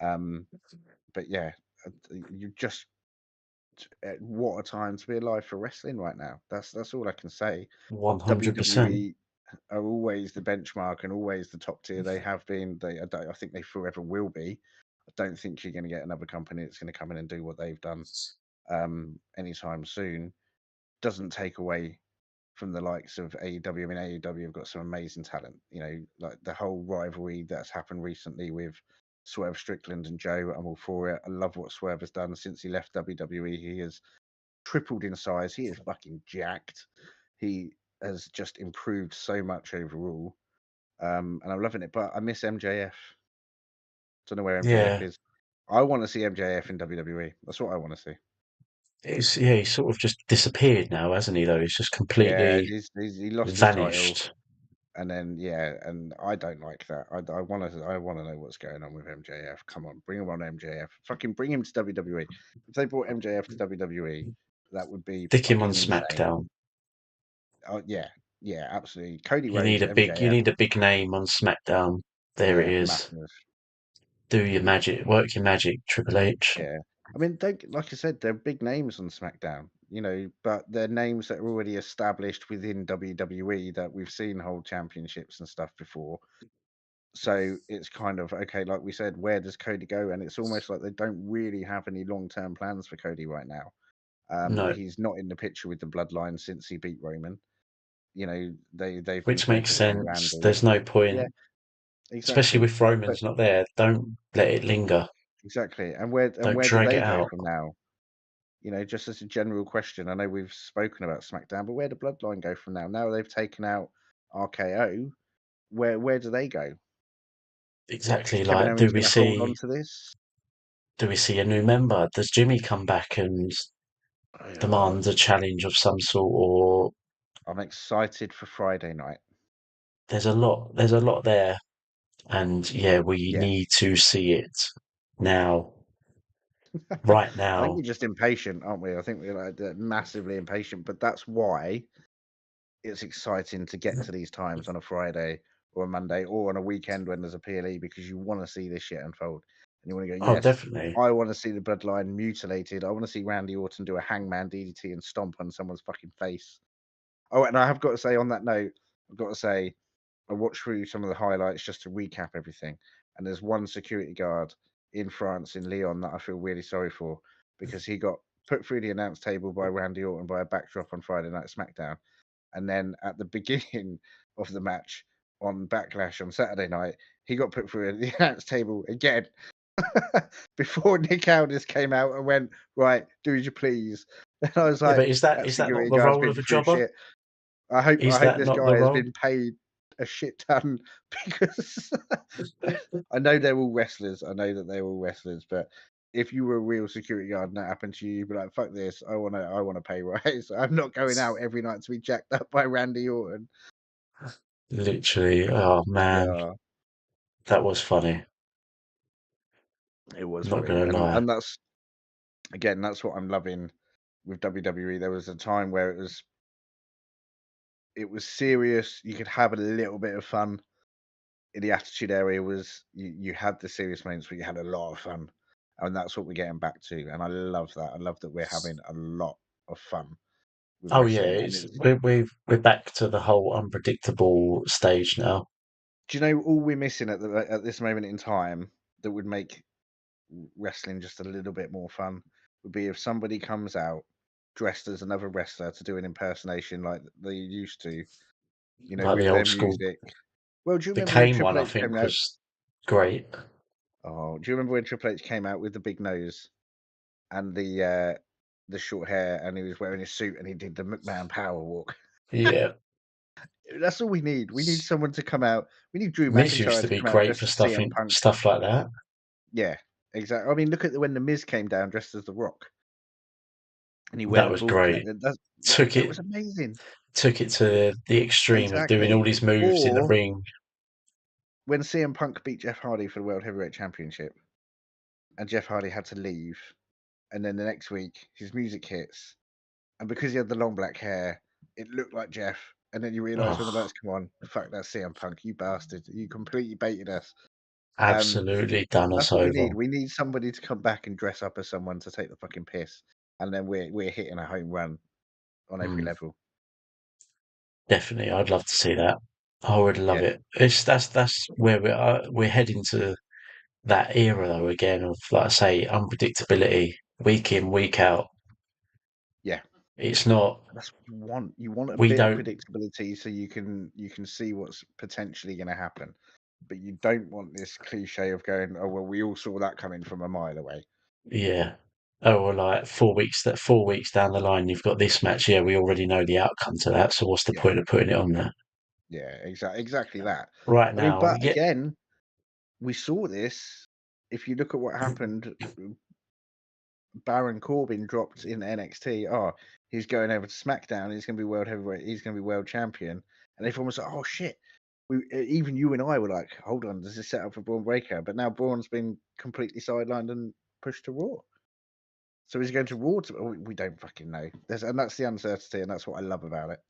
But yeah, you just what a time to be alive for wrestling right now. That's all I can say. 100%. WWE are always the benchmark and always the top tier. They have been. I think they forever will be. I don't think you're going to get another company that's going to come in and do what they've done anytime soon. Doesn't take away from the likes of AEW. I mean, AEW have got some amazing talent. Like the whole rivalry that's happened recently with Swerve Strickland and Joe. I'm all for it. I love what Swerve has done since he left WWE. He has tripled in size. He is fucking jacked. He has just improved so much overall. And I'm loving it. But I miss MJF. Don't know where MJF Yeah. is. I want to see MJF in WWE. That's what I want to see. He's sort of just disappeared now, hasn't he, though? He's just Yeah, completely he lost his title. vanished. And then and I don't like that. I want to know what's going on with MJF. Come on, bring him on MJF. Fucking bring him to WWE. If they brought MJF to WWE, that would be Stick him on fucking insane. SmackDown. Oh yeah, absolutely. Cody You need Rhodes, you MJF. need a big name on SmackDown. There it Yeah, is. massive. Do your magic, work your magic, Triple H. Yeah. I mean, like I said, they're big names on SmackDown, but they're names that are already established within WWE that we've seen hold championships and stuff before. So it's kind of okay, like we said, where does Cody go? And it's almost like they don't really have any long-term plans for Cody right now. No, He's not in the picture with the Bloodline since he beat Roman. They've been which makes focused on sense. Randy. There's no Yeah, point, especially exactly. with But Roman's not there. Don't let it linger. exactly. And Don't where do drag they it go out. from now? Just as a general question. I know we've spoken about SmackDown, but where do Bloodline go from now? Now they've taken out RKO. Where do they go? Is Exactly. Kevin Like, Owens going to hold on to this? do we see a new member? Does Jimmy come back and Oh, demand a challenge of some sort, or I'm excited for Friday night. there's a lot there, and yeah, we Yeah. need to see it now, right I think now. we're just impatient, aren't we? I think we're massively impatient, but that's why it's exciting to get to these times on a Friday or a Monday or on a weekend when there's a PLE, because you want to see this shit unfold. And you want to go, Oh, yes, definitely. I want to see the Bloodline mutilated. I want to see Randy Orton do a hangman DDT and stomp on someone's fucking face. Oh, and I have got to say on that note, I've got to say, I watched through some of the highlights just to recap everything. And there's one security guard in France, in Lyon, that I feel really sorry for, because he got put through the announce table by Randy Orton by a backdrop on Friday Night SmackDown. And then at the beginning of the match on Backlash on Saturday night, he got put through the announce table again before Nick Aldis came out and went, right, do as you please. And I was Yeah, like, but that is that not security the guard's role been of a through jobber? shit. I Is hope that this not guy the has role? been paid a shit ton, because I know they're all wrestlers. I know that they're all wrestlers, but if you were a real security guard and that happened to you, you'd be like, fuck this. I want to pay rise. I'm not going out every night to be jacked up by Randy Orton. Literally. Oh man, Yeah, that was funny. it was Not funny. gonna lie. And that's what I'm loving with WWE. There was a time where it was serious. You could have a little bit of fun. In the attitude area was you had the serious moments, but you had a lot of fun, and that's what we're getting back to. And I love that. I love that we're having a lot of fun with Oh yeah, wrestling. And it's we're back to the whole unpredictable stage now. do you know all we're missing at this moment in time that would make wrestling just a little bit more fun would be if somebody comes out dressed as another wrestler to do an impersonation like they used to, Like the with their old school. music. Well, do you The remember when Kane one, Triple I H came think, out? was great. Oh, do you remember when Triple H came out with the big nose and the short hair, and he was wearing his suit, and he did the McMahon Power Walk? Yeah, That's all we need. We need someone to come out. We need Drew Miz used McIntyre to to be come out great dressed for as CM Punk. stuff like that. Yeah, exactly. I mean, look at when the Miz came down dressed as The Rock, and he That went was full connect. great. Took That it was amazing. took it to the extreme of doing all Exactly. these moves in the Or ring. when CM Punk beat Jeff Hardy for the World Heavyweight Championship, and Jeff Hardy had to leave, and then the next week his music hits, and because he had the long black hair, it looked like Jeff. And then you realise when the lights come on, fuck, that's CM Punk, you bastard! You completely baited us. Absolutely done us That's what we over. need. We need somebody to come back and dress up as someone to take the fucking piss, and then we're hitting a home run on every level. Definitely, I'd love to see that. I would love Yeah. it. That's where we're heading to that era though again of, like I say, unpredictability week in, week out. Yeah. It's not. That's what you want. You want a We bit of don't. predictability so you can see what's potentially going to happen, but you don't want this cliche of going, oh well, we all saw that coming from a mile away. Yeah. Oh, well, like 4 weeks down the line, you've got this match. Yeah, we already know the outcome to that. So what's the Yeah. point of putting it on there? Yeah, exactly that. Right I mean, now, but again, we saw this. If you look at what happened, Baron Corbin dropped in NXT. Oh, he's going over to SmackDown. He's going to be world heavyweight. He's going to be world champion. And everyone was like, "Oh shit!" Even you and I were like, "Hold on, does this set up for Braun Breaker?" But now Braun's been completely sidelined and pushed to Raw. So he's going to Raw. We don't fucking know. And that's the uncertainty, and that's what I love about it.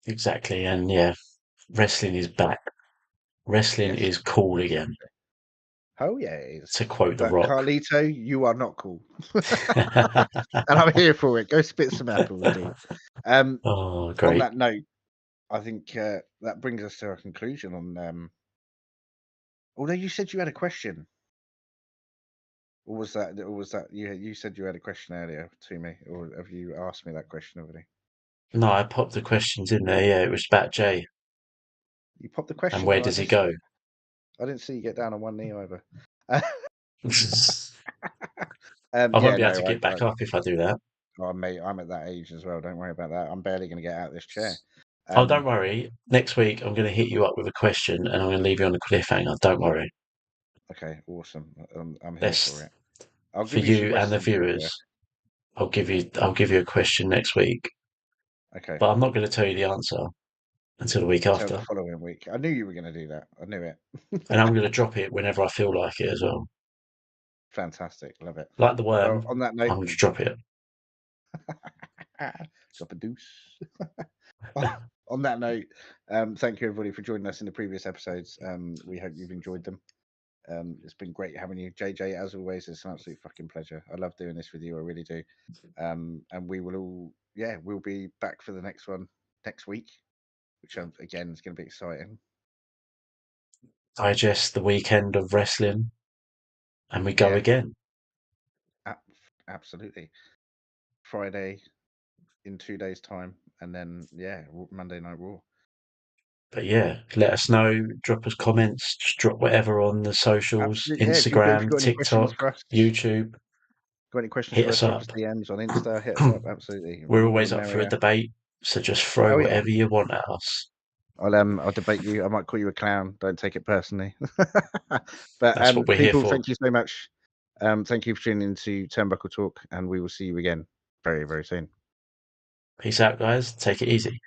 exactly, and yeah, wrestling is back. Wrestling Yes. is cool again. Oh yeah, it is. To quote The But Rock. Carlito, you are not cool, and I'm here for it. Go spit some apples, dude. Oh, On great. that note, I think that brings us to a conclusion on. Although you said you had a question, or was that? You said you had a question earlier to me, or have you asked me that question already? No, I popped the questions in there. Yeah, it was about Jay. You popped the And question. where Oh, does he go? I didn't see you get down on one knee either. I won't Yeah, be able to no, get back up if I do that. mate, I'm at that age as well. Don't worry about that. I'm barely going to get out of this chair. Oh, don't worry. Next week, I'm going to hit you up with a question and I'm going to leave you on a cliffhanger. Don't worry. Okay, awesome. I'm here for That's it. I'll for give you some you and the questions to think with. viewers. I'll give you a question next week, Okay. but I'm not going to tell you the answer until the week Until the after. following week. I knew you were going to do that. I knew it. And I'm going to drop it whenever I feel like it as well. Fantastic. Love it. Like the Well, worm, on that note, I'm going to drop it. drop a deuce. On that note, thank you everybody for joining us in the previous episodes. We hope you've enjoyed them. It's been great having you, JJ. As always, it's an absolute fucking pleasure. I love doing this with you. I really do. And we will all, we'll be back for the next one next week, which again is going to be exciting. Digest the weekend of wrestling, and we go again. Absolutely. Friday in 2 days' time, and then Monday Night Raw. But yeah, let us know. Drop us comments. Just drop whatever on the socials: Absolutely. Yeah, if you've Instagram, got any questions TikTok, for us, YouTube. Hit us drop us up. DMs on Insta. Hit us up. Absolutely. We're More always the up for a merrier. debate, so just throw Oh yeah. whatever you want at us. I'll debate you. I might call you a clown. Don't take it personally. But That's what we're here people, for. thank you so much. Thank you for tuning into Turnbuckle Talk, and we will see you again very, very soon. Peace out, guys. Take it easy.